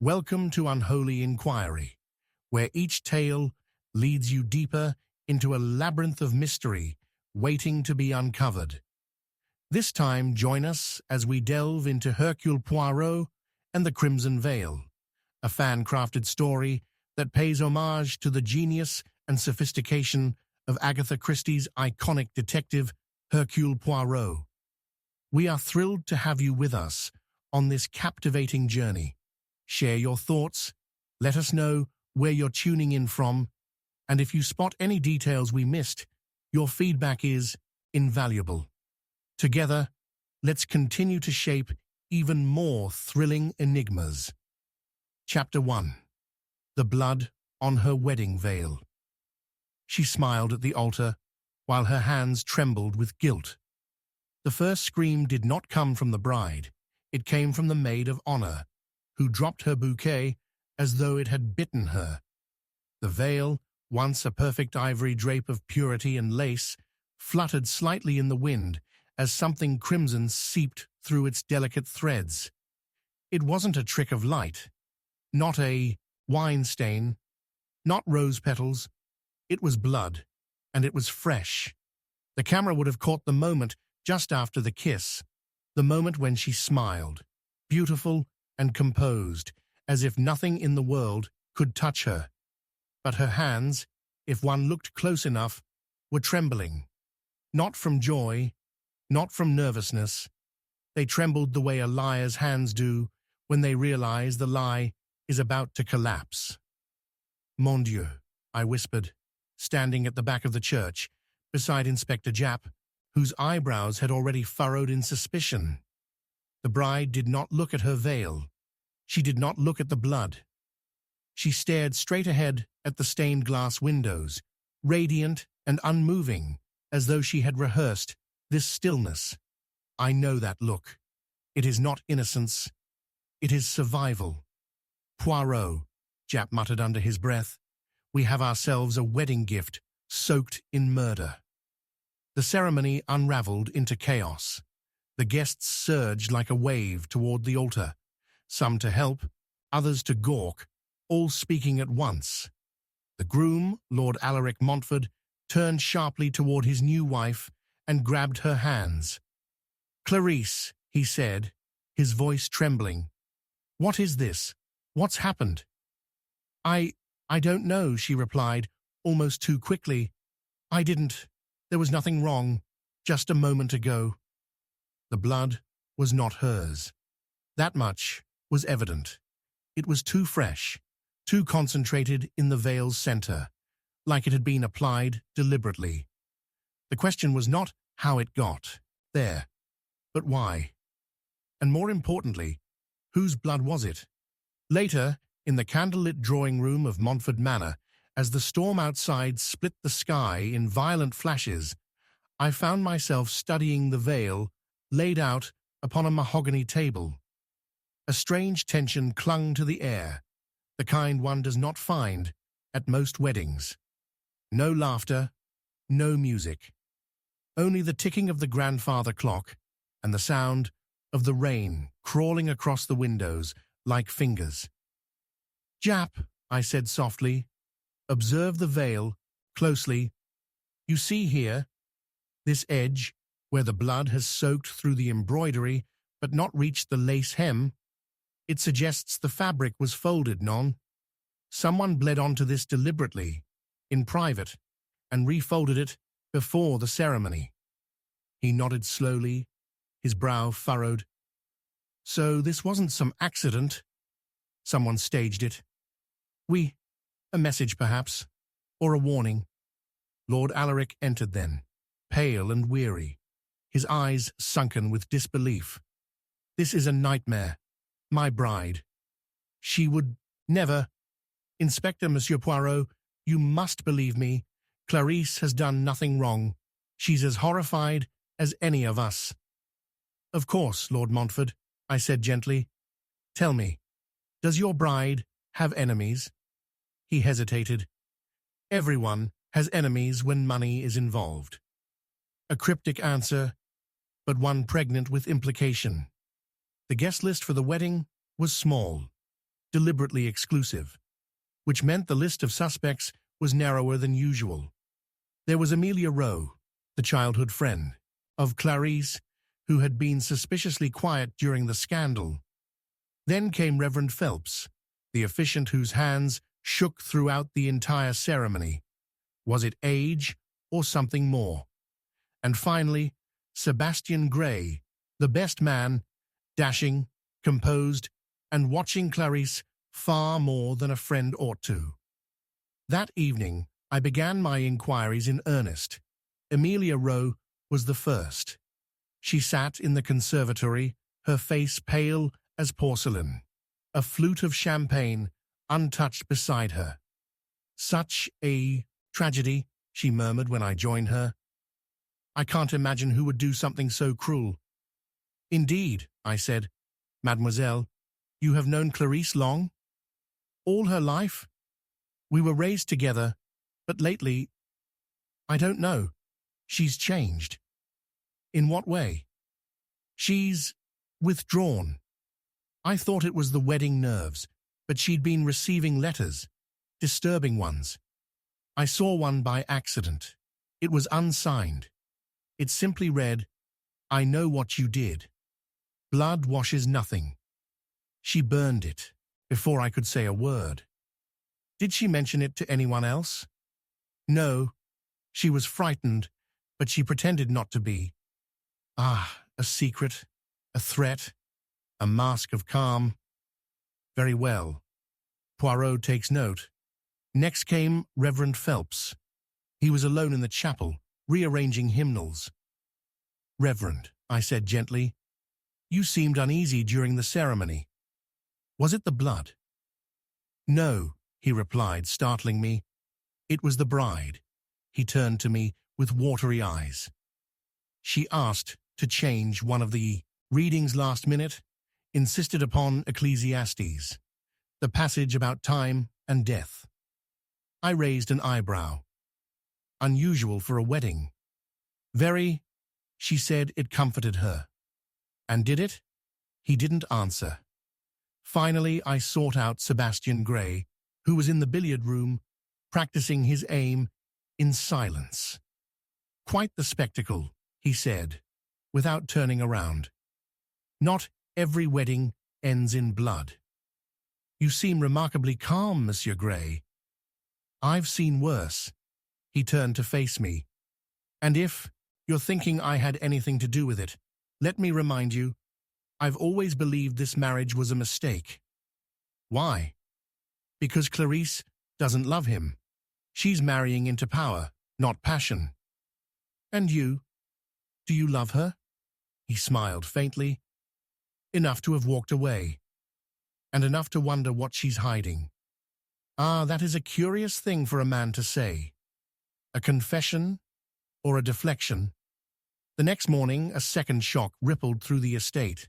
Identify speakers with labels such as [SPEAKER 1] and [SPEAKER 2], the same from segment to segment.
[SPEAKER 1] Welcome to Unholy Inquiry, where each tale leads you deeper into a labyrinth of mystery waiting to be uncovered. This time, join us as we delve into Hercule Poirot and the Crimson Veil, a fan-crafted story that pays homage to the genius and sophistication of Agatha Christie's iconic detective, Hercule Poirot. We are thrilled to have you with us on this captivating journey. Share your thoughts, let us know where you're tuning in from, and if you spot any details we missed, your feedback is invaluable. Together, let's continue to shape even more thrilling enigmas. Chapter 1. The Blood on Her Wedding Veil. She smiled at the altar, while her hands trembled with guilt. The first scream did not come from the bride. It came from the maid of honor, who dropped her bouquet as though it had bitten her. The veil, once a perfect ivory drape of purity and lace, fluttered slightly in the wind as something crimson seeped through its delicate threads. It wasn't a trick of light, not a wine stain, not rose petals. It was blood, and it was fresh. The camera would have caught the moment just after the kiss, the moment when she smiled, beautiful and composed, as if nothing in the world could touch her. But her hands, if one looked close enough, were trembling. Not from joy, not from nervousness. They trembled the way a liar's hands do when they realize the lie is about to collapse. Mon Dieu, I whispered, standing at the back of the church, beside Inspector Japp, whose eyebrows had already furrowed in suspicion. The bride did not look at her veil. She did not look at the blood. She stared straight ahead at the stained glass windows, radiant and unmoving, as though she had rehearsed this stillness. I know that look. It is not innocence. It is survival. Poirot, Japp muttered under his breath, we have ourselves a wedding gift soaked in murder. The ceremony unraveled into chaos. The guests surged like a wave toward the altar, some to help, others to gawk, all speaking at once. The groom, Lord Alaric Montfort, turned sharply toward his new wife and grabbed her hands. "Clarice," he said, his voice trembling. "What is this? What's happened?" I don't know," she replied, almost too quickly. There was nothing wrong, just a moment ago." The blood was not hers. That much was evident. It was too fresh, too concentrated in the veil's center, like it had been applied deliberately. The question was not how it got there, but why. And more importantly, whose blood was it? Later, in the candlelit drawing room of Montfort Manor, as the storm outside split the sky in violent flashes, I found myself studying the veil laid out upon a mahogany table. A strange tension clung to the air, the kind one does not find at most weddings. No laughter, no music. Only the ticking of the grandfather clock and the sound of the rain crawling across the windows like fingers. "Japp," I said softly, "observe the veil closely. You see here, this edge, where the blood has soaked through the embroidery but not reached the lace hem. It suggests the fabric was folded, non? Someone bled onto this deliberately, in private, and refolded it before the ceremony." He nodded slowly, his brow furrowed. "So this wasn't some accident. Someone staged it. A message perhaps, or a warning." Lord Alaric entered then, pale and weary, his eyes sunken with disbelief. "This is a nightmare. My bride. She would never. Inspector Monsieur Poirot, you must believe me. Clarice has done nothing wrong. She's as horrified as any of us." "Of course, Lord Montfort," I said gently. "Tell me, does your bride have enemies?" He hesitated. "Everyone has enemies when money is involved." A cryptic answer, but one pregnant with implication. The guest list for the wedding was small. deliberately exclusive, which meant the list of suspects was narrower than usual. There was Amelia Rowe, the childhood friend of Clarice, who had been suspiciously quiet during the scandal. Then came Reverend Phelps, the officiant whose hands shook throughout the entire ceremony. Was it age or something more? And finally, Sebastian Gray, the best man, dashing, composed, and watching Clarice far more than a friend ought to. That evening, I began my inquiries in earnest. Amelia Rowe was the first. She sat in the conservatory, her face pale as porcelain, a flute of champagne untouched beside her. "Such a tragedy," she murmured when I joined her. "I can't imagine who would do something so cruel." "Indeed," I said. "Mademoiselle, you have known Clarice long?" "All her life. We were raised together, but lately, I don't know. She's changed." "In what way?" "She's withdrawn. I thought it was the wedding nerves, but she'd been receiving letters, disturbing ones. I saw one by accident. It was unsigned. It simply read, 'I know what you did. Blood washes nothing.' She burned it before I could say a word." "Did she mention it to anyone else?" "No. She was frightened, but she pretended not to be." "Ah, a secret, a threat, a mask of calm. Very well." Poirot takes note. Next came Reverend Phelps. He was alone in the chapel, rearranging hymnals. "Reverend," I said gently, "you seemed uneasy during the ceremony. Was it the blood?" "No," he replied, startling me. "It was the bride." He turned to me with watery eyes. "She asked to change one of the readings last minute, insisted upon Ecclesiastes, the passage about time and death." I raised an eyebrow. "Unusual for a wedding." "Very," she said. It comforted her. "And did it?" He didn't answer. Finally, I sought out Sebastian Gray, who was in the billiard room, practicing his aim in silence. "Quite the spectacle," he said, without turning around. "Not every wedding ends in blood." "You seem remarkably calm, Monsieur Gray." "I've seen worse." He turned to face me. "And if you're thinking I had anything to do with it, let me remind you, I've always believed this marriage was a mistake." "Why?" "Because Clarice doesn't love him. She's marrying into power, not passion." "And you? Do you love her?" He smiled faintly. "Enough to have walked away. And enough to wonder what she's hiding." "Ah, that is a curious thing for a man to say. A confession or a deflection?" The next morning, a second shock rippled through the estate.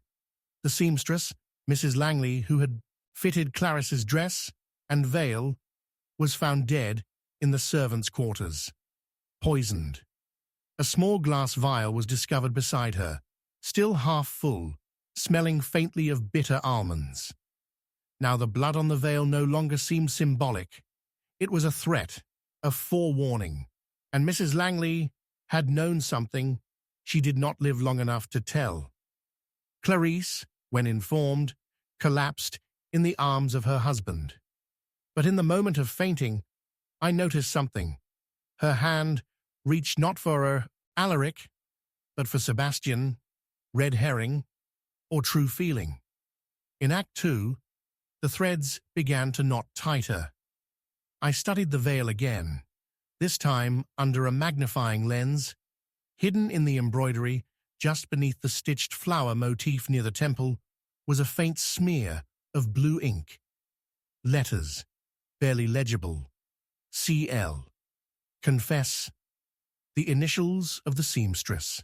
[SPEAKER 1] The seamstress, Mrs. Langley, who had fitted Clarice's dress and veil, was found dead in the servants' quarters, poisoned. A small glass vial was discovered beside her, still half full, smelling faintly of bitter almonds. Now the blood on the veil no longer seemed symbolic. It was a threat, a forewarning, and Mrs. Langley had known something she did not live long enough to tell. Clarice, when informed, collapsed in the arms of her husband. But in the moment of fainting, I noticed something. Her hand reached not for her Alaric, but for Sebastian, red herring, or true feeling. In Act 2, the threads began to knot tighter. I studied the veil again, this time under a magnifying lens. Hidden in the embroidery, just beneath the stitched flower motif near the temple, was a faint smear of blue ink. Letters, barely legible. C.L. Confess. The initials of the seamstress.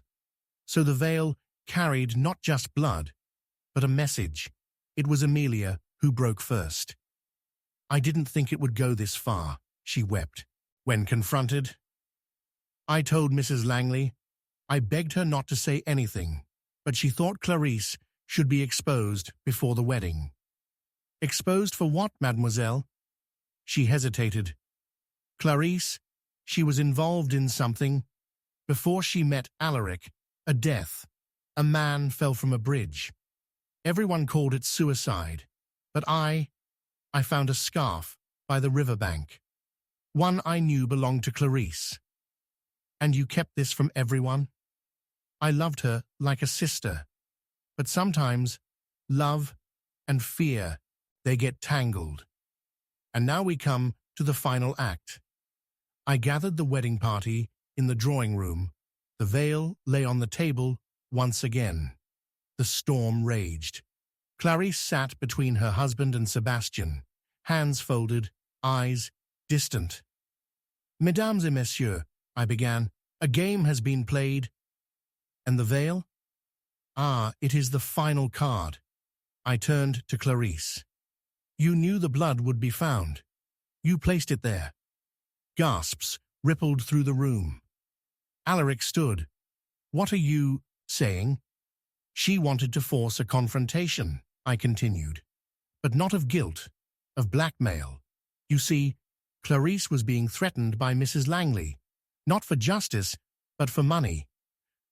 [SPEAKER 1] So the veil carried not just blood, but a message. It was Amelia who broke first. "I didn't think it would go this far," she wept, when confronted. I told Mrs. Langley. I begged her not to say anything, but she thought Clarice should be exposed before the wedding. Exposed for what, mademoiselle? She hesitated. Clarisse, she was involved in something. Before she met Alaric, a death. A man fell from a bridge. Everyone called it suicide, but I found a scarf by the riverbank. One I knew belonged to Clarisse. And you kept this from everyone? I loved her like a sister, but sometimes love and fear, they get tangled. And now we come to the final act. I gathered the wedding party in the drawing room. The veil lay on the table once again. The storm raged. Clarisse sat between her husband and Sebastian, hands folded, eyes distant. Mesdames et messieurs, I began, a game has been played. And the veil? Ah, it is the final card. I turned to Clarisse. You knew the blood would be found. You placed it there. Gasps rippled through the room. Alaric stood. What are you saying? She wanted to force a confrontation, I continued. But not of guilt, of blackmail. You see, Clarisse was being threatened by Mrs. Langley, not for justice, but for money.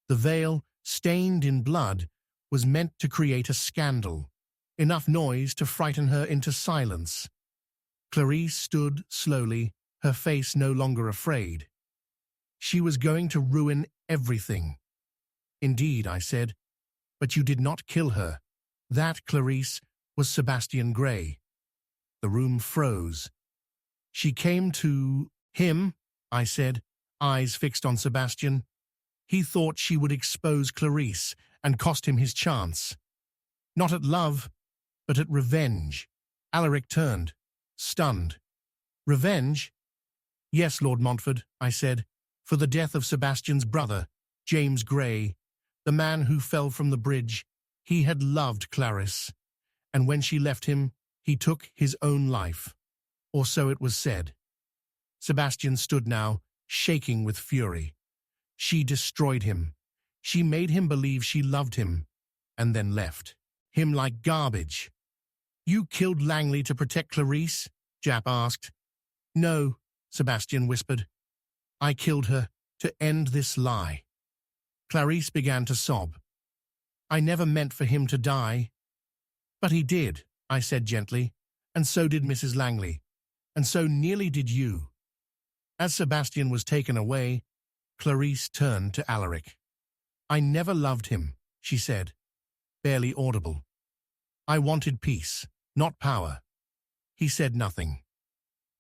[SPEAKER 1] The veil, stained in blood, was meant to create a scandal, enough noise to frighten her into silence. Clarisse stood slowly, her face no longer afraid. She was going to ruin everything. Indeed, I said, but you did not kill her. That, Clarisse, was Sebastian Gray. The room froze. She came to him, I said, eyes fixed on Sebastian. He thought she would expose Clarisse and cost him his chance. Not at love, but at revenge. Alaric turned, stunned. Revenge? Yes, Lord Montfort, I said, for the death of Sebastian's brother, James Gray, the man who fell from the bridge. He had loved Clarisse, and when she left him, he took his own life. Or so it was said. Sebastian stood now, shaking with fury. She destroyed him. She made him believe she loved him, and then left him like garbage. You killed Langley to protect Clarisse? Jap asked. No, Sebastian whispered. I killed her to end this lie. Clarisse began to sob. I never meant for him to die. But he did, I said gently, and so did Mrs. Langley, and so nearly did you. As Sebastian was taken away, Clarisse turned to Alaric. I never loved him, she said, barely audible. I wanted peace, not power. He said nothing,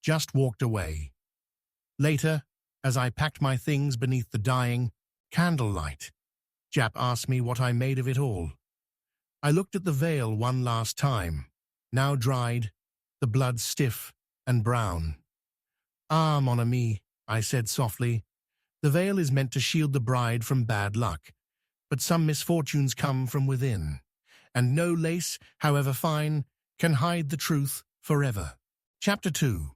[SPEAKER 1] just walked away. Later, as I packed my things beneath the dying candlelight, Jap asked me what I made of it all. I looked at the veil one last time, now dried, the blood stiff and brown. Ah, mon ami, I said softly, the veil is meant to shield the bride from bad luck, but some misfortunes come from within, and no lace, however fine, can hide the truth forever. Chapter 2.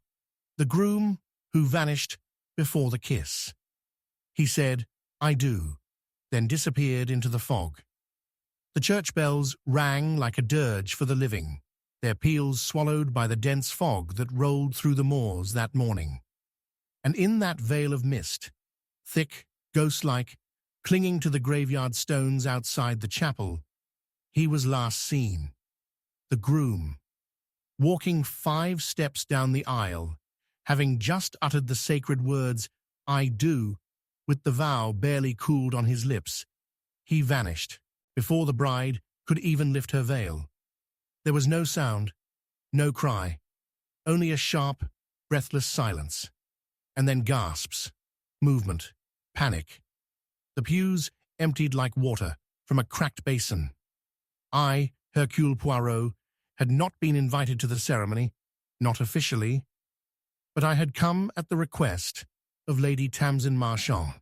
[SPEAKER 1] The groom who vanished before the kiss. He said, I do, then disappeared into the fog. The church bells rang like a dirge for the living, their peals swallowed by the dense fog that rolled through the moors that morning. And in that veil of mist, thick, ghost-like, clinging to the graveyard stones outside the chapel, he was last seen, the groom, walking 5 steps down the aisle, having just uttered the sacred words, I do, with the vow barely cooled on his lips. He vanished, before the bride could even lift her veil. There was no sound, no cry, only a sharp, breathless silence. And then gasps, movement, panic. The pews emptied like water from a cracked basin. I, Hercule Poirot, had not been invited to the ceremony, not officially, but I had come at the request of Lady Tamsin Marchand,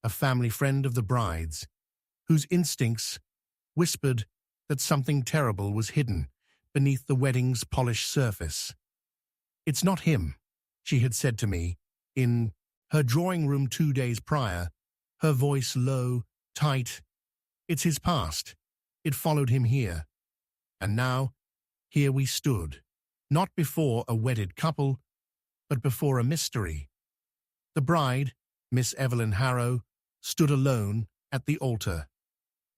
[SPEAKER 1] a family friend of the bride's, whose instincts whispered that something terrible was hidden beneath the wedding's polished surface. It's not him, she had said to me, in her drawing room 2 days prior, her voice low, tight. It's his past. It followed him here. And now, here we stood, not before a wedded couple, but before a mystery. The bride, Miss Evelyn Harrow, stood alone at the altar.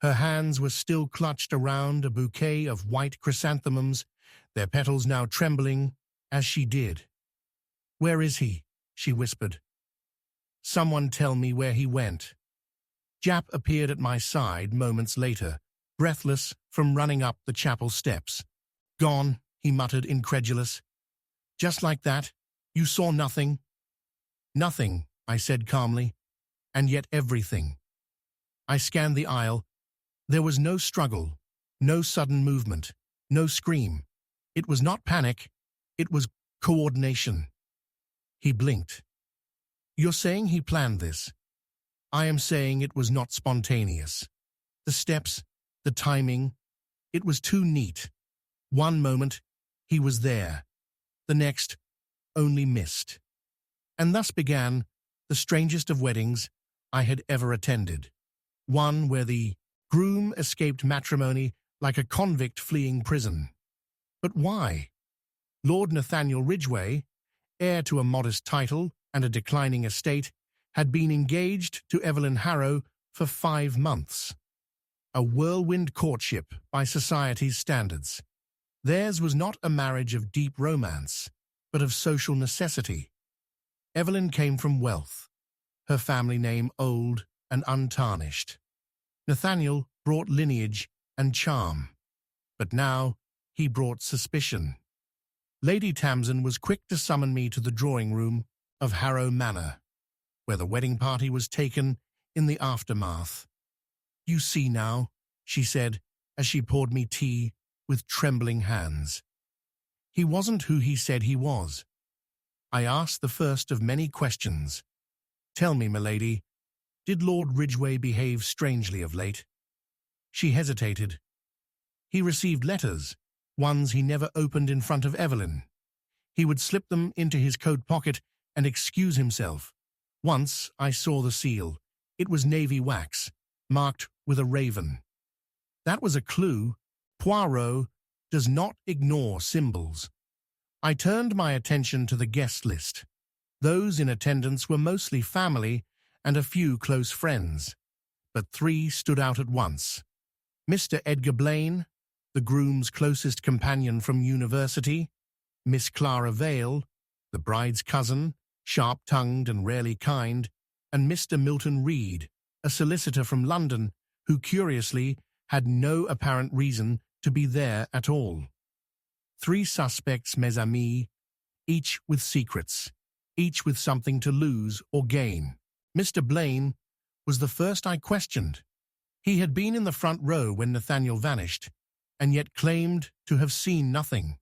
[SPEAKER 1] Her hands were still clutched around a bouquet of white chrysanthemums, their petals now trembling as she did. "Where is he?" she whispered. "Someone tell me where he went." Jap appeared at my side moments later, breathless from running up the chapel steps. "Gone," he muttered, incredulous. "Just like that? You saw nothing?" "Nothing," I said calmly, "and yet everything." I scanned the aisle. There was no struggle, no sudden movement, no scream. It was not panic, it was coordination. He blinked. "You're saying he planned this?" "I am saying it was not spontaneous. The steps, the timing, it was too neat. One moment, he was there. The next, only missed." And thus began the strangest of weddings I had ever attended. One where the groom escaped matrimony like a convict fleeing prison. But why? Lord Nathaniel Ridgway, heir to a modest title and a declining estate, had been engaged to Evelyn Harrow for 5 months. A whirlwind courtship by society's standards. Theirs was not a marriage of deep romance, but of social necessity. Evelyn came from wealth, her family name old and untarnished. Nathaniel brought lineage and charm, but now he brought suspicion. Lady Tamsin was quick to summon me to the drawing room of Harrow Manor, where the wedding party was taken in the aftermath. "You see now," she said, as she poured me tea with trembling hands. "He wasn't who he said he was." I asked the first of many questions. "Tell me, milady, did Lord Ridgway behave strangely of late?" She hesitated. "He received letters, ones he never opened in front of Evelyn. He would slip them into his coat pocket and excuse himself. Once I saw the seal. It was navy wax, marked with a raven. That was a clue. Poirot does not ignore symbols." I turned my attention to the guest list. Those in attendance were mostly family and a few close friends, but 3 stood out at once. Mr. Edgar Blaine, the groom's closest companion from university, Miss Clara Vale, the bride's cousin, sharp-tongued and rarely kind, and Mr. Milton Reed, a solicitor from London, who curiously had no apparent reason to be there at all. 3 suspects, mes amis, each with secrets, each with something to lose or gain. Mr. Blaine was the first I questioned. He had been in the front row when Nathaniel vanished, and yet claimed to have seen nothing.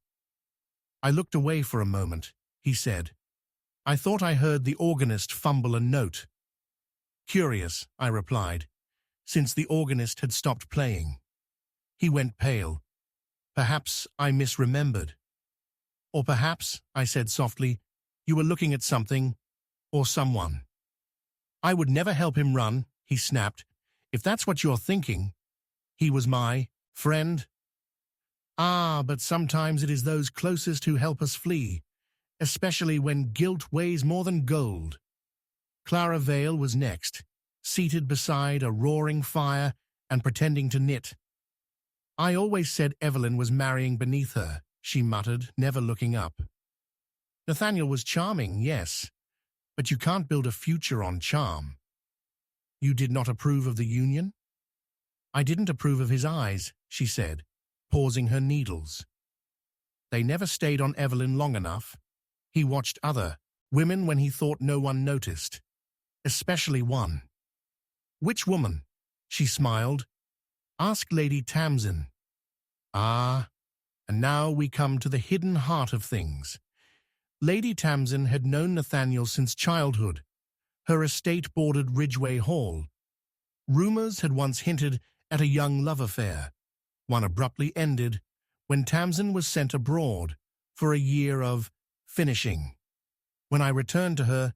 [SPEAKER 1] "I looked away for a moment," he said. "I thought I heard the organist fumble a note." "Curious," I replied, since the organist had stopped playing. He went pale. "Perhaps I misremembered." "Or perhaps," I said softly, "you were looking at something or someone." "I would never help him run," he snapped. "If that's what you're thinking. He was my friend." "Ah, but sometimes it is those closest who help us flee, especially when guilt weighs more than gold." Clara Vale was next, seated beside a roaring fire and pretending to knit. "I always said Evelyn was marrying beneath her," she muttered, never looking up. "Nathaniel was charming, yes, but you can't build a future on charm." "You did not approve of the union?" "I didn't approve of his eyes," she said, pausing her needles. "They never stayed on Evelyn long enough. He watched other women when he thought no one noticed, especially one." "Which woman?" She smiled. "Ask Lady Tamsin." Ah, and now we come to the hidden heart of things. Lady Tamsin had known Nathaniel since childhood. Her estate bordered Ridgway Hall. Rumors had once hinted at a young love affair. One abruptly ended when Tamsin was sent abroad for a year of finishing. When I returned to her,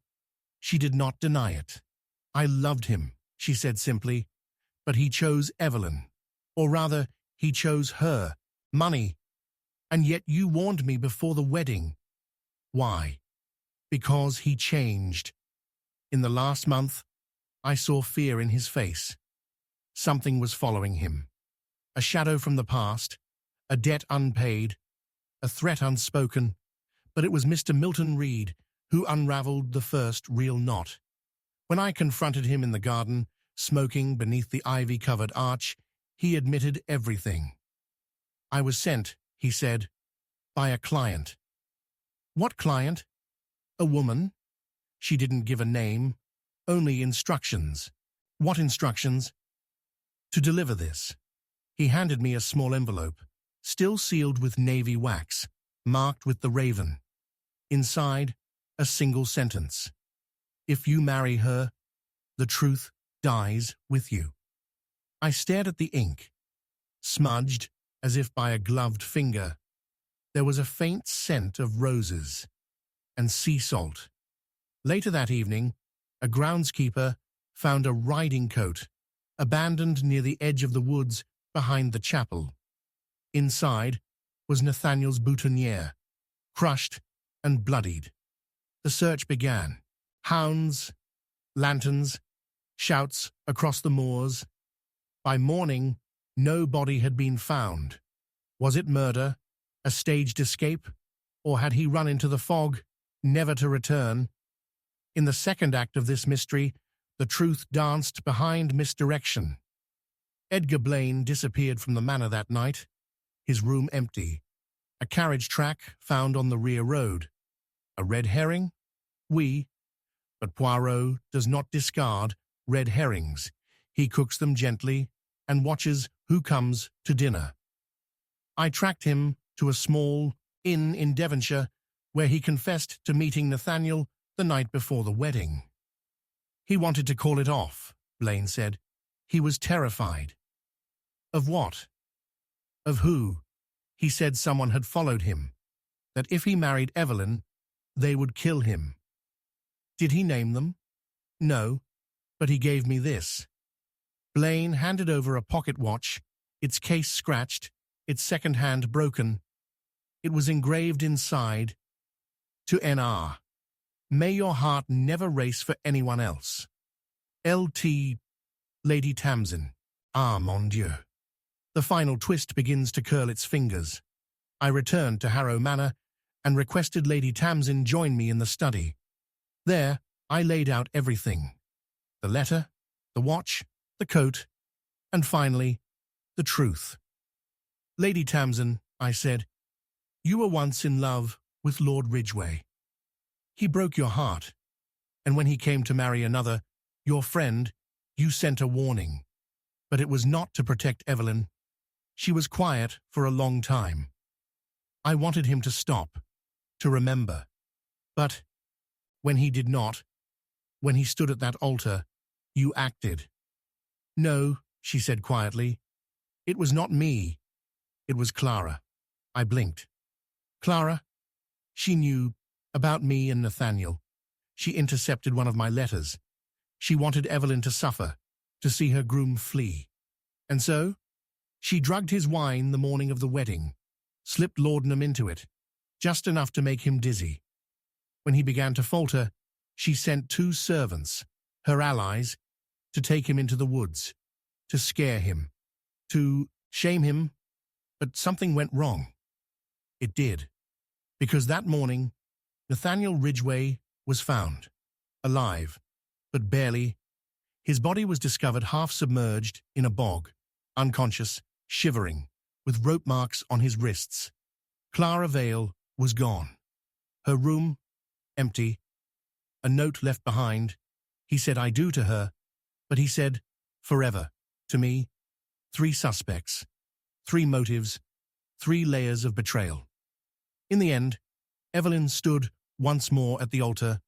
[SPEAKER 1] she did not deny it. "I loved him," she said simply, "but he chose Evelyn. Or rather, he chose her. Money, And yet you warned me before the wedding. Why? Because he changed. In the last month, I saw fear in his face. Something was following him. A shadow from the past, a debt unpaid, a threat unspoken, but it was Mr. Milton Reed who unraveled the first real knot. When I confronted him in the garden, smoking beneath the ivy-covered arch, he admitted everything. I was sent, he said, by a client. What client? A woman. She didn't give a name, only instructions. What instructions? To deliver this. He handed me a small envelope, still sealed with navy wax, marked with the raven. Inside, a single sentence. If you marry her, the truth dies with you. I stared at the ink, smudged as if by a gloved finger. There was a faint scent of roses and sea salt. Later that evening, a groundskeeper found a riding coat, abandoned near the edge of the woods behind the chapel. Inside was Nathaniel's boutonniere, crushed and bloodied. The search began. Hounds, lanterns, shouts across the moors. By morning, no body had been found. Was it murder, a staged escape, or had he run into the fog, never to return? In the second act of this mystery, the truth danced behind misdirection. Edgar Blaine disappeared from the manor that night, his room empty. A carriage track found on the rear road. A red herring? Oui. But Poirot does not discard red herrings. He cooks them gently and watches who comes to dinner. I tracked him to a small inn in Devonshire where he confessed to meeting Nathaniel the night before the wedding. He wanted to call it off, Blaine said. He was terrified. Of what? Of who? He said someone had followed him, that if he married Evelyn, they would kill him. Did he name them? No, but he gave me this. Blaine handed over a pocket watch, its case scratched, its second hand broken. It was engraved inside, to N.R. May your heart never race for anyone else. L.T. Lady Tamsin. Ah, mon Dieu. The final twist begins to curl its fingers. I returned to Harrow Manor and requested Lady Tamsin join me in the study. There, I laid out everything. The letter, the watch, the coat, and finally, the truth. Lady Tamsin, I said, you were once in love with Lord Ridgway. He broke your heart, and when he came to marry another, your friend, you sent a warning. But it was not to protect Evelyn. She was quiet for a long time. I wanted him to stop, to remember. But when he did not, when he stood at that altar, you acted. No, she said quietly. It was not me. It was Clara. I blinked. Clara? She knew about me and Nathaniel. She intercepted one of my letters. She wanted Evelyn to suffer, to see her groom flee. And so, she drugged his wine the morning of the wedding, slipped laudanum into it, just enough to make him dizzy. When he began to falter, she sent 2 servants, her allies, to take him into the woods, to scare him, to shame him, but something went wrong. It did, because that morning, Nathaniel Ridgway was found, alive, but barely. His body was discovered half submerged in a bog, unconscious, shivering, with rope marks on his wrists. Clara Vale was gone. Her room, empty. A note left behind. He said I do to her, but he said, forever, to me. 3 suspects, 3 motives, 3 layers of betrayal. In the end, Evelyn stood once more at the altar,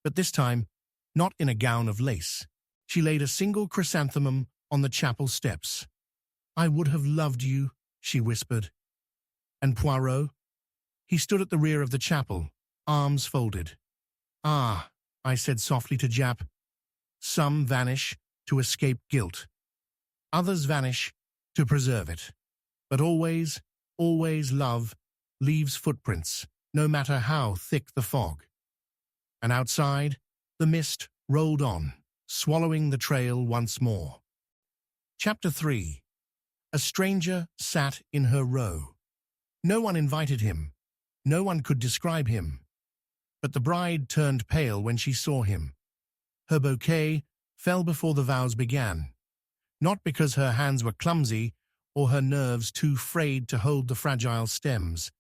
[SPEAKER 1] but this time, not in a gown of lace. She laid a single chrysanthemum on the chapel steps. I would have loved you, she whispered. And Poirot? He stood at the rear of the chapel, arms folded. Ah, I said softly to Jap. Some vanish to escape guilt. Others vanish to preserve it. But always, always love leaves footprints, no matter how thick the fog. And outside, the mist rolled on, swallowing the trail once more. Chapter 3. A stranger sat in her row. No one invited him. No one could describe him. But the bride turned pale when she saw him. Her bouquet fell before the vows began, not because her hands were clumsy or her nerves too frayed to hold the fragile stems.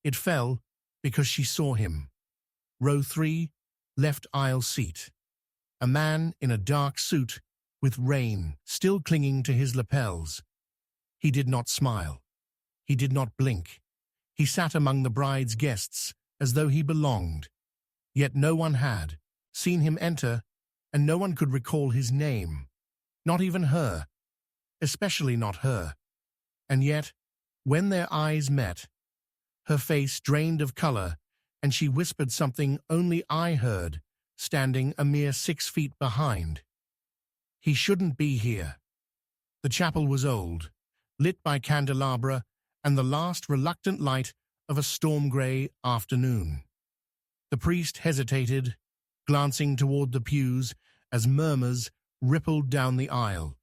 [SPEAKER 1] It fell because she saw him. Row 3, left aisle seat. A man in a dark suit with rain still clinging to his lapels. He did not smile. He did not blink. He sat among the bride's guests as though he belonged. Yet no one had seen him enter, and no one could recall his name. Not even her. Especially not her. And yet, when their eyes met, her face drained of color, and she whispered something only I heard, standing a mere 6 feet behind. He shouldn't be here. The chapel was old, lit by candelabra and the last reluctant light of a storm-gray afternoon. The priest hesitated, glancing toward the pews as murmurs rippled down the aisle.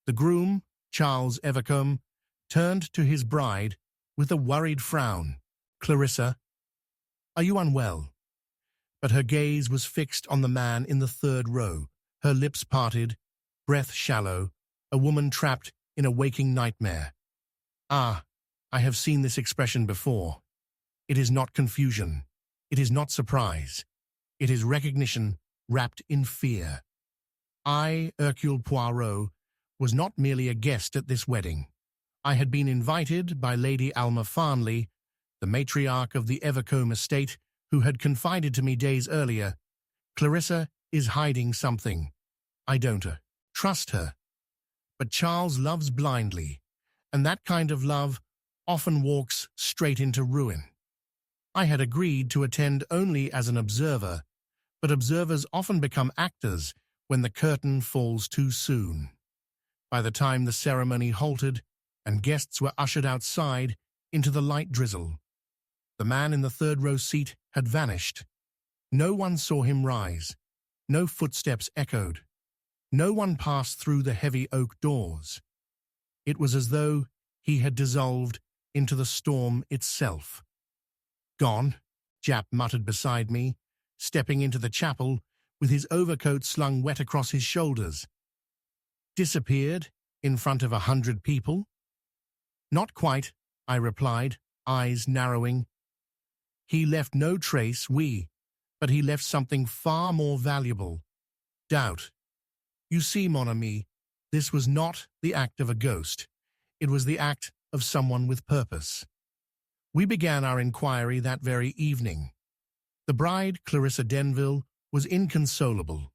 [SPEAKER 1] The groom, Charles Evercombe, turned to his bride with a worried frown. "Clarissa, are you unwell?" But her gaze was fixed on the man in the 3rd row, her lips parted, breath shallow, a woman trapped in a waking nightmare. Ah, I have seen this expression before. It is not confusion. It is not surprise. It is recognition wrapped in fear. I, Hercule Poirot, was not merely a guest at this wedding. I had been invited by Lady Alma Farnley, the matriarch of the Evercombe estate, who had confided to me days earlier, "Clarissa is hiding something. I don't trust her." But Charles loves blindly, and that kind of love often walks straight into ruin. I had agreed to attend only as an observer, but observers often become actors when the curtain falls too soon. By the time the ceremony halted and guests were ushered outside into the light drizzle, the man in the 3rd row seat had vanished. No one saw him rise. No footsteps echoed. No one passed through the heavy oak doors. It was as though he had dissolved into the storm itself. "Gone," Jap muttered beside me, stepping into the chapel with his overcoat slung wet across his shoulders. "Disappeared in front of 100 people?" "Not quite," I replied, eyes narrowing. "He left no trace, but he left something far more valuable. Doubt. You see, mon ami, this was not the act of a ghost. It was the act of someone with purpose." We began our inquiry that very evening. The bride, Clarissa Denville, was inconsolable,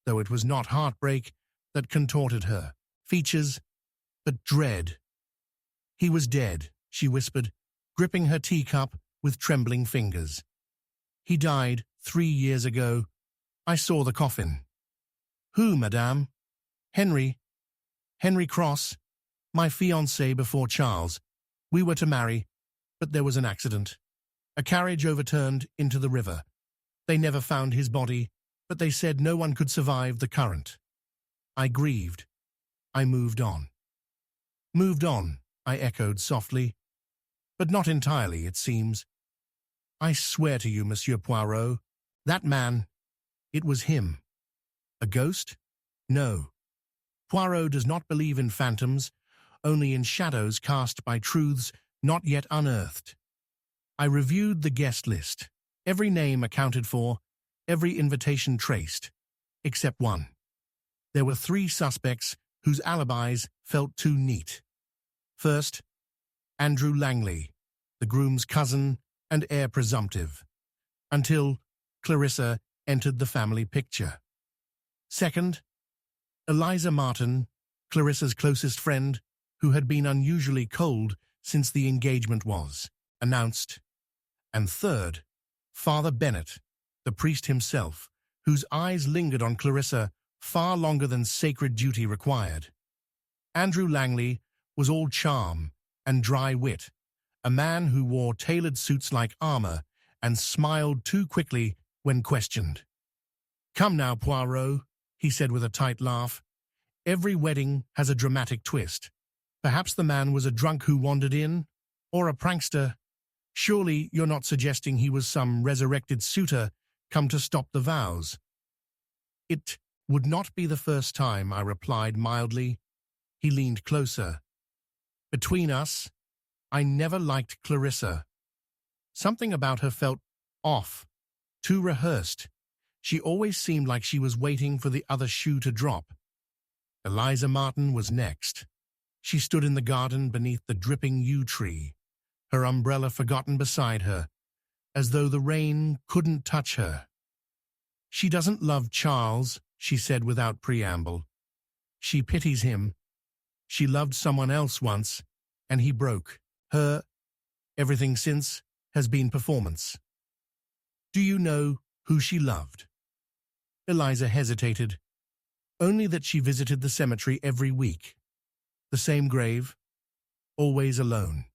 [SPEAKER 1] though it was not heartbreak that contorted her features, but dread. "He was dead," she whispered, gripping her teacup with trembling fingers. "He died 3 years ago. I saw the coffin." "Who, madame?" "Henry. Henry Cross, my fiancé before Charles. We were to marry, but there was an accident. A carriage overturned into the river. They never found his body, but they said no one could survive the current." I grieved. I moved on. "Moved on," I echoed softly. "But not entirely, it seems. I swear to you, Monsieur Poirot, that man, it was him." "A ghost?" "No. Poirot does not believe in phantoms, only in shadows cast by truths not yet unearthed." I reviewed the guest list, every name accounted for, every invitation traced, except one. There were 3 suspects whose alibis felt too neat. First, Andrew Langley, the groom's cousin and heir presumptive, until Clarissa entered the family picture. Second, Eliza Martin, Clarissa's closest friend, who had been unusually cold since the engagement was announced. And third, Father Bennett, the priest himself, whose eyes lingered on Clarissa far longer than sacred duty required. Andrew Langley was all charm and dry wit, a man who wore tailored suits like armor and smiled too quickly when questioned. "Come now, Poirot," he said with a tight laugh. "Every wedding has a dramatic twist. Perhaps the man was a drunk who wandered in, or a prankster. Surely you're not suggesting he was some resurrected suitor come to stop the vows?" "It would not be the first time," I replied mildly. He leaned closer. "Between us, I never liked Clarissa. Something about her felt off, too rehearsed. She always seemed like she was waiting for the other shoe to drop." Eliza Martin was next. She stood in the garden beneath the dripping yew tree, her umbrella forgotten beside her, as though the rain couldn't touch her. "She doesn't love Charles," she said without preamble. "She pities him. She loved someone else once, and he broke her. Everything since has been performance." "Do you know who she loved?" Eliza hesitated. "Only that she visited the cemetery every week. The same grave, always alone."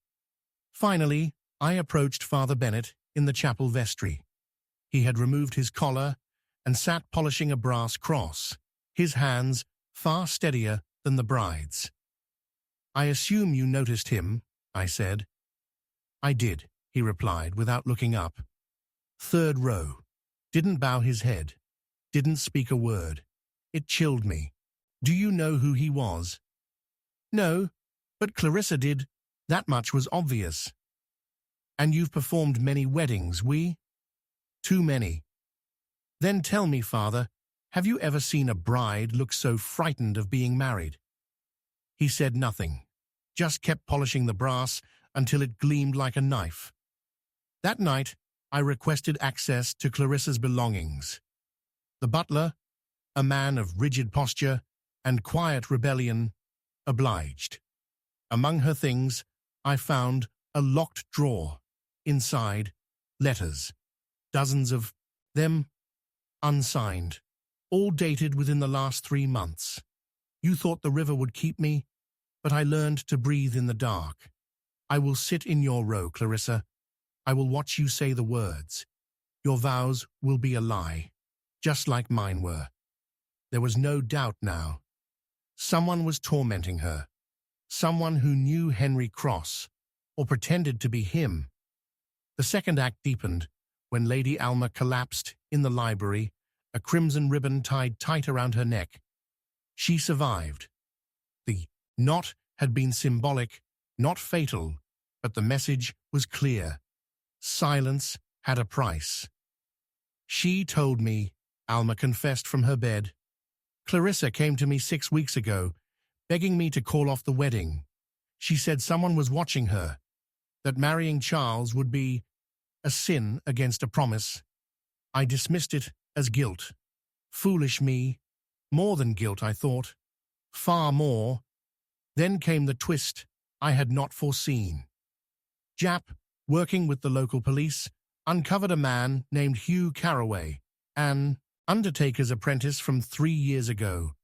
[SPEAKER 1] Finally, I approached Father Bennet in the chapel vestry. He had removed his collar and sat polishing a brass cross, his hands far steadier than the bride's. "I assume you noticed him," I said. "I did," he replied without looking up. "Third row. Didn't bow his head. Didn't speak a word. It chilled me. Do you know who he was?" "No, but Clarissa did. That much was obvious." "And you've performed many weddings, Too many." "Then tell me, Father, have you ever seen a bride look so frightened of being married?" He said nothing, just kept polishing the brass until it gleamed like a knife. That night, I requested access to Clarissa's belongings. The butler, a man of rigid posture and quiet rebellion, obliged. Among her things, I found a locked drawer. Inside, letters, dozens of them, unsigned, all dated within the last 3 months. "You thought the river would keep me, but I learned to breathe in the dark. I will sit in your row, Clarissa. I will watch you say the words. Your vows will be a lie, just like mine were." There was no doubt now. Someone was tormenting her. Someone who knew Henry Cross, or pretended to be him. The second act deepened when Lady Alma collapsed in the library, a crimson ribbon tied tight around her neck. She survived. The knot had been symbolic, not fatal, but the message was clear. Silence had a price. "She told me," Alma confessed from her bed. "Clarissa came to me 6 weeks ago, begging me to call off the wedding. She said someone was watching her, that marrying Charles would be a sin against a promise. I dismissed it as guilt. Foolish me. More than guilt, I thought. Far more. Then came the twist I had not foreseen. Jap, working with the local police, uncovered a man named Hugh Carraway, an undertaker's apprentice from 3 years ago.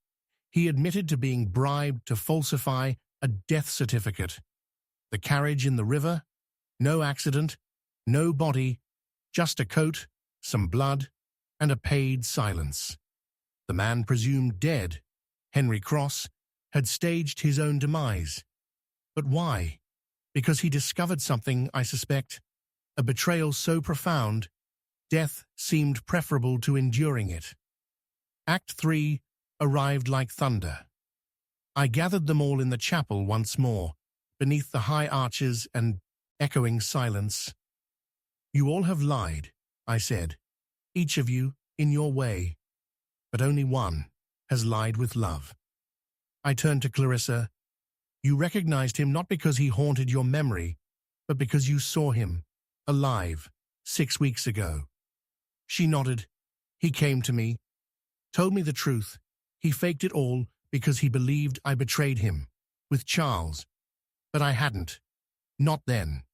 [SPEAKER 1] He admitted to being bribed to falsify a death certificate. The carriage in the river, no accident, no body, just a coat, some blood, and a paid silence. The man presumed dead, Henry Cross, had staged his own demise. But why? Because he discovered something, I suspect, a betrayal so profound, death seemed preferable to enduring it. Act 3 arrived like thunder. I gathered them all in the chapel once more, beneath the high arches and echoing silence. "You all have lied," I said, "each of you in your way, but only one has lied with love." I turned to Clarissa. "You recognized him not because he haunted your memory, but because you saw him, alive, 6 weeks ago." She nodded. "He came to me, told me the truth. He faked it all because he believed I betrayed him, with Charles. But I hadn't. Not then.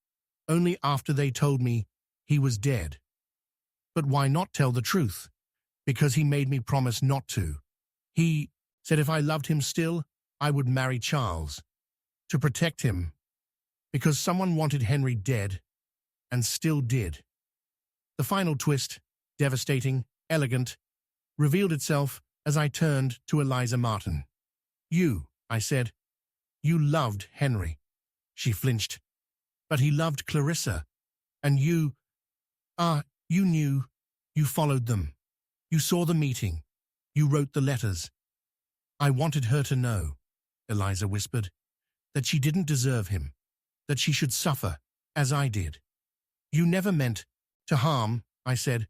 [SPEAKER 1] Only after they told me he was dead." "But why not tell the truth?" "Because he made me promise not to. He said if I loved him still, I would marry Charles. To protect him. Because someone wanted Henry dead, and still did. The final twist, devastating, elegant, revealed itself as I turned to Eliza Martin. "You," I said, "you loved Henry." She flinched. "But he loved Clarissa. And you, you knew, you followed them. You saw the meeting. You wrote the letters." "I wanted her to know," Eliza whispered, "that she didn't deserve him, that she should suffer, as I did." "You never meant to harm," I said,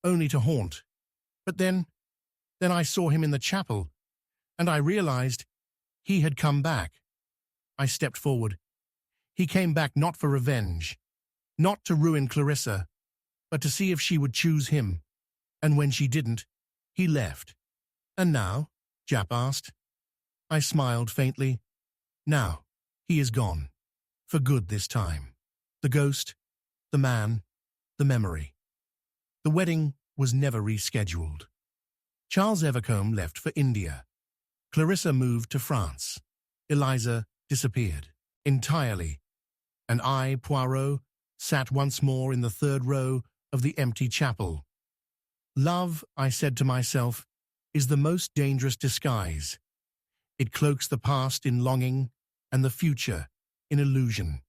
[SPEAKER 1] "only to haunt. But then I saw him in the chapel, and I realized he had come back." I stepped forward. "He came back not for revenge, not to ruin Clarissa, but to see if she would choose him. And when she didn't, he left." "And now?" Jap asked. I smiled faintly. "Now, he is gone. For good this time. The ghost, the man, the memory. The wedding was never rescheduled. Charles Evercombe left for India. Clarissa moved to France. Eliza disappeared entirely. And I, Poirot, sat once more in the third row of the empty chapel. Love, I said to myself, is the most dangerous disguise. It cloaks the past in longing and the future in illusion.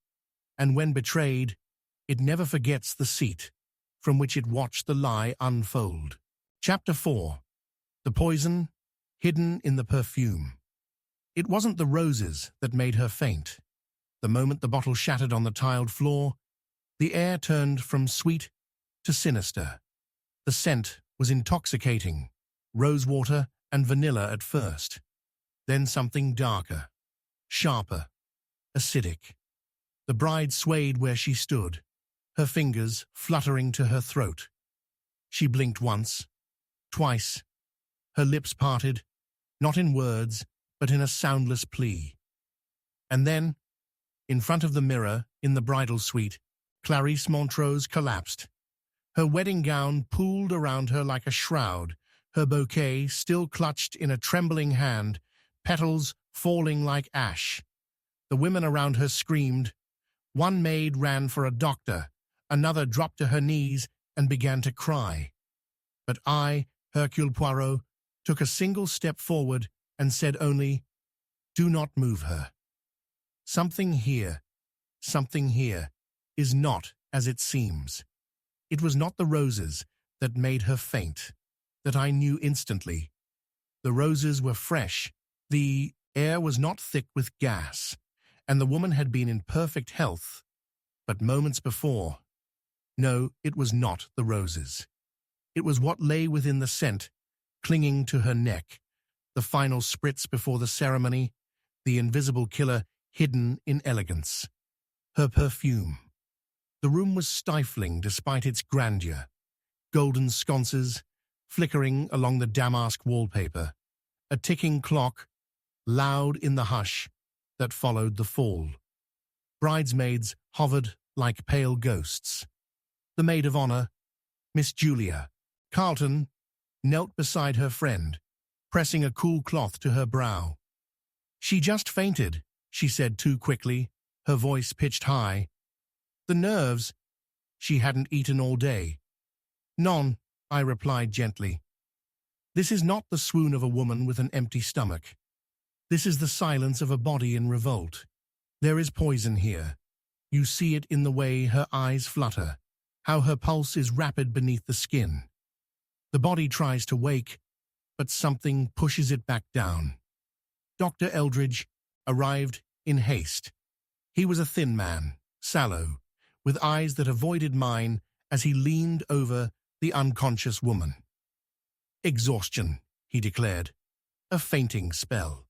[SPEAKER 1] And when betrayed, it never forgets the seat from which it watched the lie unfold. Chapter 4. The poison hidden in the perfume. It wasn't the roses that made her faint. The moment the bottle shattered on the tiled floor, the air turned from sweet to sinister. The scent was intoxicating, rosewater and vanilla at first. Then something darker, sharper, acidic. The bride swayed where she stood, her fingers fluttering to her throat. She blinked once, twice. Her lips parted, not in words, but in a soundless plea. And then, in front of the mirror in the bridal suite, Clarisse Montrose collapsed. Her wedding gown pooled around her like a shroud, her bouquet still clutched in a trembling hand, petals falling like ash. The women around her screamed. One maid ran for a doctor, another dropped to her knees and began to cry. But I, Hercule Poirot, took a single step forward and said only, "Do not move her. Something here is not as it seems." It was not the roses that made her faint, that I knew instantly. The roses were fresh, the air was not thick with gas, and the woman had been in perfect health. But moments before, no, it was not the roses. It was what lay within the scent, clinging to her neck, the final spritz before the ceremony, the invisible killer hidden in elegance. Her perfume. The room was stifling despite its grandeur. Golden sconces, flickering along the damask wallpaper. A ticking clock, loud in the hush that followed the fall. Bridesmaids hovered like pale ghosts. The maid of honor, Miss Julia Carlton, knelt beside her friend, pressing a cool cloth to her brow. "She just fainted," she said too quickly, her voice pitched high. "The nerves. She hadn't eaten all day." "None," I replied gently. "This is not the swoon of a woman with an empty stomach. This is the silence of a body in revolt. There is poison here. You see it in the way her eyes flutter, how her pulse is rapid beneath the skin. The body tries to wake, but something pushes it back down." Dr. Eldridge arrived in haste. He was a thin man, sallow, with eyes that avoided mine as he leaned over the unconscious woman. "Exhaustion," he declared. "A fainting spell."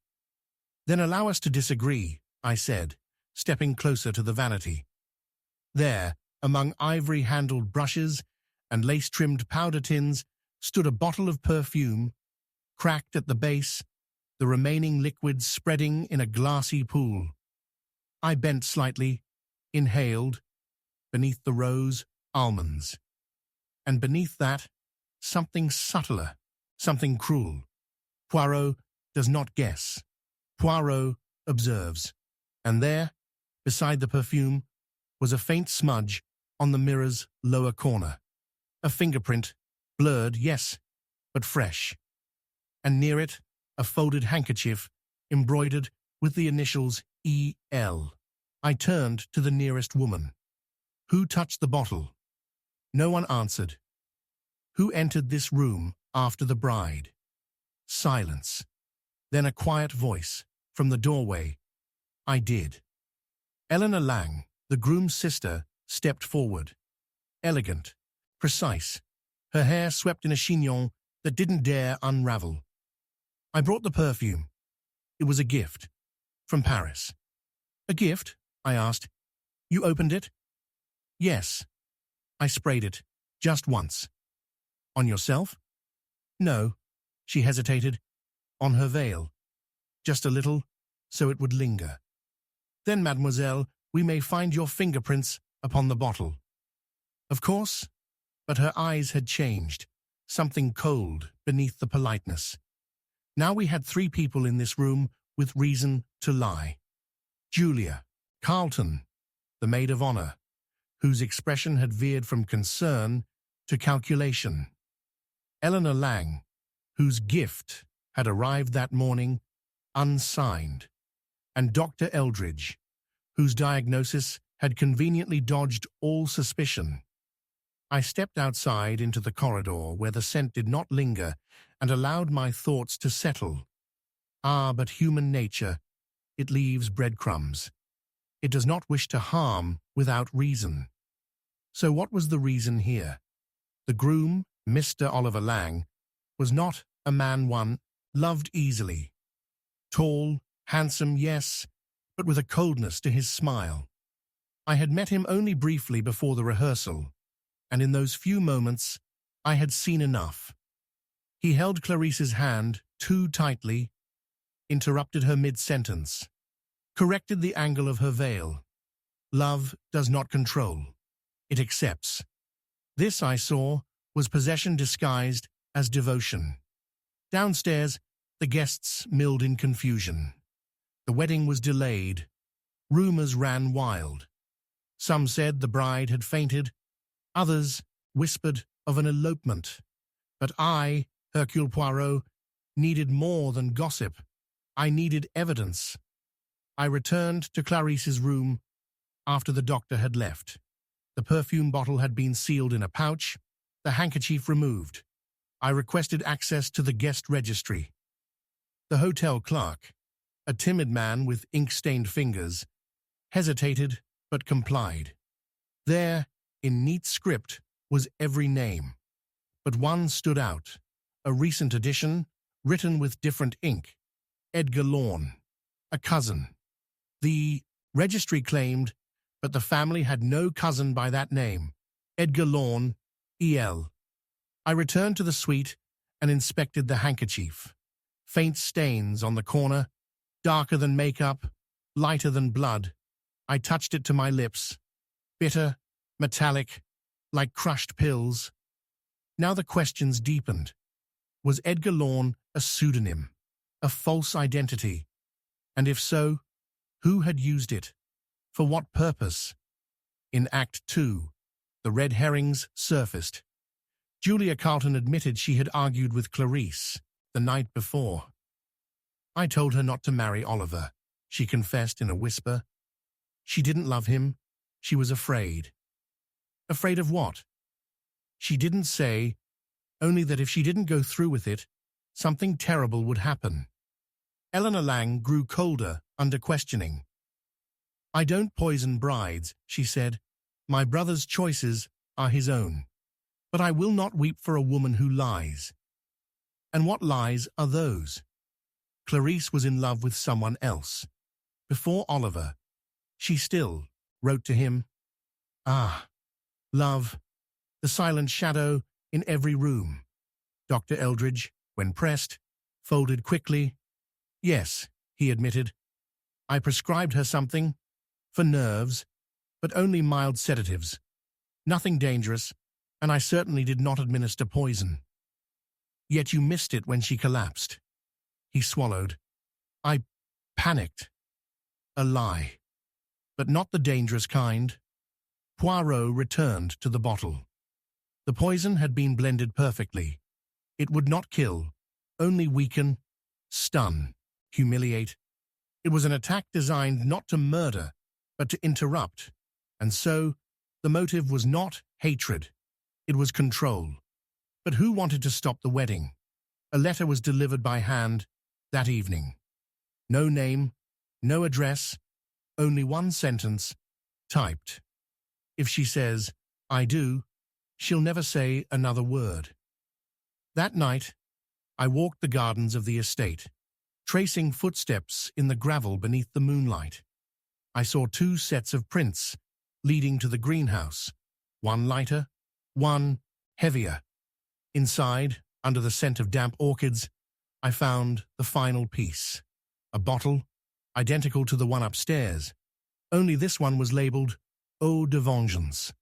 [SPEAKER 1] "Then allow us to disagree," I said, stepping closer to the vanity. There, among ivory-handled brushes and lace-trimmed powder tins, stood a bottle of perfume, cracked at the base, the remaining liquid spreading in a glassy pool. I bent slightly, inhaled. Beneath the rose, almonds. And beneath that, something subtler, something cruel. Poirot does not guess. Poirot observes. And there, Beside the perfume was a faint smudge on the mirror's lower corner. A fingerprint, blurred, yes, but fresh. And near it, a folded handkerchief embroidered with the initials E.L. I turned to the nearest woman. Who touched the bottle? No one answered. Who entered this room after the bride? Silence. Then a quiet voice from the doorway. I did. Eleanor Lang, the groom's sister, stepped forward. Elegant, precise, her hair swept in a chignon that didn't dare unravel. I brought the perfume. It was a gift. From Paris. A gift? I asked. You opened it? Yes. I sprayed it. Just once. On yourself? No. She hesitated. On her veil. Just a little, so it would linger. Then, mademoiselle, we may find your fingerprints upon the bottle. Of course, but her eyes had changed, something cold beneath the politeness. Now we had 3 people in this room with reason to lie. Julia, Carlton, the maid of honor, whose expression had veered from concern to calculation. Eleanor Lang, whose gift had arrived that morning unsigned, and Dr. Eldridge, whose diagnosis had conveniently dodged all suspicion. I stepped outside into the corridor where the scent did not linger and allowed my thoughts to settle. Ah, but human nature, it leaves breadcrumbs. It does not wish to harm without reason. So what was the reason here? The groom, Mr. Oliver Lang, was not a man one loved easily. Tall, handsome, yes, but with a coldness to his smile. I had met him only briefly before the rehearsal, and in those few moments I had seen enough. He held Clarice's hand too tightly, interrupted her mid-sentence, corrected the angle of her veil. Love does not control. It accepts. This, I saw, was possession disguised as devotion. Downstairs, the guests milled in confusion. The wedding was delayed. Rumors ran wild. Some said the bride had fainted. Others whispered of an elopement. But I, Hercule Poirot, needed more than gossip. I needed evidence. I returned to Clarice's room after the doctor had left. The perfume bottle had been sealed in a pouch, the handkerchief removed. I requested access to the guest registry. The hotel clerk, a timid man with ink-stained fingers, hesitated but complied. There, in neat script, was every name. But one stood out, a recent addition, written with different ink. Edgar Lorne, a cousin. The registry claimed, but the family had no cousin by that name. Edgar Lorne, E.L. I returned to the suite and inspected the handkerchief. Faint stains on the corner, darker than makeup, lighter than blood. I touched it to my lips. Bitter, metallic, like crushed pills. Now the questions deepened. Was Edgar Lorne a pseudonym, a false identity? And if so, who had used it? For what purpose? In Act 2, the red herrings surfaced. Julia Carlton admitted she had argued with Clarice the night before. I told her not to marry Oliver, she confessed in a whisper. She didn't love him. She was afraid. Afraid of what? She didn't say, only that if she didn't go through with it, something terrible would happen. Eleanor Lang grew colder under questioning. I don't poison brides, she said. My brother's choices are his own. But I will not weep for a woman who lies. And what lies are those? Clarice was in love with someone else. Before Oliver, she still wrote to him. Ah, love, the silent shadow in every room. Dr. Eldridge, when pressed, folded quickly. Yes, he admitted. I prescribed her something, for nerves, but only mild sedatives. Nothing dangerous, and I certainly did not administer poison. Yet you missed it when she collapsed. He swallowed. I panicked. A lie. but not the dangerous kind. Poirot returned to the bottle. The poison had been blended perfectly. It would not kill, only weaken, stun, humiliate. It was an attack designed not to murder, but to interrupt. And so, the motive was not hatred. It was control. But who wanted to stop the wedding? A letter was delivered by hand that evening. No name, no address, only one sentence, typed. If she says, "I do," she'll never say another word. That night, I walked the gardens of the estate, tracing footsteps in the gravel beneath the moonlight. I saw two sets of prints leading to the greenhouse, one lighter, one heavier. Inside, under the scent of damp orchids, I found the final piece, a bottle identical to the one upstairs, only this one was labeled Eau de Vengeance.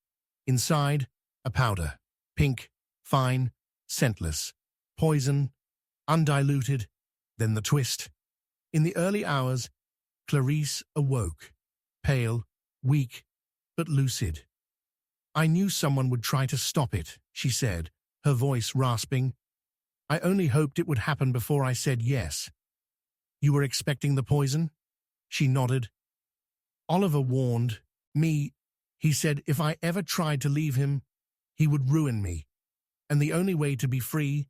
[SPEAKER 1] Inside, a powder, pink, fine, scentless, poison, undiluted. Then the twist. In the early hours, Clarisse awoke, pale, weak, but lucid. "I knew someone would try to stop it," she said, her voice rasping. "I only hoped it would happen before I said yes." "You were expecting the poison?" She nodded. "Oliver warned me. He said if I ever tried to leave him, he would ruin me, and the only way to be free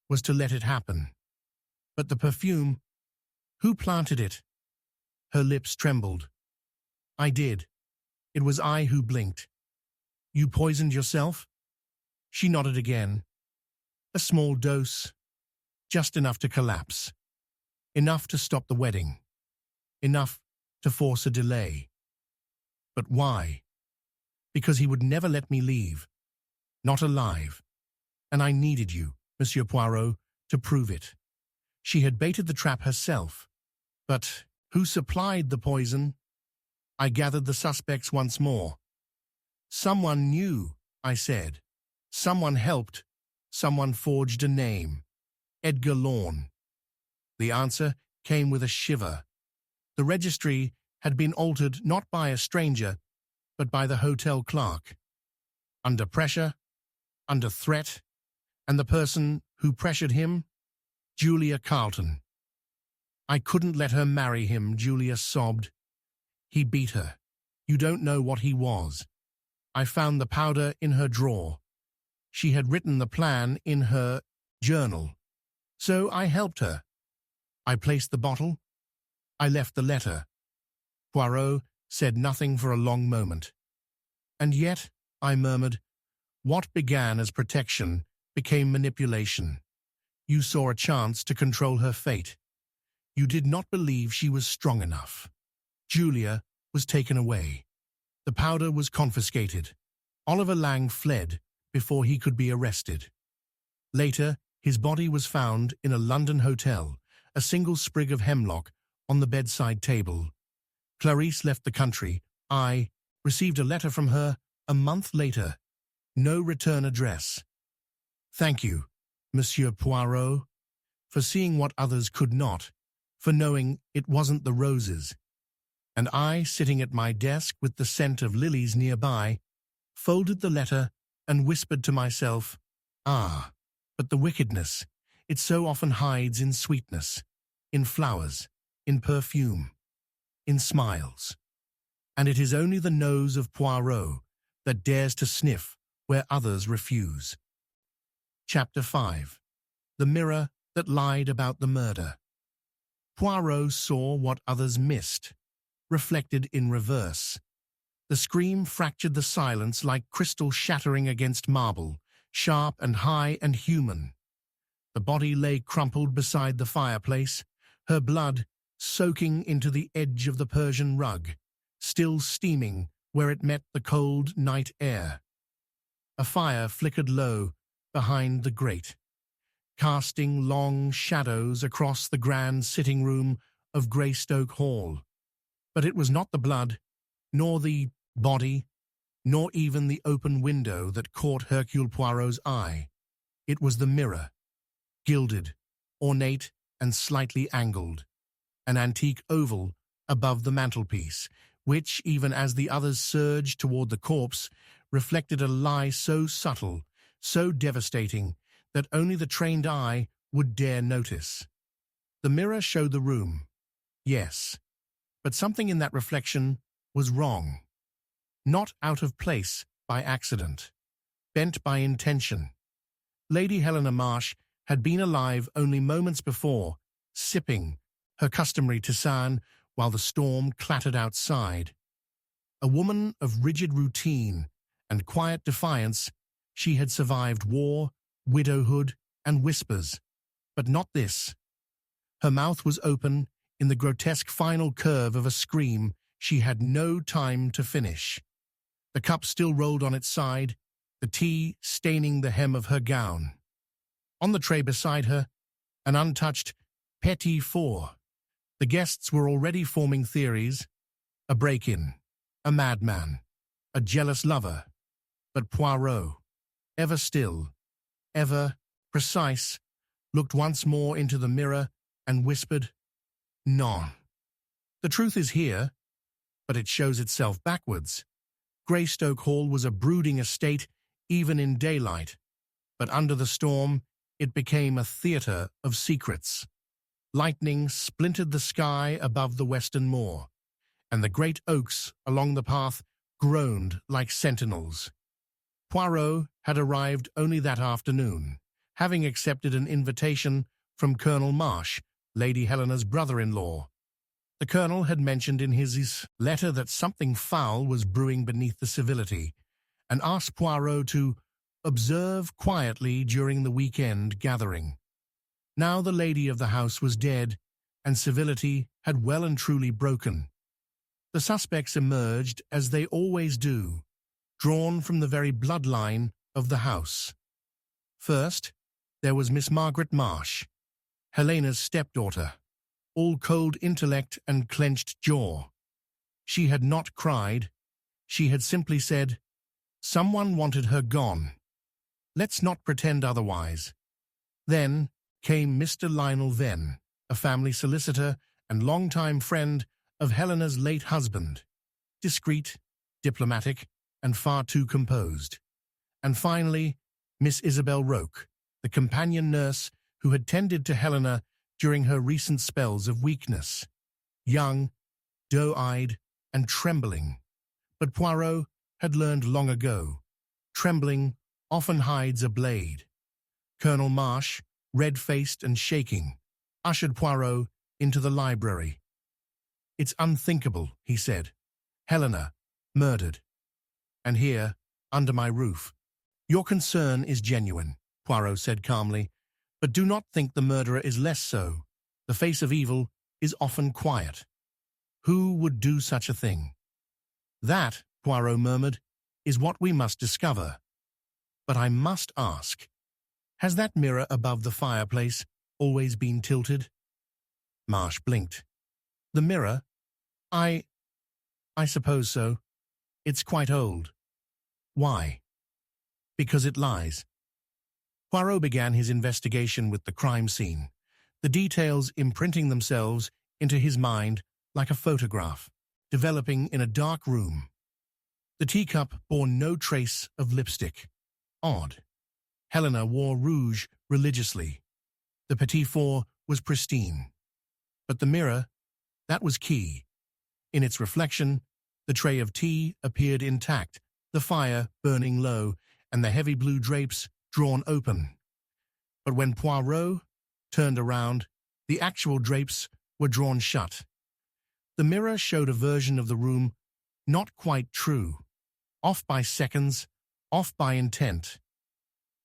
[SPEAKER 1] was to let it happen. But the perfume, who planted it?" Her lips trembled. "I did. It was I who blinked." "You poisoned yourself?" She nodded again. "A small dose, just enough to collapse. Enough to stop the wedding. Enough to force a delay." "But why?" "Because he would never let me leave. Not alive. And I needed you, Monsieur Poirot, to prove it." She had baited the trap herself. But who supplied the poison? I gathered the suspects once more. "Someone knew," I said. "Someone helped. Someone forged a name. Edgar Lorne." The answer came with a shiver. The registry had been altered not by a stranger, but by the hotel clerk. Under pressure, under threat, and the person who pressured him? Julia Carlton. "I couldn't let her marry him," Julia sobbed. "He beat her. You don't know what he was. I found the powder in her drawer. She had written the plan in her journal. So I helped her. I placed the bottle. I left the letter." Poirot said nothing for a long moment. "And yet," I murmured, "what began as protection became manipulation. You saw a chance to control her fate. You did not believe she was strong enough." Julia was taken away. The powder was confiscated. Oliver Lang fled before he could be arrested. Later, his body was found in a London hotel, a single sprig of hemlock on the bedside table. Clarisse left the country. I received a letter from her a month later. No return address. "Thank you, Monsieur Poirot, for seeing what others could not, for knowing it wasn't the roses." And I, sitting at my desk with the scent of lilies nearby, folded the letter and whispered to myself, "Ah, but the wickedness, it so often hides in sweetness, in flowers, in perfume, in smiles. And it is only the nose of Poirot that dares to sniff where others refuse." Chapter 5. The Mirror That Lied About the Murder. Poirot saw what others missed, reflected in reverse. The scream fractured the silence like crystal shattering against marble, sharp and high and human. The body lay crumpled beside the fireplace, her blood soaking into the edge of the Persian rug, still steaming where it met the cold night air. A fire flickered low behind the grate, casting long shadows across the grand sitting room of Greystoke Hall. But it was not the blood, nor the body, nor even the open window that caught Hercule Poirot's eye. It was the mirror, gilded, ornate and slightly angled, an antique oval above the mantelpiece, which, even as the others surged toward the corpse, reflected a lie so subtle, so devastating, that only the trained eye would dare notice. The mirror showed the room, yes, but something in that reflection was wrong. Not out of place by accident, bent by intention. Lady Helena Marsh had been alive only moments before, sipping her customary tisane while the storm clattered outside. A woman of rigid routine and quiet defiance, she had survived war, widowhood, and whispers, but not this. Her mouth was open in the grotesque final curve of a scream she had no time to finish. The cup still rolled on its side, the tea staining the hem of her gown. On the tray beside her, an untouched petit four. The guests were already forming theories. A break-in, a madman, a jealous lover. But Poirot, ever still, ever precise, looked once more into the mirror and whispered, "Non. The truth is here, but it shows itself backwards." Greystoke Hall was a brooding estate even in daylight, but under the storm it became a theatre of secrets. Lightning splintered the sky above the western moor, and the great oaks along the path groaned like sentinels. Poirot had arrived only that afternoon, having accepted an invitation from Colonel Marsh, Lady Helena's brother-in-law. The colonel had mentioned in his letter that something foul was brewing beneath the civility, and asked Poirot to observe quietly during the weekend gathering. Now the lady of the house was dead, and civility had well and truly broken. The suspects emerged, as they always do, drawn from the very bloodline of the house. First, there was Miss Margaret Marsh, Helena's stepdaughter, all cold intellect and clenched jaw. She had not cried. She had simply said, "Someone wanted her gone. Let's not pretend otherwise." Then came Mr. Lionel Venn, a family solicitor and longtime friend of Helena's late husband, discreet, diplomatic, and far too composed. And finally, Miss Isabel Roke, the companion nurse who had tended to Helena during her recent spells of weakness. Young, doe-eyed, and trembling. But Poirot had learned long ago, trembling often hides a blade. Colonel Marsh, red-faced and shaking, ushered Poirot into the library. "It's unthinkable," he said. "Helena, murdered. And here, under my roof." "Your concern is genuine," Poirot said calmly, "but do not think the murderer is less so. The face of evil is often quiet. Who would do such a thing?" "That," Poirot murmured, "is what we must discover. But I must ask, has that mirror above the fireplace always been tilted?" Marsh blinked. "The mirror? I suppose so. It's quite old." "Why?" "Because it lies." Poirot began his investigation with the crime scene, the details imprinting themselves into his mind like a photograph, developing in a dark room. The teacup bore no trace of lipstick. Odd. Helena wore rouge religiously. The petit four was pristine. But the mirror, that was key. In its reflection, the tray of tea appeared intact, the fire burning low, and the heavy blue drapes drawn open. But when Poirot turned around, the actual drapes were drawn shut. The mirror showed a version of the room not quite true, off by seconds, off by intent.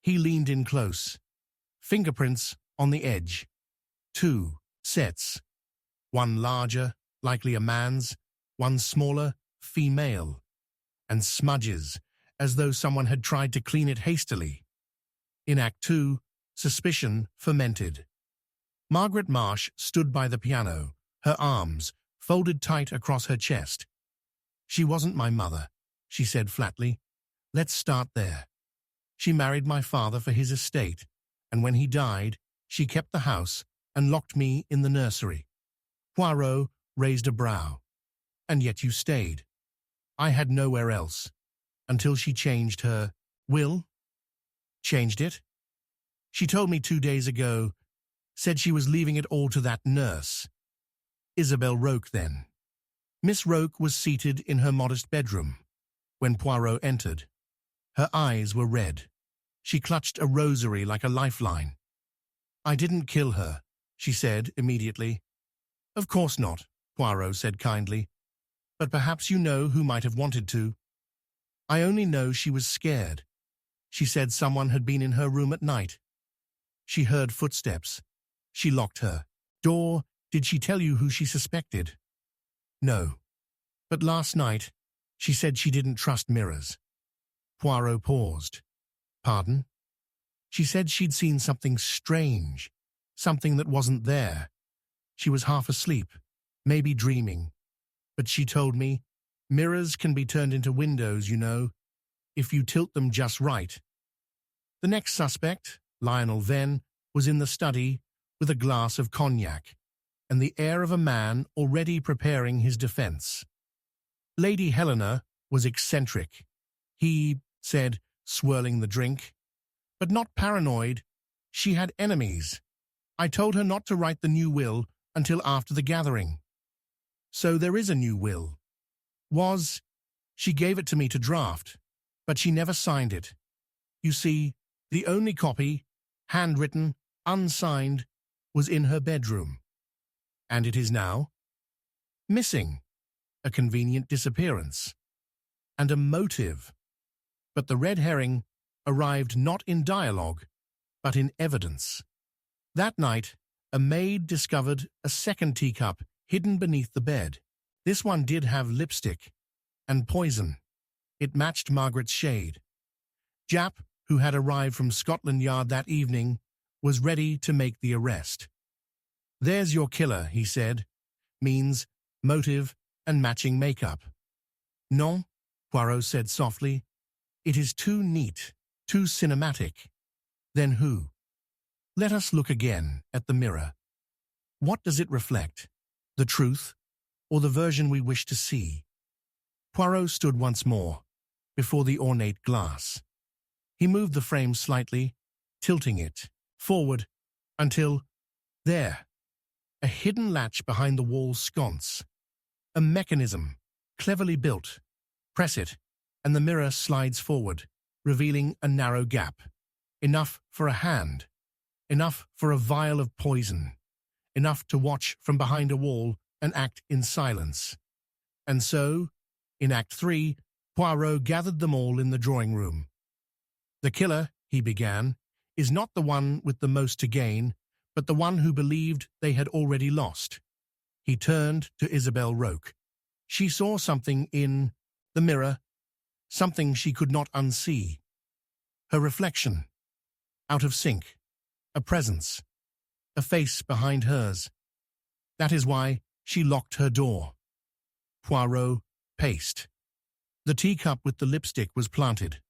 [SPEAKER 1] He leaned in close. Fingerprints on the edge. 2 sets. One larger, likely a man's, one smaller, female. And smudges, as though someone had tried to clean it hastily. In Act 2, suspicion fermented. Margaret Marsh stood by the piano, her arms folded tight across her chest. "She wasn't my mother," she said flatly. "Let's start there. She married my father for his estate, and when he died, she kept the house and locked me in the nursery." Poirot raised a brow. And yet you stayed. I had nowhere else. Until she changed her will. Changed it? She told me 2 days ago, said she was leaving it all to that nurse. Isabelle Roque then. Miss Roque was seated in her modest bedroom when Poirot entered. Her eyes were red. She clutched a rosary like a lifeline. I didn't kill her, she said immediately. Of course not, Poirot said kindly. But perhaps you know who might have wanted to. I only know she was scared. She said someone had been in her room at night. She heard footsteps. She locked her door. Did she tell you who she suspected? No. But last night, she said she didn't trust mirrors. Poirot paused. Pardon? She said she'd seen something strange, something that wasn't there. She was half asleep, maybe dreaming. But she told me, mirrors can be turned into windows, you know, if you tilt them just right. The next suspect, Lionel Venn, was in the study with a glass of cognac and the air of a man already preparing his defense. Lady Helena was eccentric, he said, swirling the drink, but not paranoid. She had enemies. I told her not to write the new will until after the gathering. So there is a new will. She gave it to me to draft, but she never signed it. You see, the only copy, handwritten, unsigned, was in her bedroom. And it is now missing. A convenient disappearance. And a motive. But the red herring arrived not in dialogue, but in evidence. That night, a maid discovered a second teacup hidden beneath the bed. This one did have lipstick and poison. It matched Margaret's shade. Japp, who had arrived from Scotland Yard that evening, was ready to make the arrest. There's your killer, he said. Means, motive, and matching makeup. Non, Poirot said softly. It is too neat, too cinematic. Then who? Let us look again at the mirror. What does it reflect? The truth, or the version we wish to see? Poirot stood once more, before the ornate glass. He moved the frame slightly, tilting it forward, until, there, a hidden latch behind the wall sconce. A mechanism, cleverly built. Press it, and the mirror slides forward, revealing a narrow gap. Enough for a hand. Enough for a vial of poison. Enough to watch from behind a wall and act in silence. And so, in Act 3, Poirot gathered them all in the drawing room. The killer, he began, is not the one with the most to gain, but the one who believed they had already lost. He turned to Isabelle Roque. She saw something in the mirror, something she could not unsee. Her reflection, out of sync, a presence, a face behind hers. That is why she locked her door. Poirot paced. The teacup with the lipstick was planted.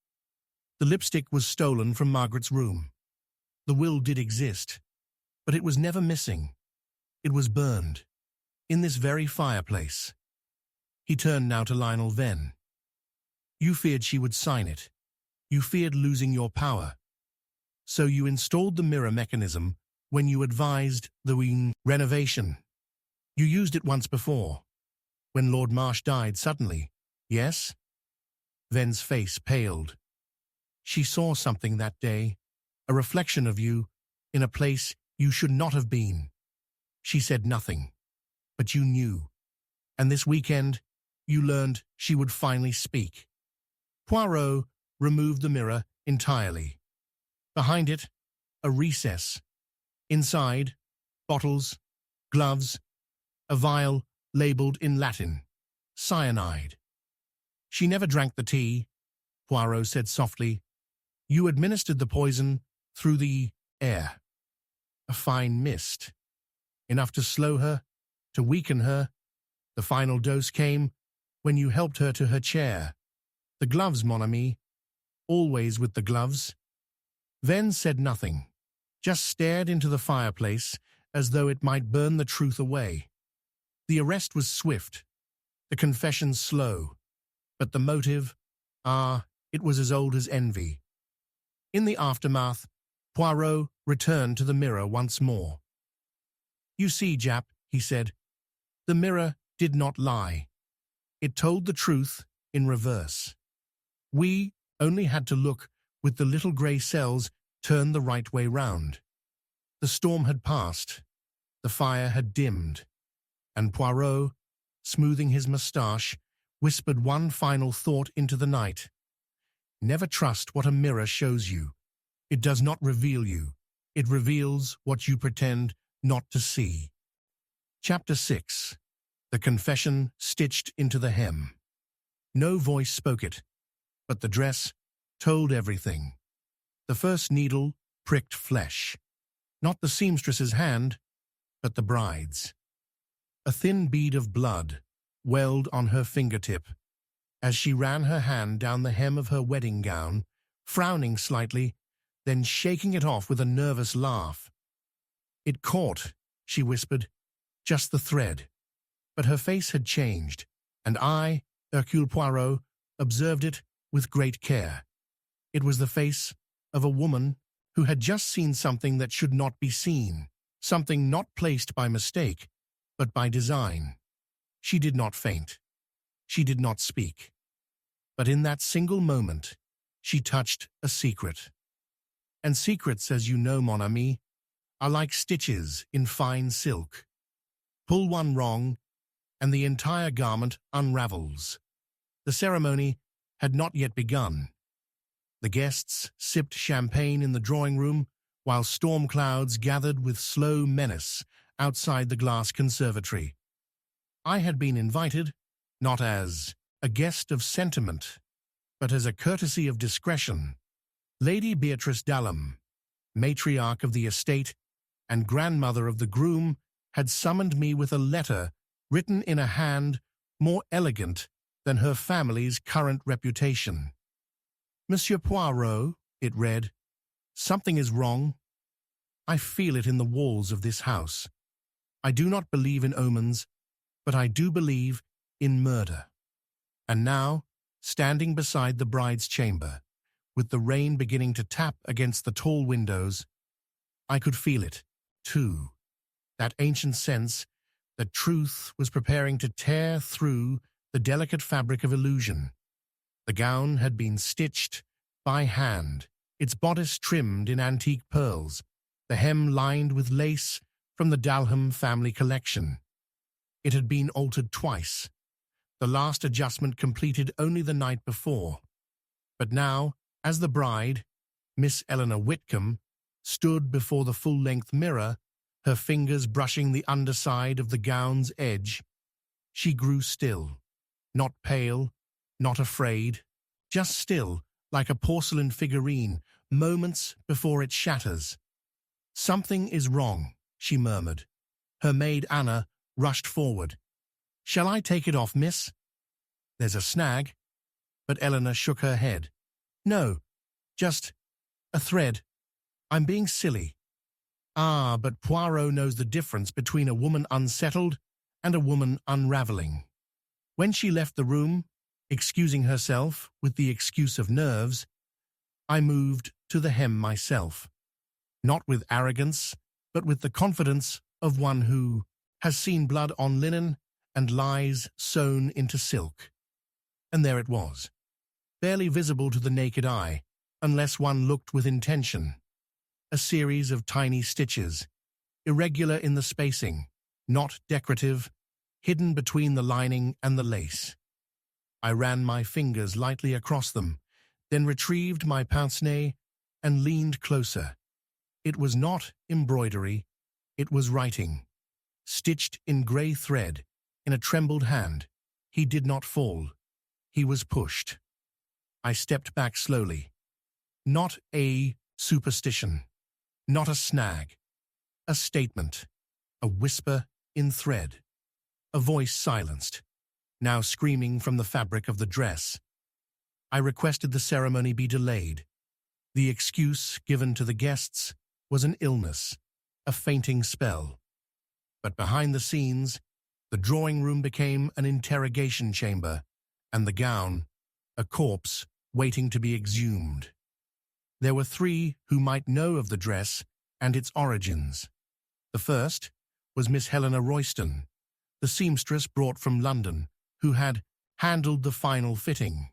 [SPEAKER 1] The lipstick was stolen from Margaret's room. The will did exist, but it was never missing. It was burned. In this very fireplace. He turned now to Lionel Venn. You feared she would sign it. You feared losing your power. So you installed the mirror mechanism when you advised the renovation. You used it once before, when Lord Marsh died suddenly, yes? Venn's face paled. She saw something that day, a reflection of you, in a place you should not have been. She said nothing. But you knew. And this weekend, you learned she would finally speak. Poirot removed the mirror entirely. Behind it, a recess. Inside, bottles, gloves, a vial labeled in Latin, cyanide. She never drank the tea, Poirot said softly. You administered the poison through the air. A fine mist. Enough to slow her, to weaken her. The final dose came when you helped her to her chair. The gloves, mon ami. Always with the gloves. Venn said nothing, just stared into the fireplace as though it might burn the truth away. The arrest was swift. The confession slow, but the motive, it was as old as envy. In the aftermath, Poirot returned to the mirror once more. "You see, Jap," he said, "the mirror did not lie. It told the truth in reverse. We only had to look with the little grey cells turned the right way round. The storm had passed, the fire had dimmed, and Poirot, smoothing his moustache, whispered one final thought into the night. Never trust what a mirror shows you. It does not reveal you. It reveals what you pretend not to see." Chapter 6. The confession stitched into the hem. No voice spoke it, but the dress told everything. The first needle pricked flesh, not the seamstress's hand, but the bride's. A thin bead of blood welled on her fingertip as she ran her hand down the hem of her wedding gown, frowning slightly, then shaking it off with a nervous laugh. "It caught," she whispered, "just the thread." But her face had changed, and I, Hercule Poirot, observed it with great care. It was the face of a woman who had just seen something that should not be seen, something not placed by mistake, but by design. She did not faint. She did not speak. But in that single moment, she touched a secret. And secrets, as you know, mon ami, are like stitches in fine silk. Pull one wrong, and the entire garment unravels. The ceremony had not yet begun. The guests sipped champagne in the drawing room, while storm clouds gathered with slow menace outside the glass conservatory. I had been invited, not as a guest of sentiment, but as a courtesy of discretion. Lady Beatrice d'Alham, matriarch of the estate and grandmother of the groom, had summoned me with a letter written in a hand more elegant than her family's current reputation. "Monsieur Poirot," it read, "something is wrong. I feel it in the walls of this house. I do not believe in omens, but I do believe in murder." And now, standing beside the bride's chamber, with the rain beginning to tap against the tall windows, I could feel it, too, that ancient sense that truth was preparing to tear through the delicate fabric of illusion. The gown had been stitched by hand, its bodice trimmed in antique pearls, the hem lined with lace from the d'Alham family collection. It had been altered twice, the last adjustment completed only the night before. But now, as the bride, Miss Eleanor Whitcomb, stood before the full-length mirror, her fingers brushing the underside of the gown's edge, she grew still, not pale, not afraid, just still, like a porcelain figurine, moments before it shatters. "Something is wrong," she murmured. Her maid Anna rushed forward. "Shall I take it off, miss?" "There's a snag." But Eleanor shook her head. "No, just a thread. I'm being silly." Ah, but Poirot knows the difference between a woman unsettled and a woman unraveling. When she left the room, excusing herself with the excuse of nerves, I moved to the hem myself, not with arrogance, but with the confidence of one who has seen blood on linen and lies sewn into silk. And there it was, barely visible to the naked eye, unless one looked with intention. A series of tiny stitches, irregular in the spacing, not decorative, hidden between the lining and the lace. I ran my fingers lightly across them, then retrieved my pince-nez and leaned closer. It was not embroidery, it was writing, stitched in grey thread, in a trembled hand. He did not fall. He was pushed. I stepped back slowly. Not a superstition, not a snag. A statement, a whisper in thread. A voice silenced, now screaming from the fabric of the dress. I requested the ceremony be delayed. The excuse given to the guests was an illness, a fainting spell. But behind the scenes, The drawing room became an interrogation chamber, and the gown, a corpse waiting to be exhumed. There were three who might know of the dress and its origins. The first was Miss Helena Royston, the seamstress brought from London, who had handled the final fitting,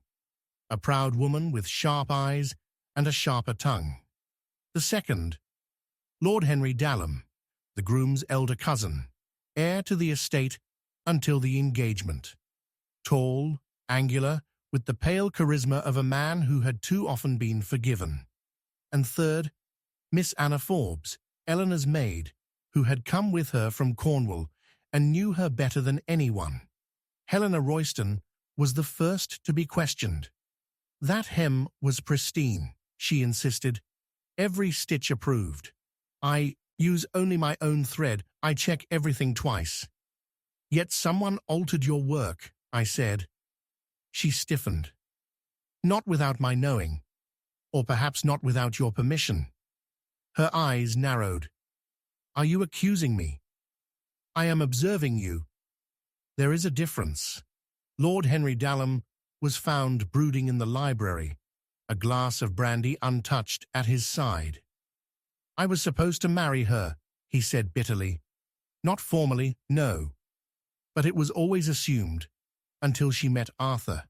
[SPEAKER 1] a proud woman with sharp eyes and a sharper tongue. The second, Lord Henry Dallam, the groom's elder cousin, heir to the estate until the engagement. Tall, angular, with the pale charisma of a man who had too often been forgiven. And third, Miss Anna Forbes, Eleanor's maid, who had come with her from Cornwall and knew her better than anyone. Helena Royston was the first to be questioned. That hem was pristine, she insisted. Every stitch approved. I use only my own thread. I check everything twice. Yet someone altered your work, I said. She stiffened. Not without my knowing, or perhaps not without your permission. Her eyes narrowed. Are you accusing me? I am observing you. There is a difference. Lord Henry Dallam was found brooding in the library, a glass of brandy untouched at his side. I was supposed to marry her, he said bitterly. Not formally, no. But it was always assumed, until she met Arthur.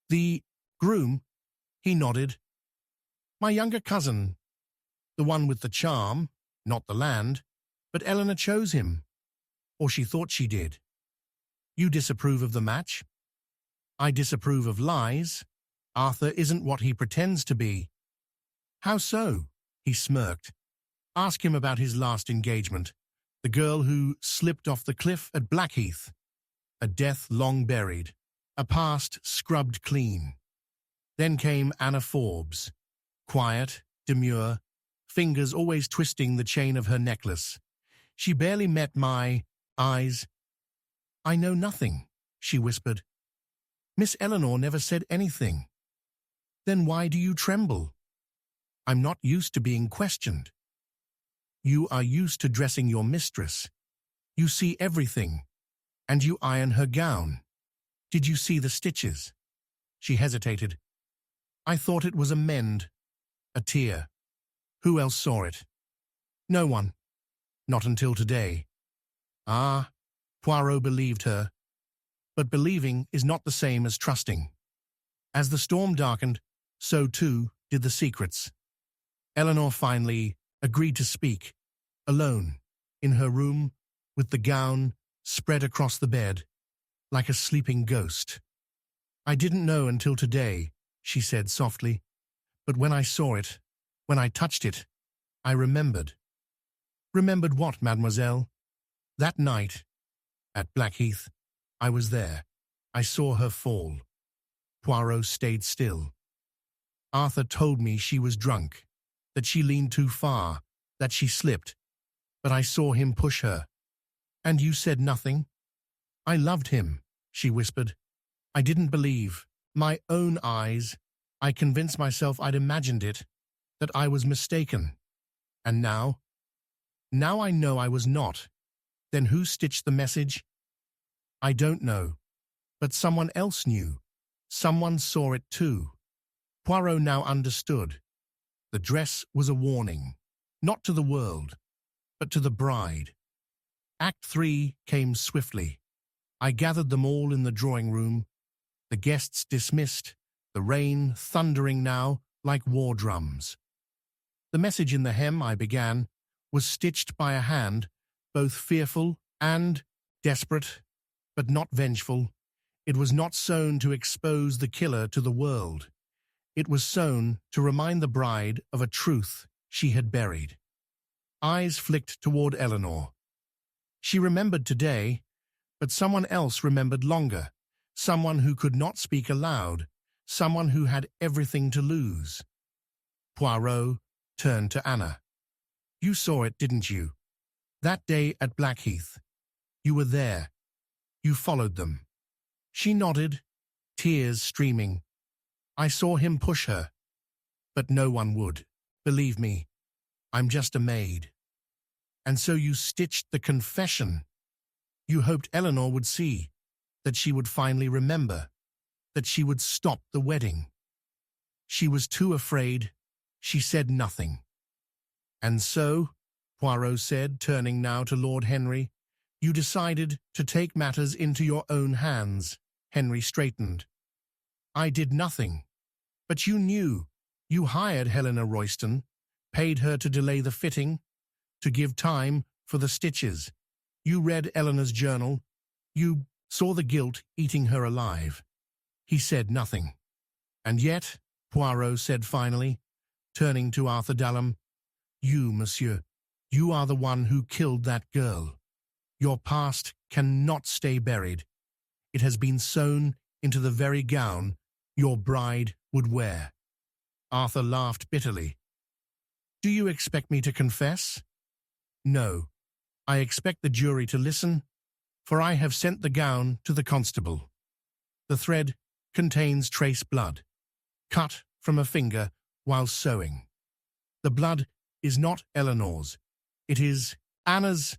[SPEAKER 1] The groom, he nodded. My younger cousin, the one with the charm, not the land, but Eleanor chose him, or she thought she did. You disapprove of the match? I disapprove of lies. Arthur isn't what he pretends to be. How so? He smirked. Ask him about his last engagement, the girl who slipped off the cliff at Blackheath. A death long buried, a past scrubbed clean. Then came Anna Forbes, quiet, demure, fingers always twisting the chain of her necklace. She barely met my eyes. I know nothing, she whispered. Miss Eleanor never said anything. Then why do you tremble? I'm not used to being questioned. You are used to dressing your mistress. You see everything, and you iron her gown. Did you see the stitches? She hesitated. I thought it was a mend, a tear. Who else saw it? No one. Not until today. Ah, Poirot believed her. But believing is not the same as trusting. As the storm darkened, so too did the secrets. Eleanor finally agreed to speak, alone, in her room, with the gown spread across the bed, like a sleeping ghost. I didn't know until today, she said softly, but when I saw it, when I touched it, I remembered. Remembered what, mademoiselle? That night, at Blackheath, I was there. I saw her fall. Poirot stayed still. Arthur told me she was drunk, that she leaned too far, that she slipped, but I saw him push her. And you said nothing? I loved him, she whispered. I didn't believe. My own eyes. I convinced myself I'd imagined it, that I was mistaken. And now? Now I know I was not. Then who stitched the message? I don't know. But someone else knew. Someone saw it too. Poirot now understood. The dress was a warning, not to the world, but to the bride. Act 3 came swiftly. I gathered them all in the drawing room, the guests dismissed, the rain thundering now like war drums. The message in the hem, I began, was stitched by a hand, both fearful and desperate, but not vengeful. It was not sewn to expose the killer to the world. It was sewn to remind the bride of a truth she had buried. Eyes flicked toward Eleanor. She remembered today, but someone else remembered longer, someone who could not speak aloud, someone who had everything to lose. Poirot turned to Anna. You saw it, didn't you? That day at Blackheath. You were there. You followed them. She nodded, tears streaming. I saw him push her. But no one would. Believe me, I'm just a maid. And so you stitched the confession. You hoped Eleanor would see, that she would finally remember, that she would stop the wedding. She was too afraid. She said nothing. And so, Poirot said, turning now to Lord Henry, you decided to take matters into your own hands. Henry straightened. I did nothing. But you knew. You hired Helena Royston, paid her to delay the fitting, to give time for the stitches. You read Eleanor's journal. You saw the guilt eating her alive. He said nothing. And yet, Poirot said finally, turning to Arthur Dallum, you, monsieur, you are the one who killed that girl. Your past cannot stay buried. It has been sewn into the very gown your bride would wear. Arthur laughed bitterly. Do you expect me to confess? No, I expect the jury to listen, for I have sent the gown to the constable. The thread contains trace blood, cut from a finger while sewing. The blood is not Eleanor's. It is Anna's.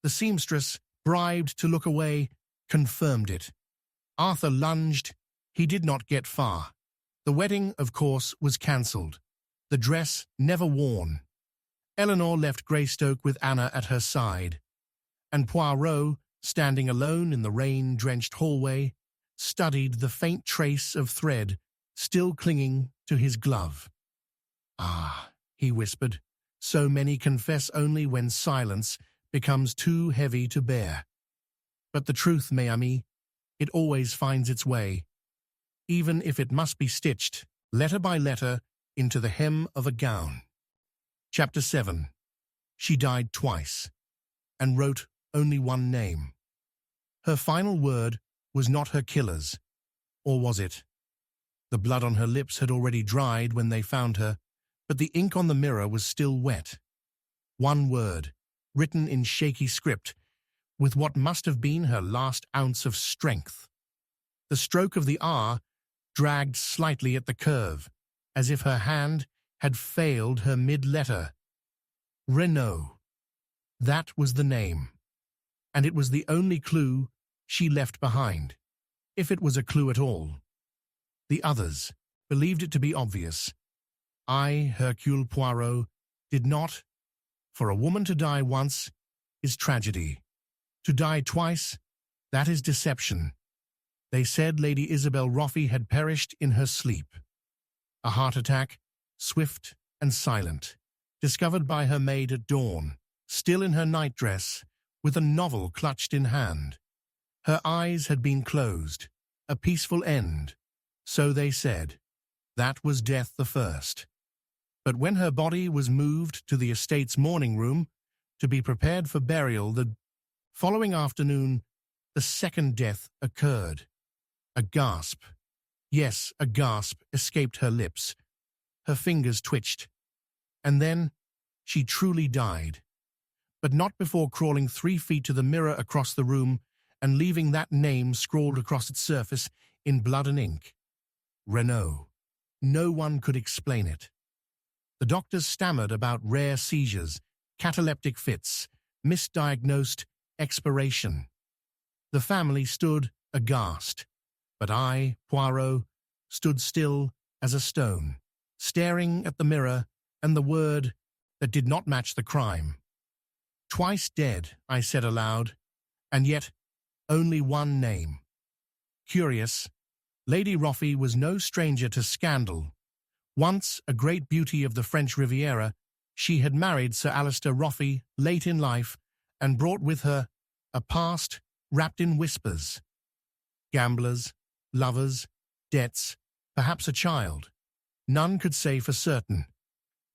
[SPEAKER 1] The seamstress, bribed to look away, confirmed it. Arthur lunged. He did not get far. The wedding, of course, was cancelled. The dress never worn. Eleanor left Greystoke with Anna at her side, and Poirot, standing alone in the rain-drenched hallway, studied the faint trace of thread still clinging to his glove. Ah, he whispered, so many confess only when silence becomes too heavy to bear. But the truth, mes amis, it always finds its way, even if it must be stitched, letter by letter, into the hem of a gown. Chapter 7. She died twice, and wrote only one name. Her final word was not her killer's, or was it? The blood on her lips had already dried when they found her, but the ink on the mirror was still wet. One word, written in shaky script, with what must have been her last ounce of strength. The stroke of the R dragged slightly at the curve, as if her hand had failed her mid-letter. Renaud. That was the name, and it was the only clue she left behind, if it was a clue at all. The others believed it to be obvious. I, Hercule Poirot, did not. For a woman to die once is tragedy. To die twice, that is deception. They said Lady Isabel Roffey had perished in her sleep. A heart attack, swift and silent, discovered by her maid at dawn, still in her nightdress, with a novel clutched in hand. Her eyes had been closed, a peaceful end, so they said. That was death the first. But when her body was moved to the estate's morning room to be prepared for burial the following afternoon, the second death occurred. A gasp, yes, a gasp, escaped her lips. Her fingers twitched. And then she truly died. But not before crawling 3 feet to the mirror across the room and leaving that name scrawled across its surface in blood and ink. Renaud. No one could explain it. The doctors stammered about rare seizures, cataleptic fits, misdiagnosed expiration. The family stood aghast, but I, Poirot, stood still as a stone, staring at the mirror and the word that did not match the crime. Twice dead, I said aloud, and yet only one name. Curious, Lady Roffey was no stranger to scandal. Once a great beauty of the French Riviera, she had married Sir Alistair Roffey late in life and brought with her a past wrapped in whispers. Gamblers, lovers, debts, perhaps a child. None could say for certain.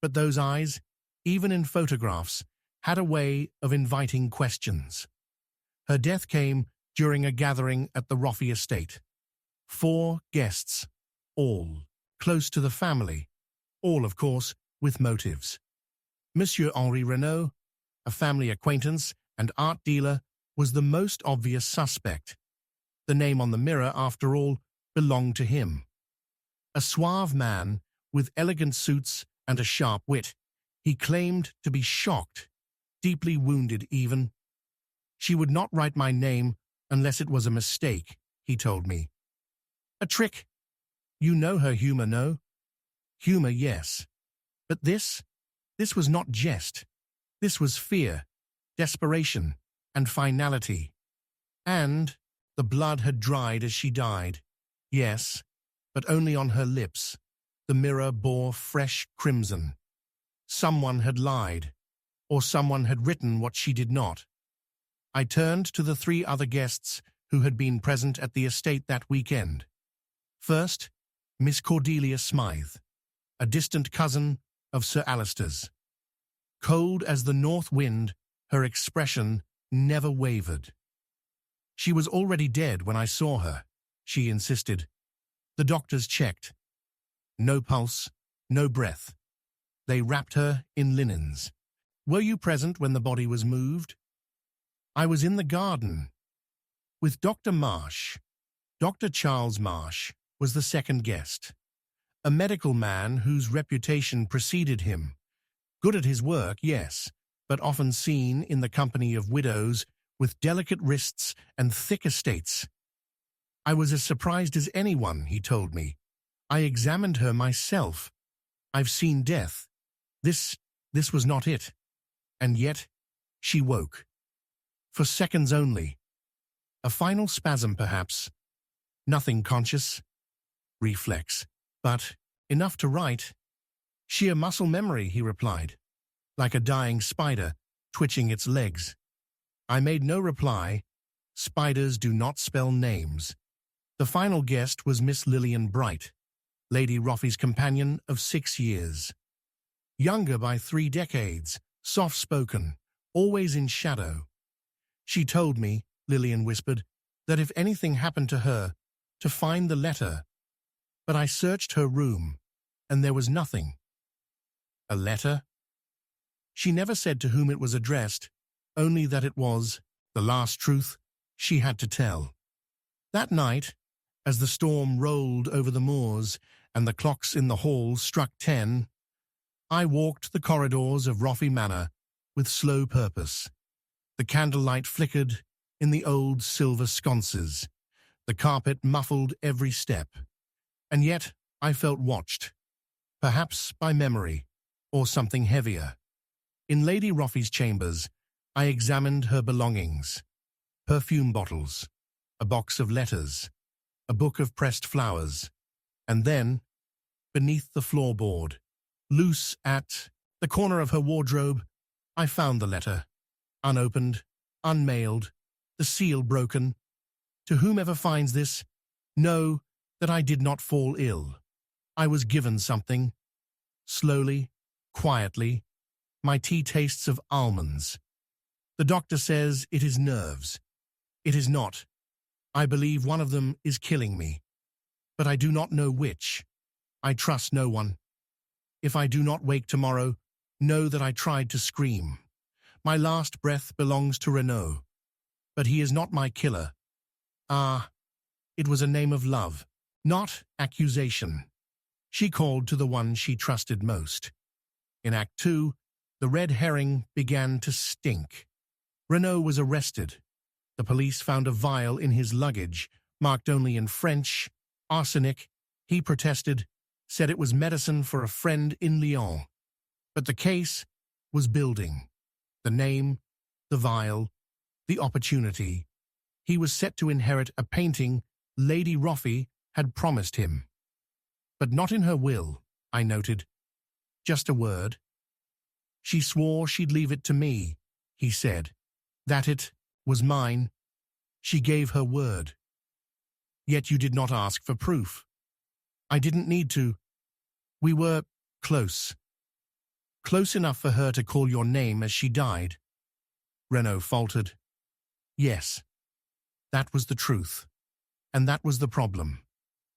[SPEAKER 1] But those eyes, even in photographs, had a way of inviting questions. Her death came during a gathering at the Roffey estate. 4 guests, all close to the family, all, of course, with motives. Monsieur Henri Renaud, a family acquaintance and art dealer, was the most obvious suspect. The name on the mirror, after all, belonged to him. A suave man with elegant suits and a sharp wit, he claimed to be shocked, deeply wounded even. She would not write my name unless it was a mistake, he told me. A trick. You know her humor, no? Humor, yes. But this was not jest. This was fear, desperation, and finality. And the blood had dried as she died. Yes, but only on her lips. The mirror bore fresh crimson. Someone had lied, or someone had written what she did not. I turned to the 3 other guests who had been present at the estate that weekend. First, Miss Cordelia Smythe, a distant cousin of Sir Alister's. Cold as the north wind, her expression never wavered. She was already dead when I saw her, she insisted. The doctors checked. No pulse, no breath. They wrapped her in linens. Were you present when the body was moved? I was in the garden with Dr. Marsh. Dr. Charles Marsh was the second guest, a medical man whose reputation preceded him. Good at his work, yes, but often seen in the company of widows with delicate wrists and thick estates. I was as surprised as anyone, he told me. I examined her myself. I've seen death. This was not it. And yet, she woke. For seconds only. A final spasm, perhaps. Nothing conscious. Reflex. But enough to write. Sheer muscle memory, he replied, like a dying spider twitching its legs. I made no reply. Spiders do not spell names. The final guest was Miss Lillian Bright, Lady Roffey's companion of 6 years. Younger by 3 decades, soft-spoken, always in shadow. She told me, Lillian whispered, that if anything happened to her, to find the letter. But I searched her room, and there was nothing. A letter? She never said to whom it was addressed, only that it was the last truth she had to tell. That night, as the storm rolled over the moors and the clocks in the hall struck 10, I walked the corridors of Roffey Manor with slow purpose. The candlelight flickered in the old silver sconces. The carpet muffled every step. And yet I felt watched, perhaps by memory, or something heavier. In Lady Roffey's chambers, I examined her belongings. Perfume bottles, a box of letters, a book of pressed flowers, and then, beneath the floorboard, loose at the corner of her wardrobe, I found the letter, unopened, unmailed, the seal broken. To whomever finds this, know that I did not fall ill. I was given something. Slowly, quietly, my tea tastes of almonds. The doctor says it is nerves. It is not. I believe one of them is killing me. But I do not know which. I trust no one. If I do not wake tomorrow, know that I tried to scream. My last breath belongs to Renaud. But he is not my killer. Ah, it was a name of love, not accusation. She called to the one she trusted most. In Act 2, the red herring began to stink. Renaud was arrested. The police found a vial in his luggage, marked only in French, arsenic. He protested, said it was medicine for a friend in Lyon. But the case was building. The name, the vial, the opportunity. He was set to inherit a painting Lady Roffey had promised him. But not in her will, I noted. Just a word. She swore she'd leave it to me, he said. That it was mine. She gave her word. Yet you did not ask for proof. I didn't need to. We were close. Close enough for her to call your name as she died. Renaud faltered. Yes, that was the truth. And that was the problem.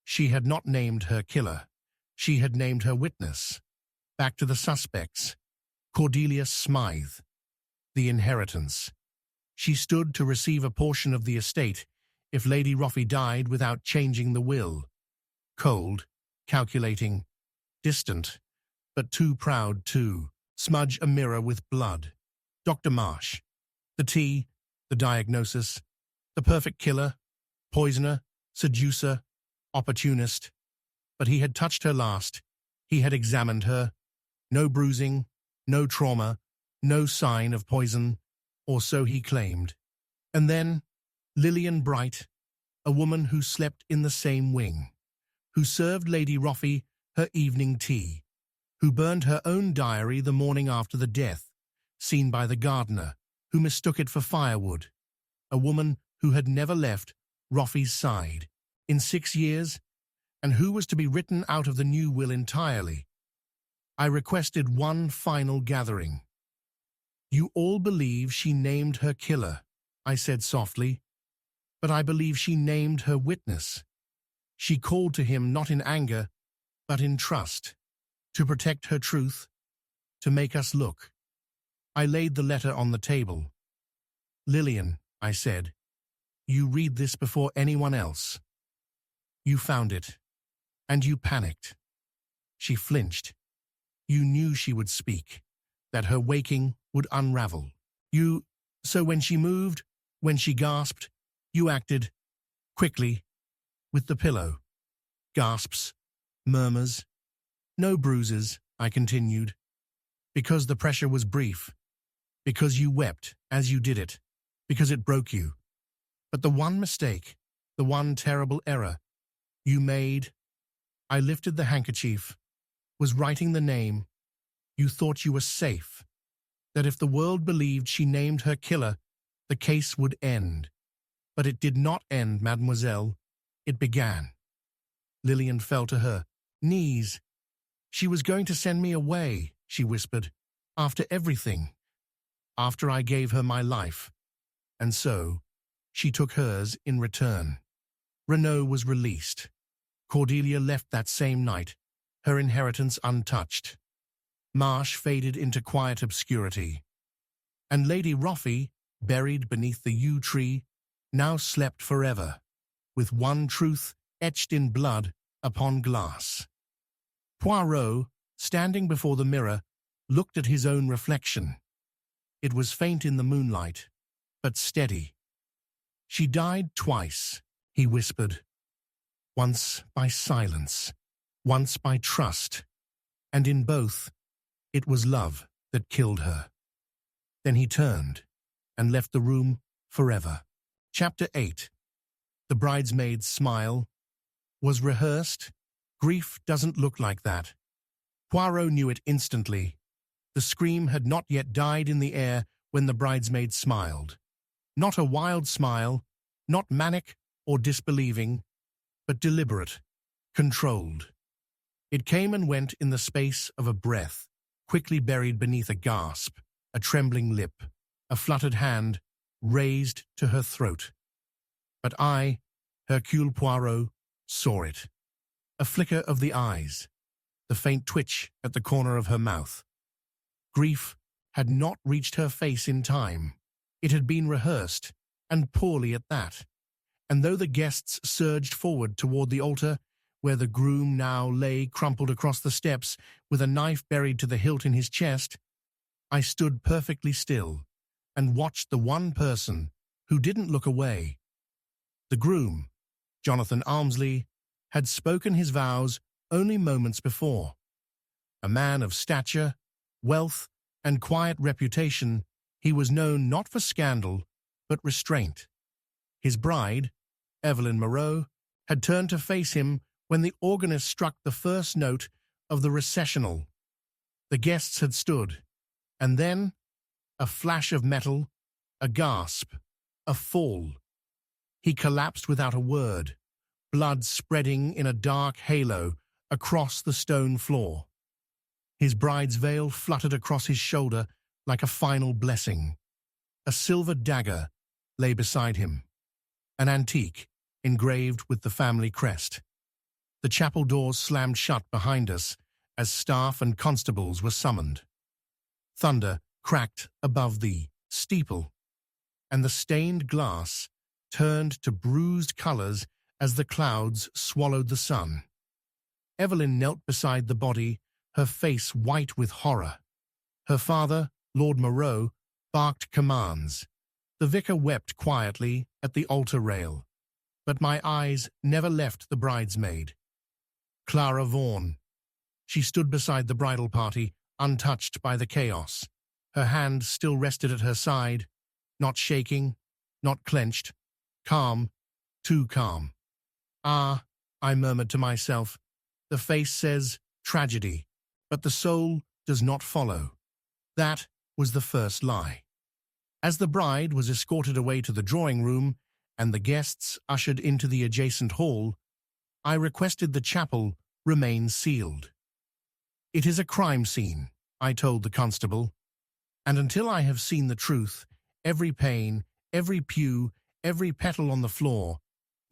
[SPEAKER 1] She had not named her killer. She had named her witness. Back to the suspects. Cordelia Smythe. The inheritance. She stood to receive a portion of the estate if Lady Roffey died without changing the will. Cold, calculating, distant, but too proud to smudge a mirror with blood. Dr. Marsh. The tea, The diagnosis: the perfect killer, poisoner, seducer, opportunist. But he had touched her last. He had examined her. No bruising, no trauma, no sign of poison, or so he claimed. And then, Lillian Bright, a woman who slept in the same wing, who served Lady Roffey her evening tea, who burned her own diary the morning after the death, seen by the gardener, who mistook it for firewood, a woman who had never left Roffey's side in 6 years, and who was to be written out of the new will entirely. I requested one final gathering. "You all believe she named her killer," I said softly, "but I believe she named her witness. She called to him not in anger, but in trust, to protect her truth, to make us look." I laid the letter on the table. "Lillian," I said, "you read this before anyone else. You found it, and you panicked." She flinched. "You knew she would speak, that her waking would unravel. So when she moved, when she gasped, you acted quickly, with the pillow." Gasps, murmurs. "No bruises," I continued, "because the pressure was brief, because you wept as you did it, because it broke you. But the one mistake, the one terrible error you made," I lifted the handkerchief, "was writing the name. You thought you were safe, that if the world believed she named her killer, the case would end. But it did not end, mademoiselle. It began." Lillian fell to her knees. "She was going to send me away," she whispered, "after everything, after I gave her my life. And so, she took hers in return." Renaud was released. Cordelia left that same night, her inheritance untouched. Marsh faded into quiet obscurity. And Lady Roffey, buried beneath the yew tree, now slept forever, with one truth etched in blood upon glass. Poirot, standing before the mirror, looked at his own reflection. It was faint in the moonlight, but steady. "She died twice," he whispered. "Once by silence, once by trust, and in both, it was love that killed her." Then he turned and left the room forever. Chapter 8. The bridesmaid's smile was rehearsed. Grief doesn't look like that. Poirot knew it instantly. The scream had not yet died in the air when the bridesmaid smiled. Not a wild smile, not manic or disbelieving, but deliberate, controlled. It came and went in the space of a breath, quickly buried beneath a gasp, a trembling lip, a fluttered hand raised to her throat. But I, Hercule Poirot, saw it. A flicker of the eyes, the faint twitch at the corner of her mouth. Grief had not reached her face in time. It had been rehearsed, and poorly at that. And though the guests surged forward toward the altar, where the groom now lay crumpled across the steps with a knife buried to the hilt in his chest, I stood perfectly still and watched the one person who didn't look away. The groom, Jonathan Armsley, had spoken his vows only moments before. A man of stature, wealth, and quiet reputation, he was known not for scandal, but restraint. His bride, Evelyn Moreau, had turned to face him when the organist struck the first note of the recessional. The guests had stood, and then a flash of metal, a gasp, a fall. He collapsed without a word, blood spreading in a dark halo across the stone floor. His bride's veil fluttered across his shoulder like a final blessing. A silver dagger lay beside him, an antique engraved with the family crest. The chapel doors slammed shut behind us as staff and constables were summoned. Thunder cracked above the steeple, and the stained glass turned to bruised colors as the clouds swallowed the sun. Evelyn knelt beside the body, her face white with horror. Her father, Lord Moreau, barked commands. The vicar wept quietly at the altar rail, but my eyes never left the bridesmaid. Clara Vaughan. She stood beside the bridal party, untouched by the chaos. Her hand still rested at her side, not shaking, not clenched, calm, too calm. Ah, I murmured to myself, the face says tragedy, but the soul does not follow. That was the first lie. As the bride was escorted away to the drawing room and the guests ushered into the adjacent hall, I requested the chapel remain sealed. It is a crime scene, I told the constable, and until I have seen the truth, every pane, every pew, every petal on the floor,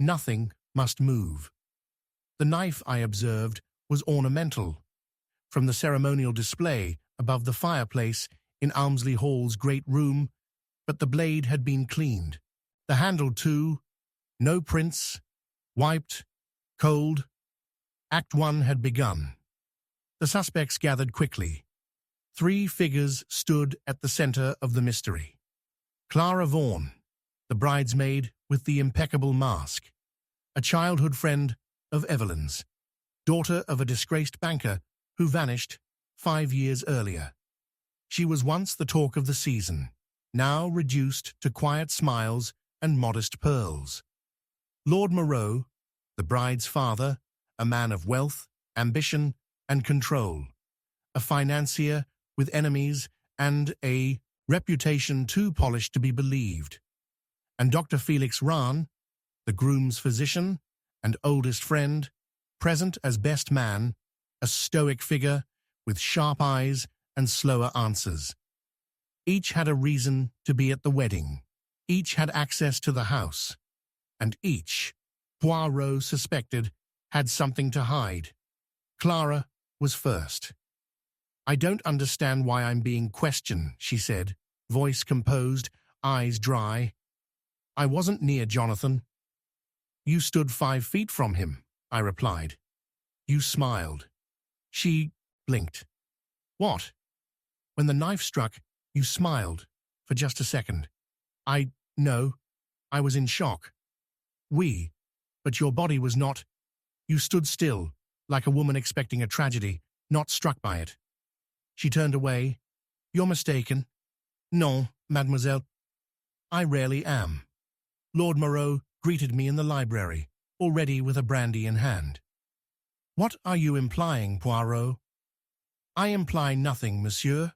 [SPEAKER 1] nothing must move. The knife, I observed, was ornamental, from the ceremonial display above the fireplace in Almsley Hall's great room, but the blade had been cleaned. The handle, too, no prints, wiped, cold. Act 1 had begun. The suspects gathered quickly. 3 figures stood at the center of the mystery. Clara Vaughan, the bridesmaid with the impeccable mask, a childhood friend of Evelyn's, daughter of a disgraced banker who vanished 5 years earlier. She was once the talk of the season, now reduced to quiet smiles and modest pearls. Lord Moreau, the bride's father, a man of wealth, ambition, and control, a financier with enemies and a reputation too polished to be believed. And Dr. Felix Rahn, the groom's physician and oldest friend, present as best man, a stoic figure with sharp eyes and slower answers. Each had a reason to be at the wedding. Each had access to the house. And each, Poirot suspected, had something to hide. Clara was first. "I don't understand why I'm being questioned," she said, voice composed, eyes dry. "I wasn't near Jonathan." "You stood 5 feet from him," I replied. "You smiled." She blinked. "What?" "When the knife struck, you smiled, for just a second." No, I was in shock." But your body was not. You stood still, like a woman expecting a tragedy, not struck by it." She turned away. "You're mistaken." "Non, mademoiselle. I rarely am." Lord Moreau greeted me in the library, already with a brandy in hand. "What are you implying, Poirot?" "I imply nothing, monsieur.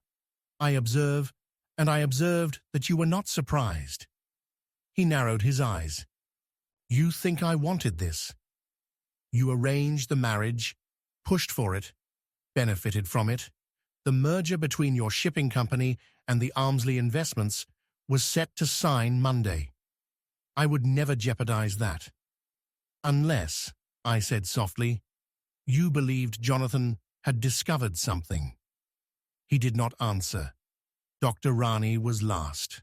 [SPEAKER 1] I observe, and I observed that you were not surprised." He narrowed his eyes. "You think I wanted this? You arranged the marriage, pushed for it, benefited from it. The merger between your shipping company and the Almsley investments was set to sign Monday. I would never jeopardize that. Unless," I said softly, "you believed Jonathan had discovered something." He did not answer. Dr. Rani was last.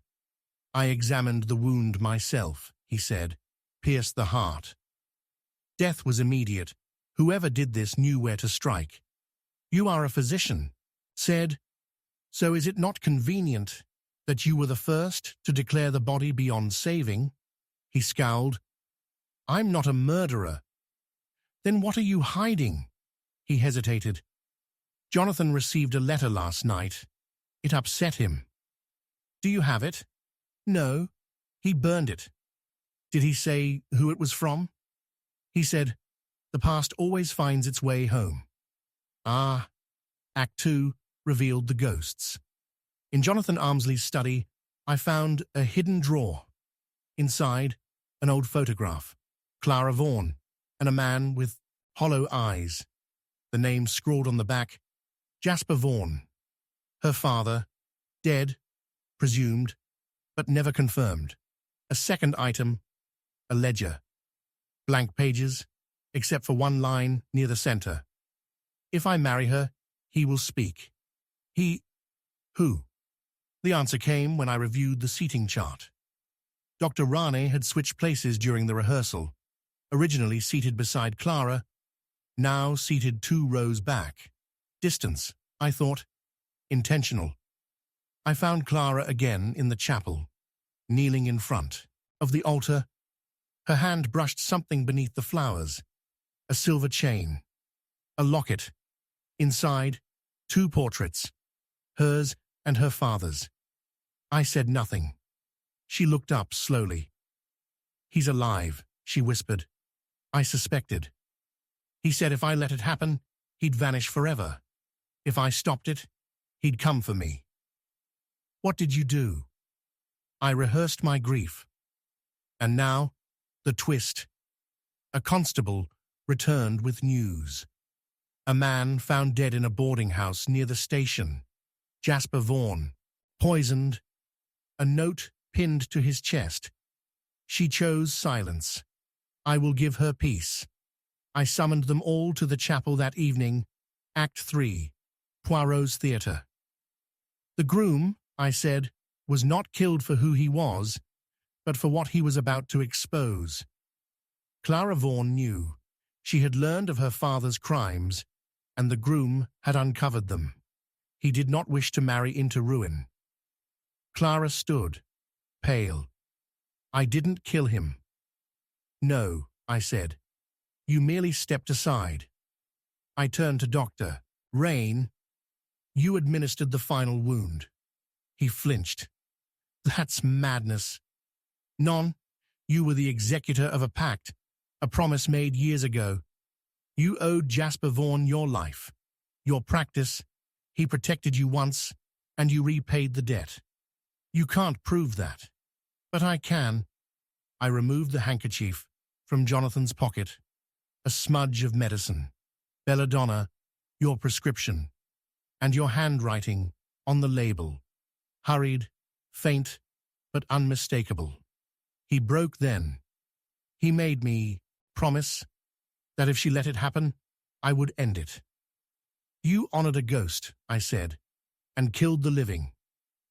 [SPEAKER 1] "I examined the wound myself," he said, "pierced the heart. Death was immediate. Whoever did this knew where to strike. You are a physician," said, "so is it not convenient that you were the first to declare the body beyond saving?" He scowled. "I'm not a murderer." "Then what are you hiding?" He hesitated. "Jonathan received a letter last night. It upset him." "Do you have it?" "No. He burned it." "Did he say who it was from?" "He said, 'The past always finds its way home.'" Ah, Act 2 revealed the ghosts. In Jonathan Armsley's study, I found a hidden drawer. Inside, an old photograph, Clara Vaughan, and a man with hollow eyes. The name scrawled on the back, Jasper Vaughan. Her father, dead, presumed, but never confirmed. A second item, a ledger. Blank pages, except for one line near the center. "If I marry her, he will speak." Who? The answer came when I reviewed the seating chart. Dr. Rane had switched places during the rehearsal, originally seated beside Clara, now seated 2 rows back. Distance, I thought. Intentional. I found Clara again in the chapel. kneeling in front of the altar. Her hand brushed something beneath the flowers, a silver chain, a locket. Inside, 2 portraits, hers and her father's. I said nothing. She looked up slowly. "He's alive," she whispered. I suspected. He said if I let it happen, he'd vanish forever. If I stopped it, he'd come for me. What did you do? I rehearsed my grief. And now, the twist. A constable returned with news. A man found dead in a boarding house near the station. Jasper Vaughan, poisoned. A note pinned to his chest. She chose silence. I will give her peace. I summoned them all to the chapel that evening. Act 3, Poirot's Theatre. The groom, I said, was not killed for who he was, but for what he was about to expose. Clara Vaughan knew. She had learned of her father's crimes, and the groom had uncovered them. He did not wish to marry into ruin. Clara stood, pale. I didn't kill him. No, I said. You merely stepped aside. I turned to Dr. Rain. You administered the final wound. He flinched. That's madness. Non, you were the executor of a pact, a promise made years ago. You owed Jasper Vaughan your life, your practice. He protected you once, and you repaid the debt. You can't prove that. But I can. I removed the handkerchief from Jonathan's pocket. A smudge of medicine. Belladonna, your prescription, and your handwriting on the label. Hurried, faint, but unmistakable. He broke then. He made me promise that if she let it happen, I would end it. You honored a ghost, I said, and killed the living.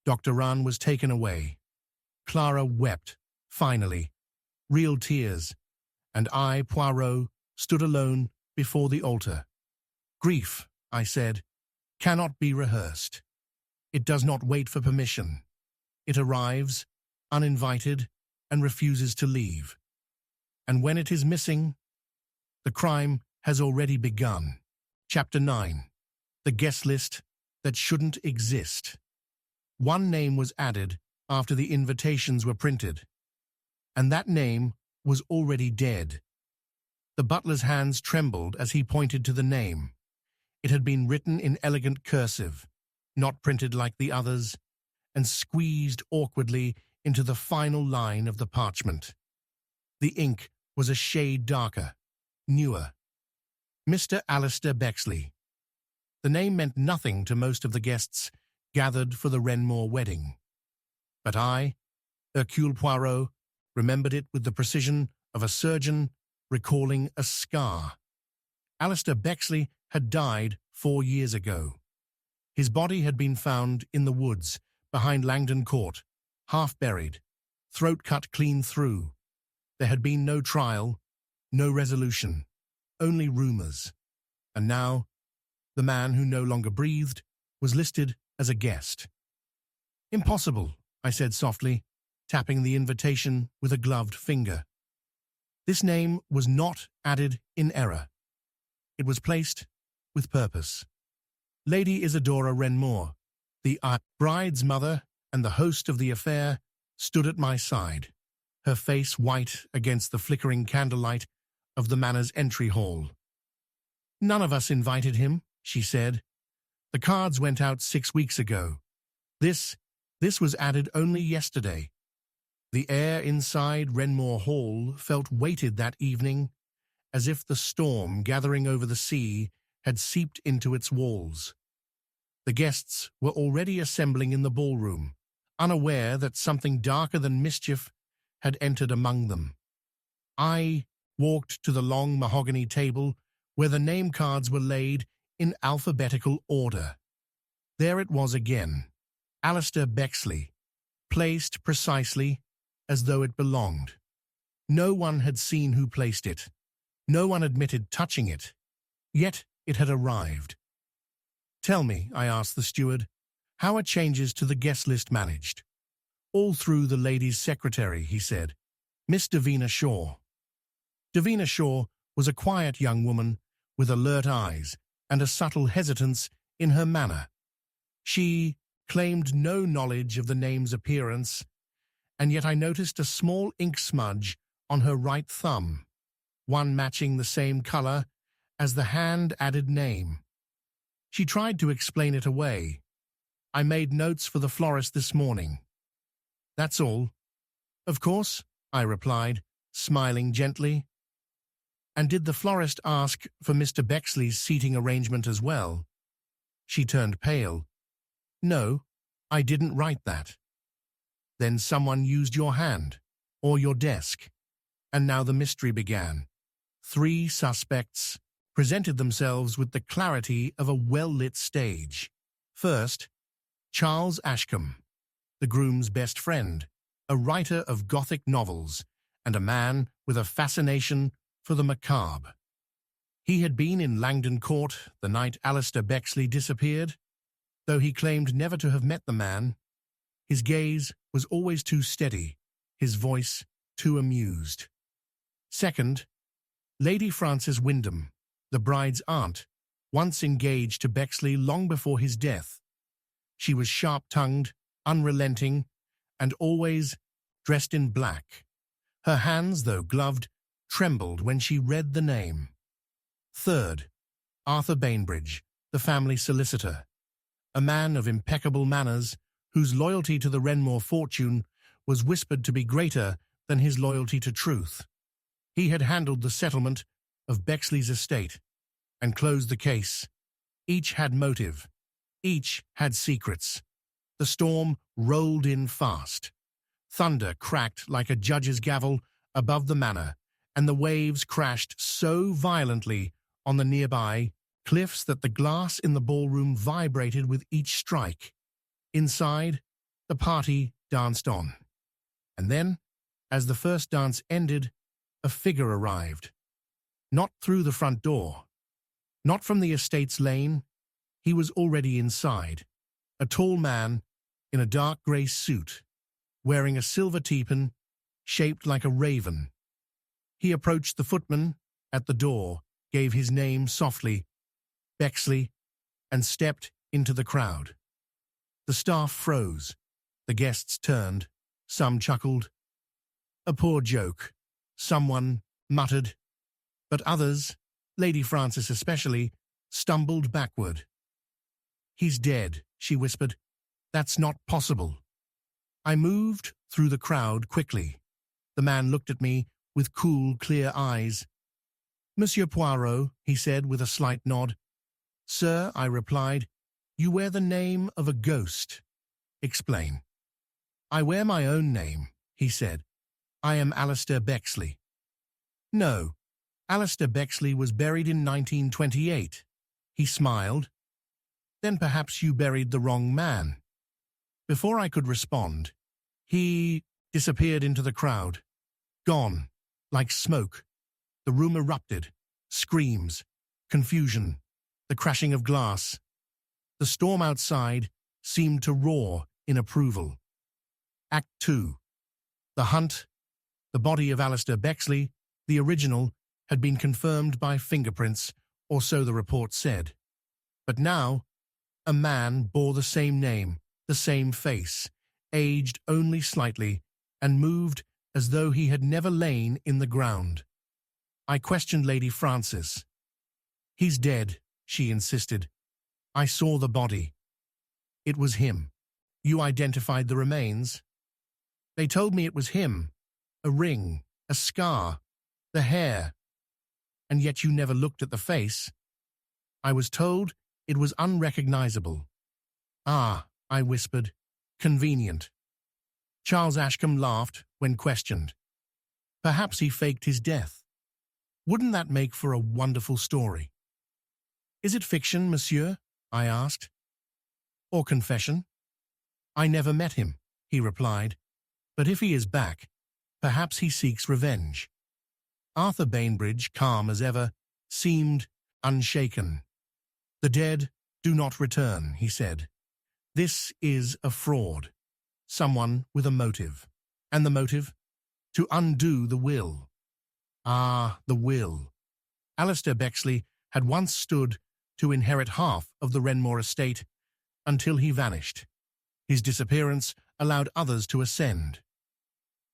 [SPEAKER 1] Dr. Runn was taken away. Clara wept, finally, real tears, and I, Poirot, stood alone before the altar. Grief, I said, cannot be rehearsed. It does not wait for permission. It arrives, uninvited, and refuses to leave. And when it is missing, the crime has already begun. Chapter 9. The guest list that shouldn't exist. One name was added after the invitations were printed, and that name was already dead. The butler's hands trembled as he pointed to the name. It had been written in elegant cursive, not printed like the others, and squeezed awkwardly into the final line of the parchment. The ink was a shade darker, newer. Mr. Alistair Bexley. The name meant nothing to most of the guests gathered for the Renmore wedding. But I, Hercule Poirot, remembered it with the precision of a surgeon recalling a scar. Alistair Bexley had died 4 years ago. His body had been found in the woods behind Langdon Court, half buried, throat cut clean through. There had been no trial, no resolution, only rumors. And now, the man who no longer breathed was listed as a guest. Impossible, I said softly, tapping the invitation with a gloved finger. This name was not added in error. It was placed with purpose. Lady Isadora Renmore, the bride's mother and the host of the affair, stood at my side, her face white against the flickering candlelight of the manor's entry hall. None of us invited him, she said. The cards went out 6 weeks ago. This was added only yesterday. The air inside Renmore Hall felt weighted that evening, as if the storm gathering over the sea had seeped into its walls. The guests were already assembling in the ballroom, unaware that something darker than mischief had entered among them. I walked to the long mahogany table where the name cards were laid in alphabetical order. There it was again, Alistair Bexley, placed precisely as though it belonged. No one had seen who placed it. No one admitted touching it. Yet it had arrived. Tell me, I asked the steward, how are changes to the guest list managed? All through the lady's secretary, he said. Miss Davina Shaw. Davina Shaw was a quiet young woman with alert eyes and a subtle hesitance in her manner. She claimed no knowledge of the name's appearance, and yet I noticed a small ink smudge on her right thumb, one matching the same color as the hand-added name. She tried to explain it away. I made notes for the florist this morning. That's all. Of course, I replied, smiling gently. And did the florist ask for Mr. Bexley's seating arrangement as well? She turned pale. No, I didn't write that. Then someone used your hand, or your desk. And now the mystery began. 3 suspects presented themselves with the clarity of a well-lit stage. First, Charles Ashcombe, the groom's best friend, a writer of Gothic novels, and a man with a fascination for the macabre. He had been in Langdon Court the night Alistair Bexley disappeared. Though he claimed never to have met the man, his gaze was always too steady, his voice too amused. Second, Lady Frances Wyndham, the bride's aunt, once engaged to Bexley long before his death. She was sharp-tongued, unrelenting, and always dressed in black. Her hands, though gloved, trembled when she read the name. Third, Arthur Bainbridge, the family solicitor, a man of impeccable manners whose loyalty to the Renmore fortune was whispered to be greater than his loyalty to truth. He had handled the settlement of Bexley's estate and closed the case. Each had motive. Each had secrets. The storm rolled in fast. Thunder cracked like a judge's gavel above the manor, and the waves crashed so violently on the nearby cliffs that the glass in the ballroom vibrated with each strike. Inside, the party danced on. And then, as the first dance ended, a figure arrived. Not through the front door. Not from the estate's lane. He was already inside. A tall man in a dark grey suit, wearing a silver teepin shaped like a raven. He approached the footman at the door, gave his name softly, Bexley, and stepped into the crowd. The staff froze. The guests turned. Some chuckled. A poor joke, someone muttered, but others, Lady Frances especially, stumbled backward. "He's dead," she whispered. "That's not possible." I moved through the crowd quickly. The man looked at me with cool, clear eyes. "Monsieur Poirot," he said with a slight nod. "Sir," I replied, "you wear the name of a ghost. Explain." "I wear my own name," he said. "I am Alistair Bexley." "No, Alistair Bexley was buried in 1928. He smiled. "Then perhaps you buried the wrong man." Before I could respond, he disappeared into the crowd. Gone, like smoke. The room erupted. Screams, confusion, the crashing of glass. The storm outside seemed to roar in approval. Act 2. The hunt. The body of Alistair Bexley, the original, had been confirmed by fingerprints, or so the report said. But now, a man bore the same name, the same face, aged only slightly, and moved as though he had never lain in the ground. I questioned Lady Frances. "He's dead," she insisted. "I saw the body. It was him." "You identified the remains?" "They told me it was him. A ring, a scar, the hair. And yet you never looked at the face." "I was told it was unrecognizable." "Ah," I whispered. "Convenient." Charles Ashcombe laughed when questioned. "Perhaps he faked his death. Wouldn't that make for a wonderful story?" "Is it fiction, monsieur?" I asked. "Or confession?" "I never met him," he replied. "But if he is back, perhaps he seeks revenge." Arthur Bainbridge, calm as ever, seemed unshaken. "The dead do not return," he said. "This is a fraud." someone with a motive. And the motive? To undo the will. Ah, the will. Alistair Bexley had once stood to inherit half of the Renmore estate until he vanished. His disappearance allowed others to ascend.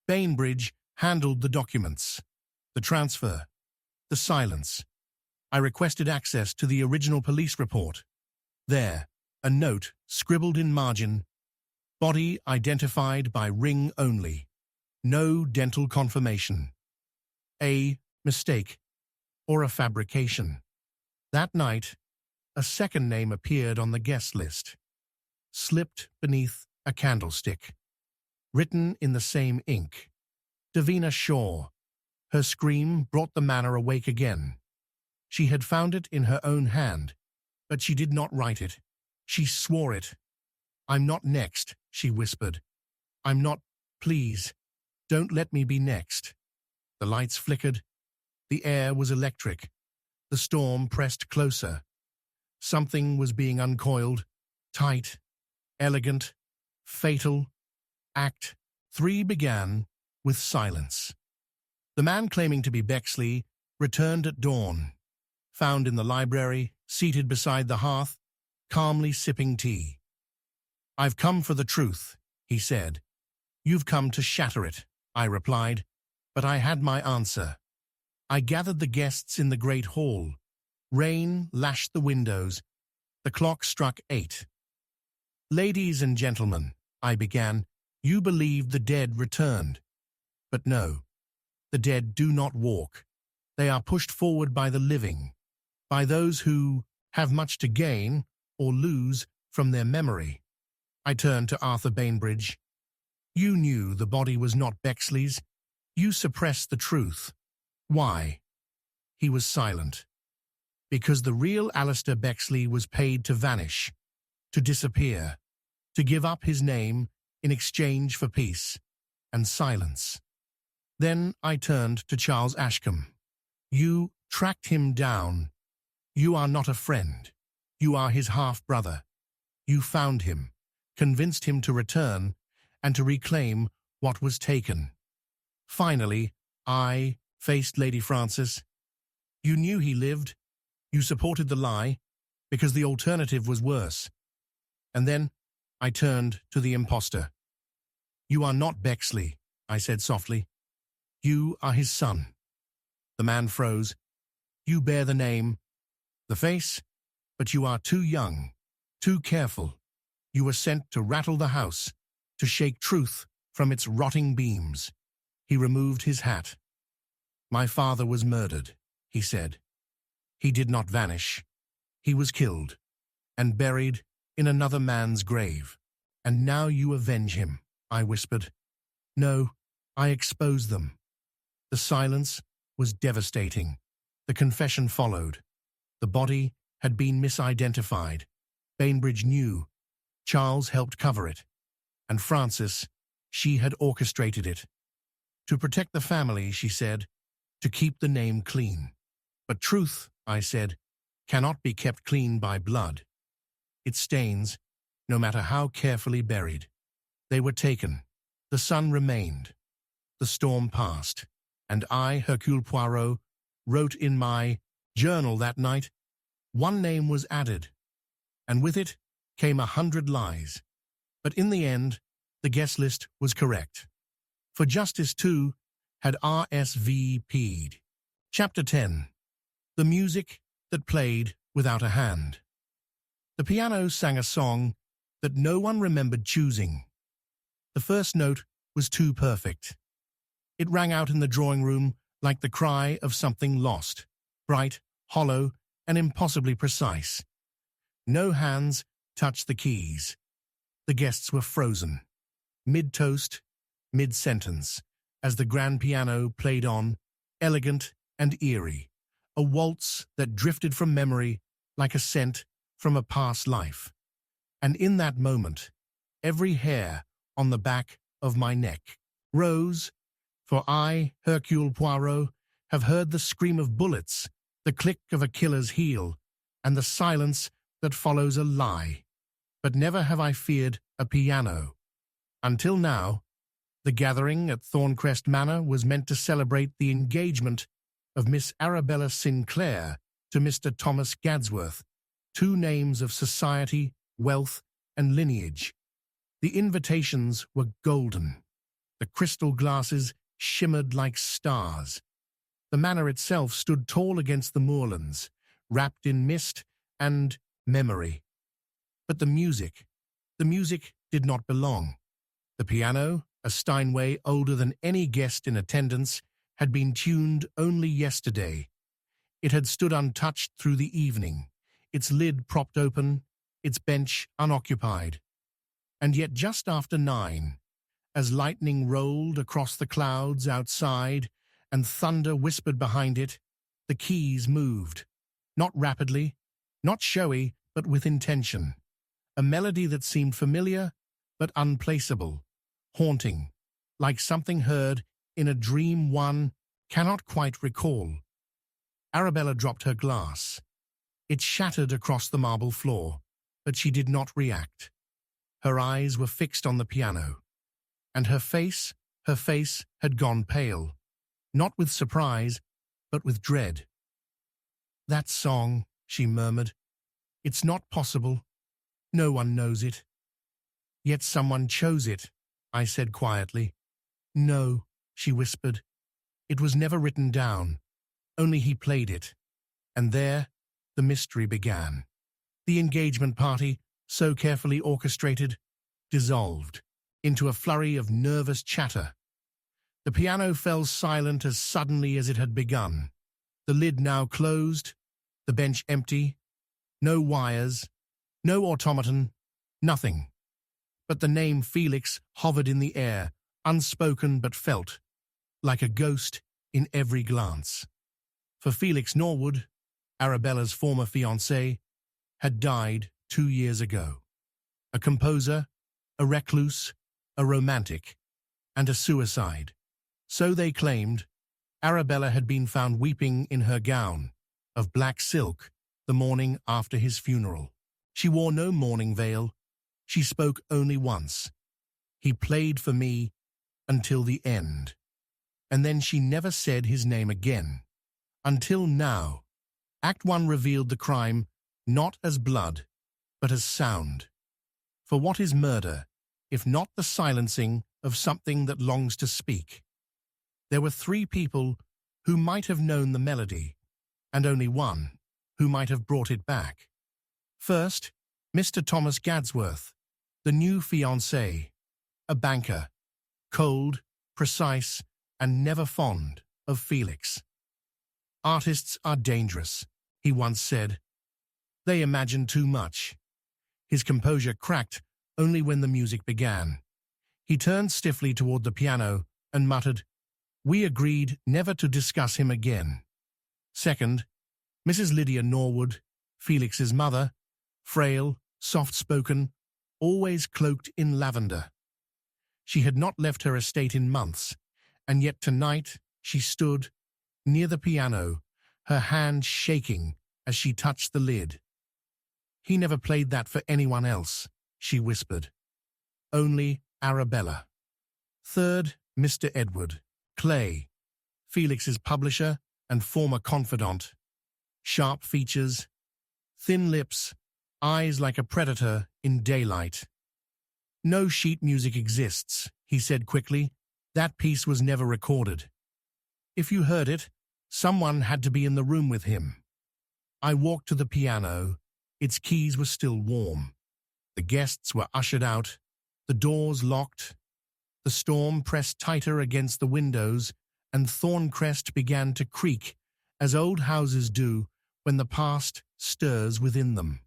[SPEAKER 1] Bainbridge handled the documents, the transfer, the silence. I requested access to the original police report. There, a note scribbled in margin, body identified by ring only. No dental confirmation. A mistake or a fabrication. That night, a second name appeared on the guest list, slipped beneath a candlestick, written in the same ink. Davina Shaw. Her scream brought the manor awake again. She had found it in her own hand, but she did not write it. She swore it. "I'm not next," she whispered. "I'm not, please. Don't let me be next." The lights flickered. The air was electric. The storm pressed closer. Something was being uncoiled, tight, elegant, fatal. Act 3 began with silence. The man claiming to be Bexley returned at dawn, found in the library, seated beside the hearth, calmly sipping tea. "I've come for the truth," he said. "You've come to shatter it," I replied, but I had my answer. I gathered the guests in the great hall. Rain lashed the windows. The clock struck 8. "Ladies and gentlemen," I began, "you believe the dead returned. But no, the dead do not walk. They are pushed forward by the living, by those who have much to gain or lose from their memory." I turned to Arthur Bainbridge. "You knew the body was not Bexley's. You suppressed the truth. Why?" He was silent. "Because the real Alistair Bexley was paid to vanish, to disappear, to give up his name in exchange for peace and silence." Then I turned to Charles Ashcombe. "You tracked him down. You are not a friend. You are his half-brother. You found him, convinced him to return, and to reclaim what was taken. Finally, I faced Lady Frances. You knew he lived. You supported the lie, because the alternative was worse. And then I turned to the impostor. "You are not Bexley," I said softly. "You are his son." The man froze. "You bear the name, the face, but you are too young, too careful. You were sent to rattle the house, to shake truth from its rotting beams." He removed his hat. "My father was murdered," he said. "He did not vanish. He was killed and buried in another man's grave. And now you avenge him," I whispered. "No, I expose them." The silence was devastating. The confession followed. The body had been misidentified. Bainbridge knew. Charles helped cover it. And Frances, she had orchestrated it. "To protect the family," she said, "to keep the name clean." "But truth," I said, "cannot be kept clean by blood. It stains, no matter how carefully buried." They were taken. The sun remained. The storm passed. And I, Hercule Poirot, wrote in my journal that night, one name was added, and with it came 100 lies. But in the end, the guest list was correct. For justice, too, had RSVP'd. Chapter 10. The music that played without a hand. The piano sang a song that no one remembered choosing. The first note was too perfect. It rang out in the drawing room like the cry of something lost, bright, hollow, and impossibly precise. No hands touched the keys. The guests were frozen, mid-toast, mid-sentence, as the grand piano played on, elegant and eerie, a waltz that drifted from memory like a scent from a past life. And in that moment, every hair on the back of my neck rose, for I, Hercule Poirot, have heard the scream of bullets, the click of a killer's heel, and the silence that follows a lie. But never have I feared a piano. Until now, the gathering at Thorncrest Manor was meant to celebrate the engagement of Miss Arabella Sinclair to Mr. Thomas Gadsworth, two names of society, wealth, and lineage. The invitations were golden. The crystal glasses shimmered like stars. The manor itself stood tall against the moorlands, wrapped in mist and memory. But the music did not belong. The piano, a Steinway older than any guest in attendance, had been tuned only yesterday. It had stood untouched through the evening, its lid propped open, its bench unoccupied. And yet just after 9, as lightning rolled across the clouds outside and thunder whispered behind it, the keys moved, not rapidly, not showy, but with intention. A melody that seemed familiar but unplaceable, haunting, like something heard in a dream one cannot quite recall. Arabella dropped her glass. It shattered across the marble floor, but she did not react. Her eyes were fixed on the piano, and her face had gone pale, not with surprise, but with dread. "That song," she murmured. "It's not possible. No one knows it." "Yet someone chose it," I said quietly. "No," she whispered. "It was never written down. Only he played it." And there the mystery began. The engagement party, so carefully orchestrated, dissolved into a flurry of nervous chatter. The piano fell silent as suddenly as it had begun. The lid now closed, the bench empty, no wires, no automaton, nothing. But the name Felix hovered in the air, unspoken but felt, like a ghost in every glance. For Felix Norwood, Arabella's former fiancé, had died 2 years ago. A composer, a recluse, a romantic, and a suicide. So they claimed. Arabella had been found weeping in her gown of black silk the morning after his funeral. She wore no mourning veil. She spoke only once. "He played for me until the end." And then she never said his name again. Until now. Act 1 revealed the crime not as blood, but as sound. For what is murder, if not the silencing of something that longs to speak? There were 3 people who might have known the melody, and only one who might have brought it back. First, Mr. Thomas Gadsworth, the new fiancé, a banker, cold, precise, and never fond of Felix. "Artists are dangerous," he once said. "They imagine too much." His composure cracked only when the music began. He turned stiffly toward the piano and muttered, "We agreed never to discuss him again." Second, Mrs. Lydia Norwood, Felix's mother, frail, soft-spoken, always cloaked in lavender. She had not left her estate in months, and yet tonight she stood near the piano, her hand shaking as she touched the lid. "He never played that for anyone else," she whispered. "Only Arabella." Third, Mr. Edward Clay, Felix's publisher and former confidant. Sharp features, thin lips, eyes like a predator in daylight. "No sheet music exists," he said quickly. "That piece was never recorded. If you heard it, someone had to be in the room with him." I walked to the piano. Its keys were still warm. The guests were ushered out, the doors locked. The storm pressed tighter against the windows, and Thorncrest began to creak, as old houses do when the past stirs within them.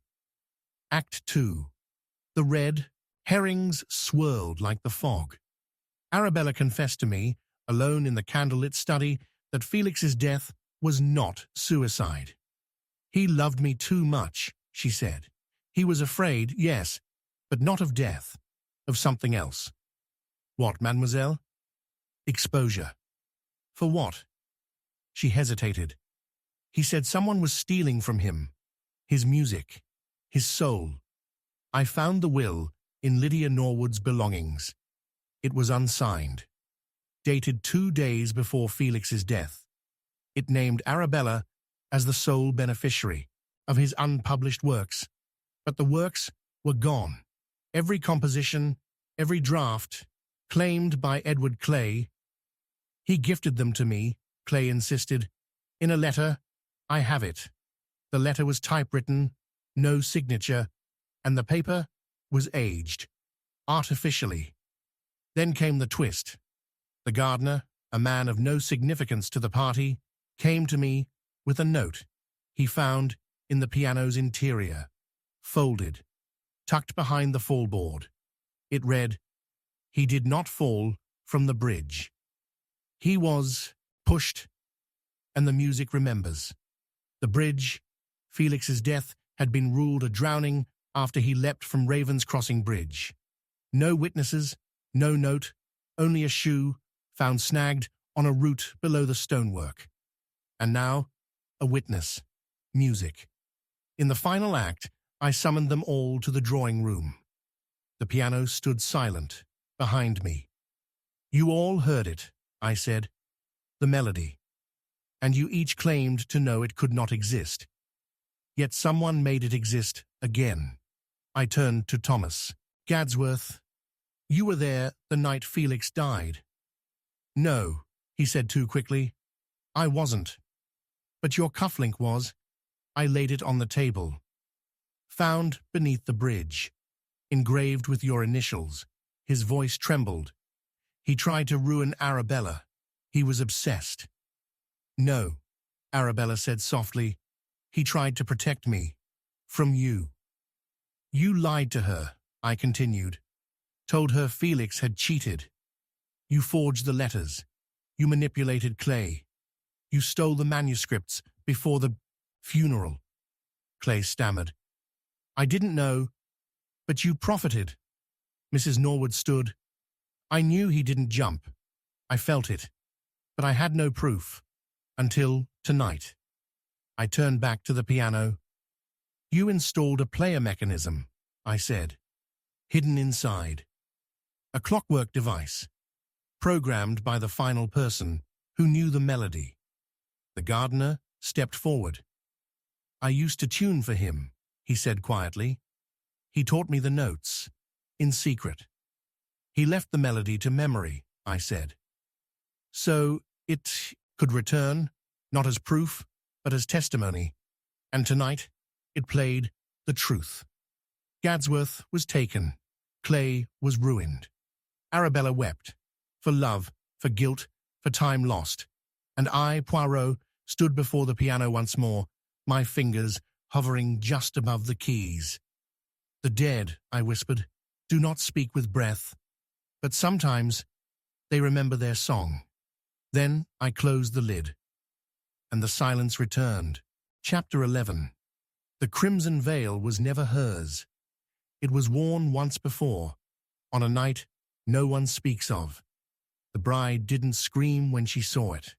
[SPEAKER 1] Act 2. The red herrings swirled like the fog. Arabella confessed to me, alone in the candlelit study, that Felix's death was not suicide. "He loved me too much," she said. "He was afraid, yes, but not of death, of something else." "What, mademoiselle?" "Exposure." "For what?" She hesitated. "He said someone was stealing from him. His music, his soul. I found the will in Lydia Norwood's belongings. It was unsigned, dated 2 days before Felix's death. It named Arabella as the sole beneficiary of his unpublished works, but the works were gone. Every composition, every draft, claimed by Edward Clay. He gifted them to me, Clay insisted. In a letter, I have it. The letter was typewritten, no signature, and the paper was aged, artificially. Then came the twist. The gardener, a man of no significance to the party, came to me with a note he found in the piano's interior, folded, tucked behind the fallboard. It read, "He did not fall from the bridge. He was pushed, and the music remembers." The bridge, Felix's death, had been ruled a drowning after he leapt from Raven's Crossing Bridge. No witnesses, no note, only a shoe found snagged on a root below the stonework. And now, a witness, music. In the final act, I summoned them all to the drawing room. The piano stood silent behind me. "You all heard it," I said, "the melody, and you each claimed to know it could not exist. Yet someone made it exist again." I turned to Thomas. "Gadsworth, you were there the night Felix died." "No," he said too quickly. "I wasn't. But your cufflink was." I laid it on the table. "Found beneath the bridge, engraved with your initials." His voice trembled. "He tried to ruin Arabella. He was obsessed." "No," Arabella said softly. "He tried to protect me. From you." "You lied to her," I continued. "Told her Felix had cheated. You forged the letters. You manipulated Clay. You stole the manuscripts before the funeral." Clay stammered. "I didn't know, but you profited." Mrs. Norwood stood. "I knew he didn't jump. I felt it. But I had no proof. Until tonight." I turned back to the piano. "You installed a player mechanism," I said, "hidden inside. A clockwork device, programmed by the final person who knew the melody." The gardener stepped forward. "I used to tune for him," he said quietly. "He taught me the notes, in secret. He left the melody to memory," I said. "So it could return, not as proof, but as testimony. And tonight, it played the truth. Gadsworth was taken. Clay was ruined. Arabella wept, for love, for guilt, for time lost. And I, Poirot, stood before the piano once more, my fingers hovering just above the keys. "The dead," I whispered, "do not speak with breath, but sometimes they remember their song." Then I closed the lid, and the silence returned. Chapter 11. The crimson veil was never hers. It was worn once before, on a night no one speaks of. The bride didn't scream when she saw it.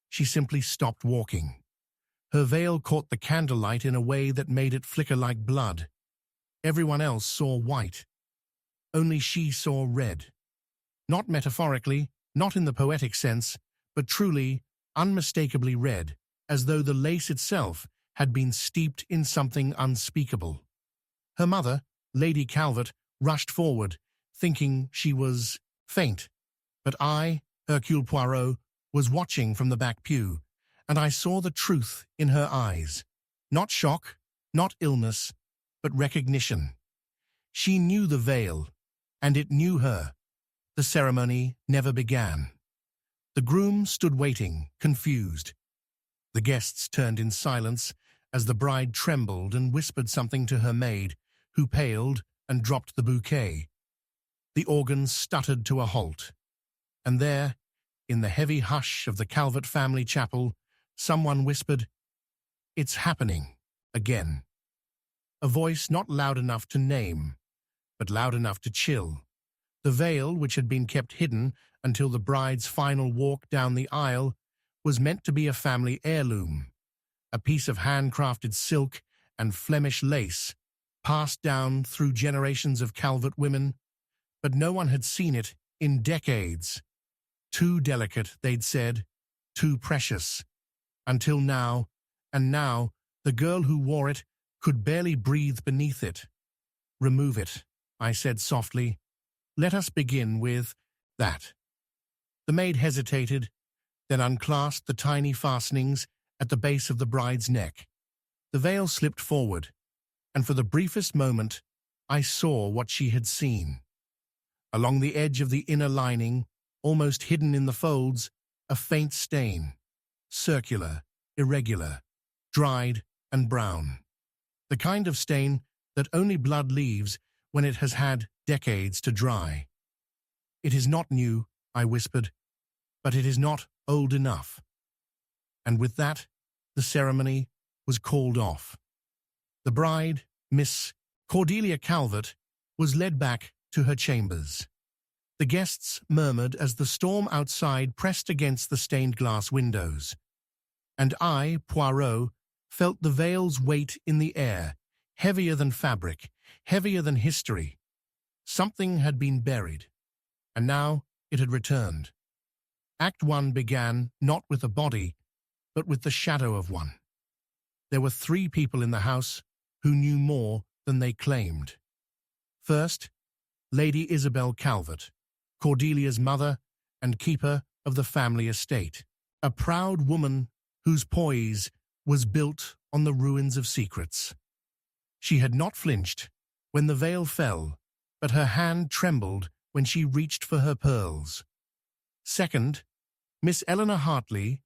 [SPEAKER 1] She simply stopped walking. Her veil caught the candlelight in a way that made it flicker like blood. Everyone else saw white. Only she saw red. Not metaphorically, not in the poetic sense, but truly, unmistakably red, as though the lace itself had been steeped in something unspeakable. Her mother, Lady Calvert, rushed forward, thinking she was faint. But I, Hercule Poirot, was watching from the back pew, and I saw the truth in her eyes. Not shock, not illness, but recognition. She knew the veil, and it knew her. The ceremony never began. The groom stood waiting, confused. The guests turned in silence as the bride trembled and whispered something to her maid, who paled and dropped the bouquet. The organ stuttered to a halt. And there, in the heavy hush of the Calvert family chapel, someone whispered, "It's happening again." A voice not loud enough to name, but loud enough to chill. The veil, which had been kept hidden until the bride's final walk down the aisle, was meant to be a family heirloom, a piece of handcrafted silk and Flemish lace, passed down through generations of Calvert women, but no one had seen it in decades. Too delicate, they'd said, too precious. Until now, and now, the girl who wore it could barely breathe beneath it. Remove it, I said softly. Let us begin with that. The maid hesitated, then unclasped the tiny fastenings at the base of the bride's neck. The veil slipped forward, and for the briefest moment, I saw what she had seen. Along the edge of the inner lining, almost hidden in the folds, a faint stain, circular, irregular, dried and brown. The kind of stain that only blood leaves when it has had decades to dry. It is not new, I whispered, but it is not old enough. And with that, the ceremony was called off. The bride, Miss Cordelia Calvert, was led back to her chambers. The guests murmured as the storm outside pressed against the stained glass windows. And I, Poirot, felt the veil's weight in the air, heavier than fabric, heavier than history. Something had been buried, and now it had returned. Act 1 began not with a body, but with the shadow of one. There were 3 people in the house who knew more than they claimed. First, Lady Isabel Calvert, Cordelia's mother and keeper of the family estate, a proud woman whose poise was built on the ruins of secrets. She had not flinched when the veil fell, but her hand trembled when she reached for her pearls. Second, Miss Eleanor Hartley,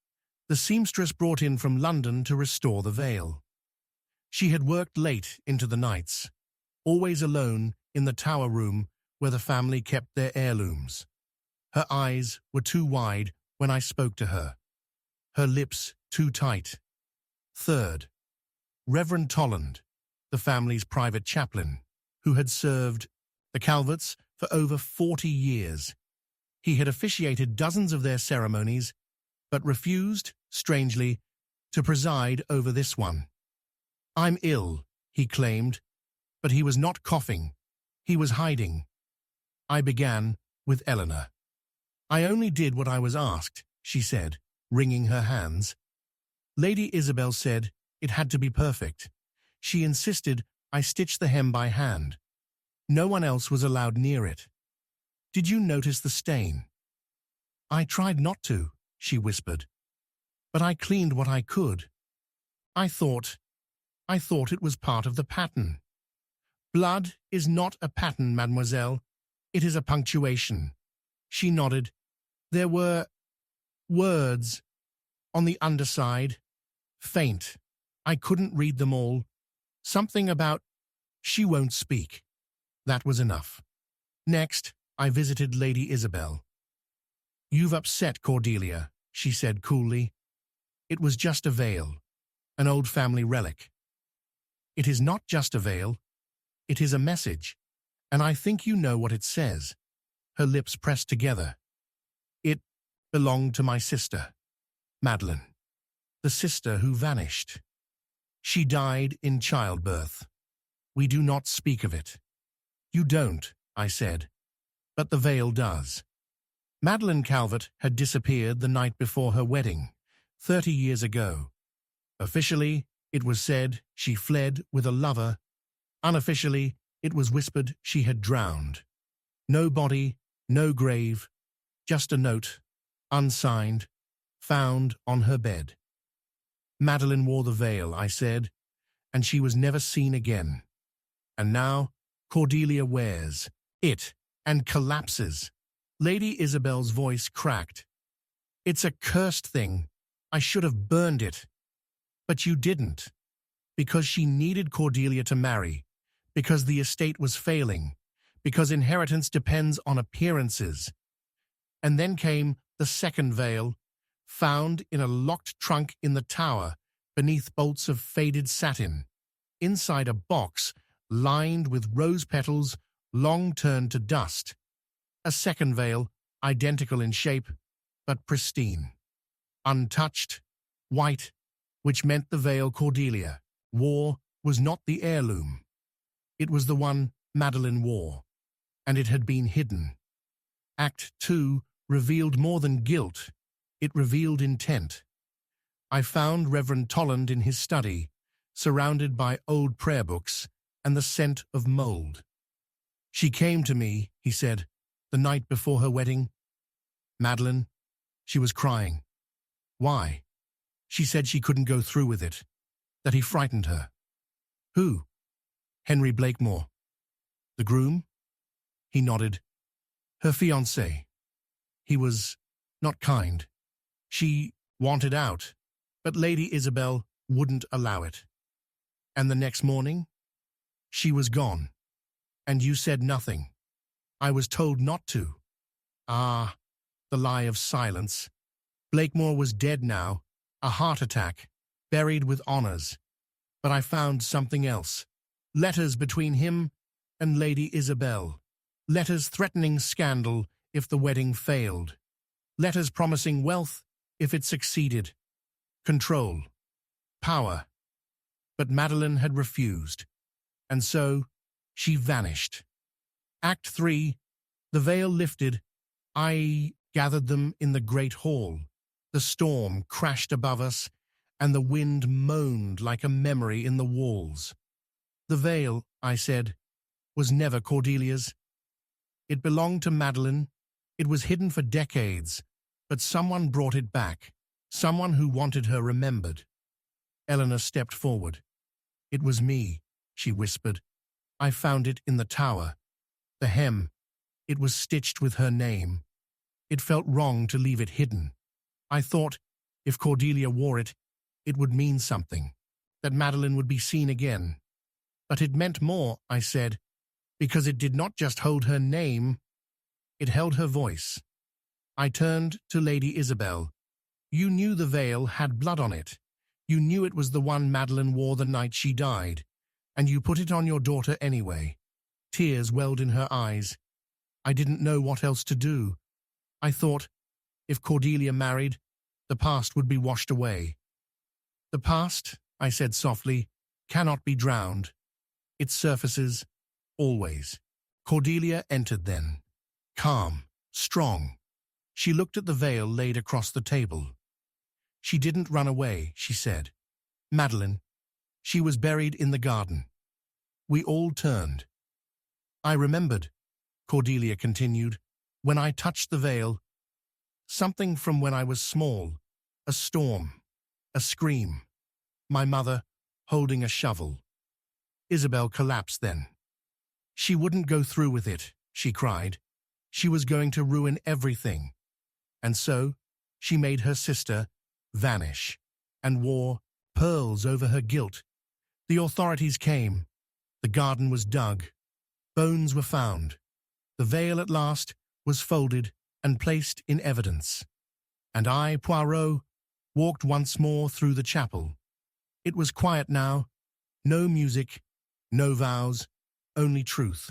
[SPEAKER 1] the seamstress brought in from London to restore the veil. She had worked late into the nights, always alone in the tower room where the family kept their heirlooms. Her eyes were too wide when I spoke to her, her lips too tight. Third, Reverend Tolland, the family's private chaplain, who had served the Calverts for over 40 years. He had officiated dozens of their ceremonies, but refused, strangely, to preside over this one. I'm ill, he claimed, but he was not coughing. He was hiding. I began with Eleanor. I only did what I was asked, she said, wringing her hands. Lady Isabel said it had to be perfect. She insisted I stitch the hem by hand. No one else was allowed near it. Did you notice the stain? I tried not to, she whispered, but I cleaned what I could. I thought it was part of the pattern. Blood is not a pattern, mademoiselle. It is a punctuation. She nodded. There were words on the underside, faint. I couldn't read them all. Something about she won't speak. That was enough. Next, I visited Lady Isabel. You've upset Cordelia, she said coolly. It was just a veil, an old family relic. It is not just a veil. It is a message, and I think you know what it says. Her lips pressed together. It belonged to my sister, Madeline, the sister who vanished. She died in childbirth. We do not speak of it. You don't, I said, but the veil does. Madeline Calvert had disappeared the night before her wedding, 30 years ago. Officially, it was said she fled with a lover. Unofficially, it was whispered she had drowned. No body, no grave, just a note, unsigned, found on her bed. Madeline wore the veil, I said, and she was never seen again. And now, Cordelia wears it and collapses. Lady Isabel's voice cracked. It's a cursed thing. I should have burned it. But you didn't. Because she needed Cordelia to marry. Because the estate was failing. Because inheritance depends on appearances. And then came the second veil, found in a locked trunk in the tower, beneath bolts of faded satin, inside a box lined with rose petals long turned to dust. A second veil, identical in shape, but pristine. Untouched, white, which meant the veil Cordelia wore was not the heirloom. It was the one Madeline wore, and it had been hidden. Act 2 revealed more than guilt. It revealed intent. I found Reverend Tolland in his study, surrounded by old prayer books and the scent of mold. She came to me, he said, the night before her wedding. Madeline, she was crying. Why? She said she couldn't go through with it, that he frightened her. Who? Henry Blakemore. The groom? He nodded. Her fiancé. He was not kind. She wanted out, but Lady Isabel wouldn't allow it. And the next morning, she was gone. And you said nothing. I was told not to. Ah, the lie of silence. Blakemore was dead now, a heart attack, buried with honors. But I found something else. Letters between him and Lady Isabel. Letters threatening scandal if the wedding failed. Letters promising wealth if it succeeded. Control. Power. But Madeline had refused. And so, she vanished. Act 3, the veil lifted. I gathered them in the great hall. The storm crashed above us, and the wind moaned like a memory in the walls. The veil, I said, was never Cordelia's. It belonged to Madeline. It was hidden for decades, but someone brought it back, someone who wanted her remembered. Eleanor stepped forward. It was me, she whispered. I found it in the tower. The hem. It was stitched with her name. It felt wrong to leave it hidden. I thought, if Cordelia wore it, it would mean something, that Madeline would be seen again. But it meant more, I said, because it did not just hold her name, it held her voice. I turned to Lady Isabel. You knew the veil had blood on it. You knew it was the one Madeline wore the night she died, and you put it on your daughter anyway. Tears welled in her eyes. I didn't know what else to do. I thought, if Cordelia married, the past would be washed away. The past, I said softly, cannot be drowned. It surfaces, always. Cordelia entered then, calm, strong. She looked at the veil laid across the table. She didn't run away, she said. Madeline, she was buried in the garden. We all turned. I remembered, Cordelia continued, when I touched the veil, something from when I was small, a storm, a scream, my mother holding a shovel. Isabel collapsed then. She wouldn't go through with it, she cried. She was going to ruin everything. And so, she made her sister vanish and wore pearls over her guilt. The authorities came. The garden was dug. Bones were found. The veil at last was folded and placed in evidence. And I, Poirot, walked once more through the chapel. It was quiet now. No music, no vows, only truth.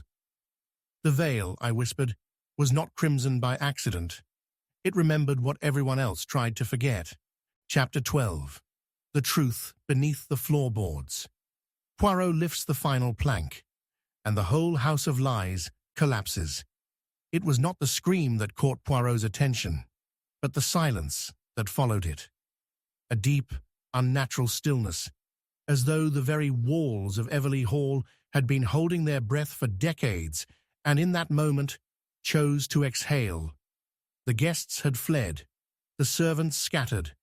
[SPEAKER 1] The veil, I whispered, was not crimson by accident. It remembered what everyone else tried to forget. Chapter 12. The truth beneath the floorboards. Poirot lifts the final plank, and the whole house of lies collapses. It was not the scream that caught Poirot's attention, but the silence that followed it. A deep, unnatural stillness, as though the very walls of Everleigh Hall had been holding their breath for decades, and in that moment chose to exhale. The guests had fled, the servants scattered,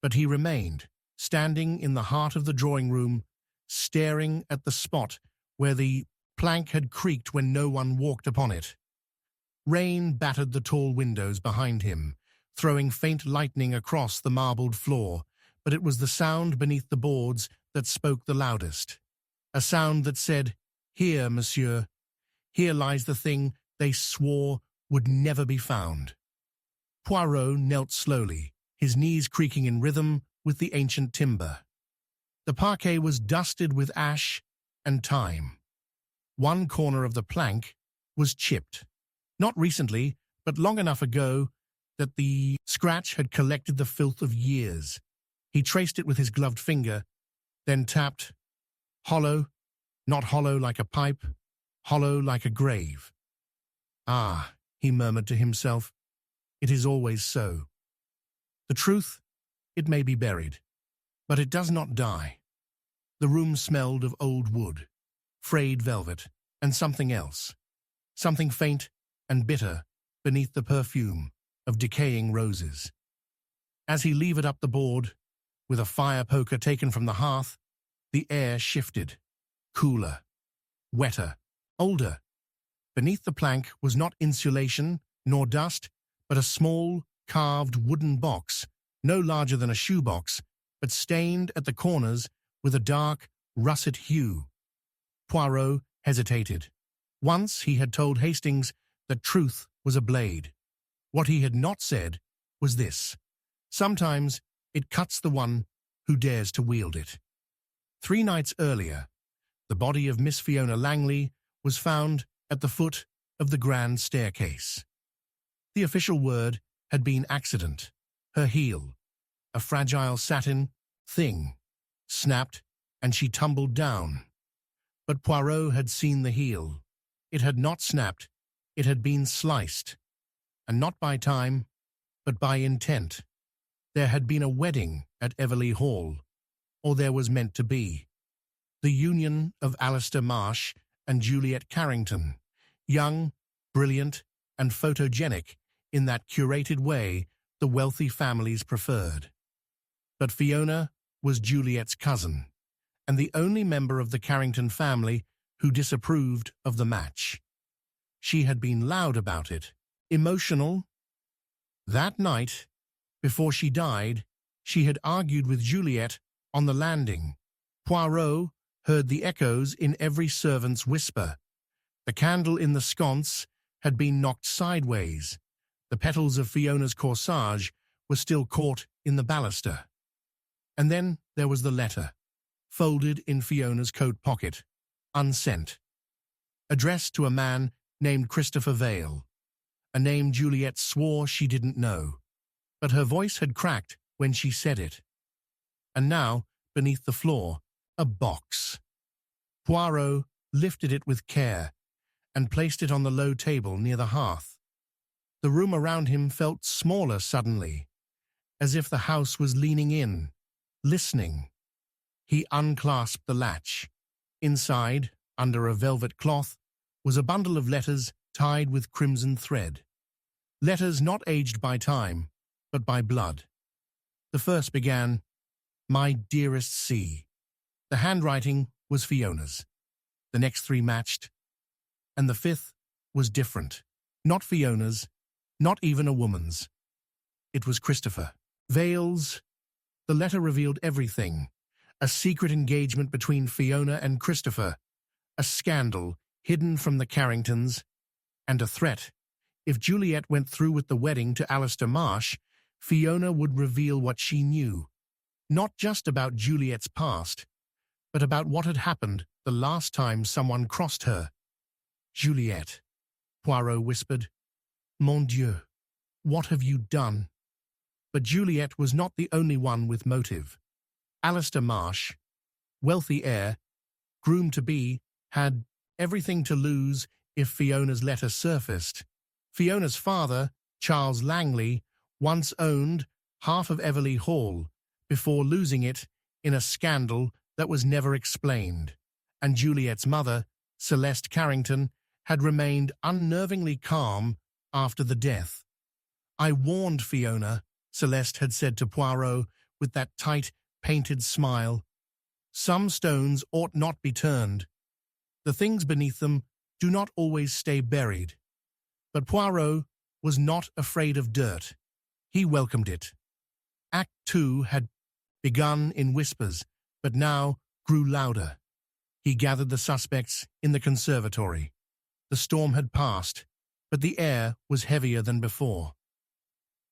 [SPEAKER 1] but he remained, standing in the heart of the drawing room, staring at the spot where the plank had creaked when no one walked upon it. Rain battered the tall windows behind him, throwing faint lightning across the marbled floor, but it was the sound beneath the boards that spoke the loudest. A sound that said, "Here, monsieur, here lies the thing they swore would never be found." Poirot knelt slowly, his knees creaking in rhythm with the ancient timber. The parquet was dusted with ash and time. One corner of the plank was chipped. Not recently, but long enough ago that the scratch had collected the filth of years. He traced it with his gloved finger, then tapped. Hollow, not hollow like a pipe, hollow like a grave. Ah, he murmured to himself. It is always so. The truth, it may be buried, but it does not die. The room smelled of old wood, frayed velvet, and something else, something faint and bitter beneath the perfume of decaying roses. As he levered up the board, with a fire poker taken from the hearth, the air shifted, cooler, wetter, older. Beneath the plank was not insulation nor dust, but a small, carved wooden box, no larger than a shoebox, but stained at the corners with a dark, russet hue. Poirot hesitated. Once he had told Hastings that truth was a blade. What he had not said was this: sometimes it cuts the one who dares to wield it. 3 nights earlier, the body of Miss Fiona Langley was found at the foot of the grand staircase. The official word had been accident. Her heel, a fragile satin thing, snapped and she tumbled down. But Poirot had seen the heel. It had not snapped, it had been sliced. And not by time, but by intent. There had been a wedding at Everley Hall, or there was meant to be. The union of Alistair Marsh and Juliet Carrington, young, brilliant, and photogenic in that curated way the wealthy families preferred. But Fiona was Juliet's cousin, and the only member of the Carrington family who disapproved of the match. She had been loud about it, emotional. That night, before she died, she had argued with Juliet on the landing. Poirot heard the echoes in every servant's whisper. The candle in the sconce had been knocked sideways. The petals of Fiona's corsage were still caught in the baluster. And then there was the letter, folded in Fiona's coat pocket, unsent. Addressed to a man named Christopher Vale, a name Juliet swore she didn't know, but her voice had cracked when she said it. And now, beneath the floor, a box. Poirot lifted it with care and placed it on the low table near the hearth. The room around him felt smaller suddenly, as if the house was leaning in, listening. He unclasped the latch. Inside, under a velvet cloth, was a bundle of letters tied with crimson thread. Letters not aged by time, but by blood. The first began, "My dearest C." The handwriting was Fiona's. The next 3 matched. And the 5th was different. Not Fiona's, not even a woman's. It was Christopher Vale's. The letter revealed everything. A secret engagement between Fiona and Christopher, a scandal hidden from the Carringtons, and a threat. If Juliet went through with the wedding to Alistair Marsh, Fiona would reveal what she knew, not just about Juliet's past, but about what had happened the last time someone crossed her. "Juliet," Poirot whispered. "Mon Dieu, what have you done?" But Juliet was not the only one with motive. Alistair Marsh, wealthy heir, groom-to-be, had everything to lose if Fiona's letter surfaced. Fiona's father, Charles Langley, once owned half of Everley Hall before losing it in a scandal that was never explained. And Juliet's mother, Celeste Carrington, had remained unnervingly calm after the death. "I warned Fiona," Celeste had said to Poirot with that tight, painted smile. "Some stones ought not be turned. The things beneath them do not always stay buried." But Poirot was not afraid of dirt. He welcomed it. Act 2 had begun in whispers, but now grew louder. He gathered the suspects in the conservatory. The storm had passed, but the air was heavier than before.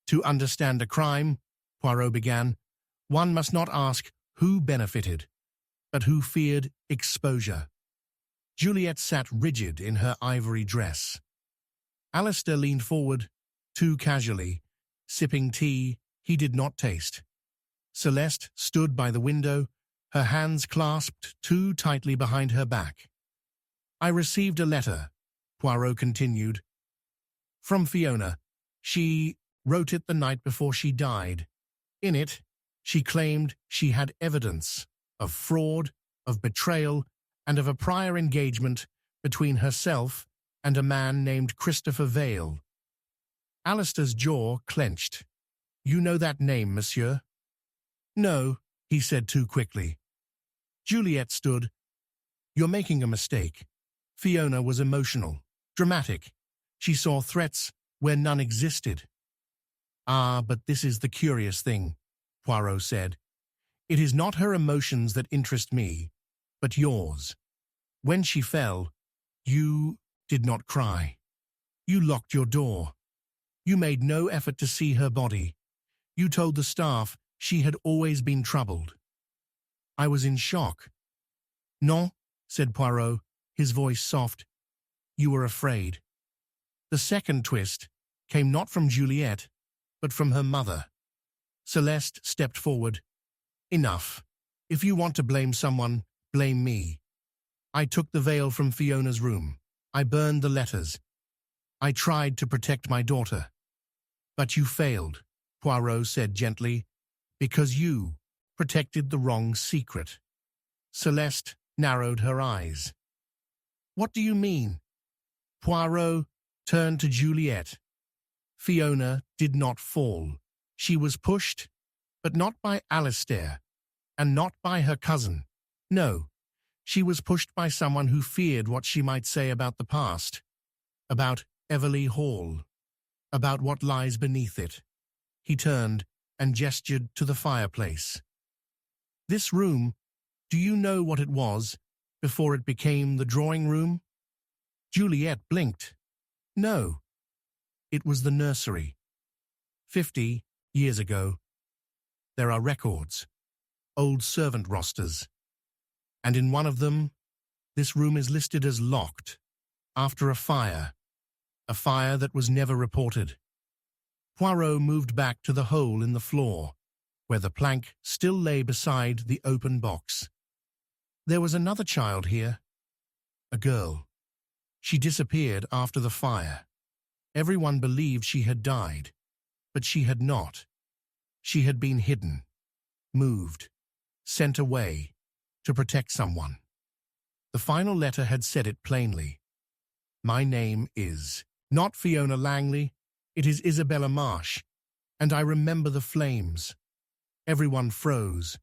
[SPEAKER 1] To understand a crime, Poirot began, one must not ask who benefited, but who feared exposure. Juliet sat rigid in her ivory dress. Alistair leaned forward, too casually, sipping tea he did not taste. Celeste stood by the window, her hands clasped too tightly behind her back. "I received a letter," Poirot continued, From Fiona. She wrote it the night before she died. In it, she claimed she had evidence of fraud, of betrayal, and of a prior engagement between herself and a man named Christopher Vale. Alistair's jaw clenched. "You know that name, monsieur?" "No," he said too quickly. Juliet stood. "You're making a mistake." Fiona was emotional, dramatic. She saw threats where none existed. "Ah, but this is the curious thing," Poirot said. "It is not her emotions that interest me, but yours. When she fell, you did not cry. You locked your door. You made no effort to see her body. You told the staff she had always been troubled." I was in shock. "Non," said Poirot, his voice soft. "You were afraid." The second twist came not from Juliet, but from her mother. Celeste stepped forward. "Enough. If you want to blame someone, blame me. I took the veil from Fiona's room. I burned the letters. I tried to protect my daughter." "But you failed," Poirot said gently, "because you protected the wrong secret." Celeste narrowed her eyes. "What do you mean?" Poirot turned to Juliet. Fiona did not fall. She was pushed, but not by Alistair, and not by her cousin. No, she was pushed by someone who feared what she might say about the past, about Everley Hall, about what lies beneath it. He turned and gestured to the fireplace. "This room, do you know what it was before it became the drawing room?" Juliet blinked. "No. It was the nursery. 50 years ago. There are records, old servant rosters, and in one of them, this room is listed as locked, after a fire that was never reported." Poirot moved back to the hole in the floor, where the plank still lay beside the open box. "There was another child here. A girl. She disappeared after the fire. Everyone believed she had died, but she had not. She had been hidden, moved, sent away to protect someone. The final letter had said it plainly. My name is not Fiona Langley, it is Isabella Marsh, and I remember the flames. Everyone froze.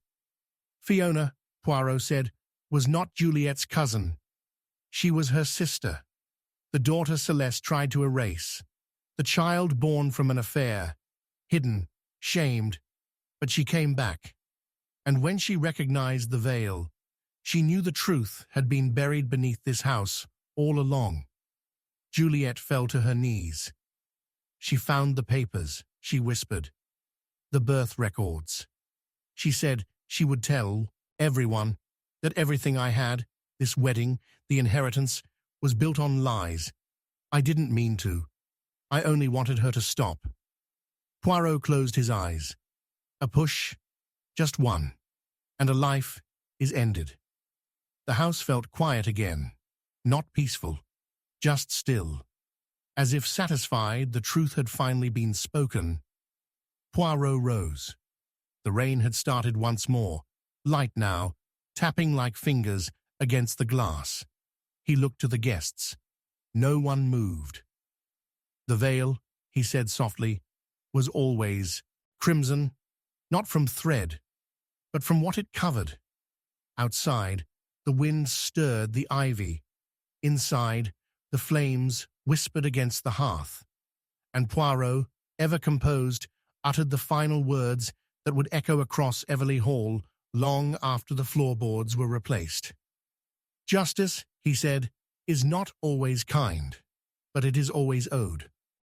[SPEAKER 1] Fiona, Poirot said, was not Juliet's cousin. She was her sister, the daughter Celeste tried to erase, the child born from an affair, hidden, shamed, but she came back. And when she recognized the veil, she knew the truth had been buried beneath this house all along. Juliet fell to her knees. She found the papers, she whispered. The birth records. She said she would tell everyone that everything I had, this wedding, the inheritance, was built on lies. I didn't mean to. I only wanted her to stop. Poirot closed his eyes. A push, just one, and a life is ended. The house felt quiet again, not peaceful, just still. As if satisfied the truth had finally been spoken, Poirot rose. The rain had started once more, light now, tapping like fingers against the glass. He looked to the guests. No one moved. The veil, he said softly, was always crimson, not from thread, but from what it covered. Outside, the wind stirred the ivy. Inside, the flames whispered against the hearth. And Poirot, ever composed, uttered the final words that would echo across Everley Hall long after the floorboards were replaced. Justice, he said, is not always kind, but it is always owed.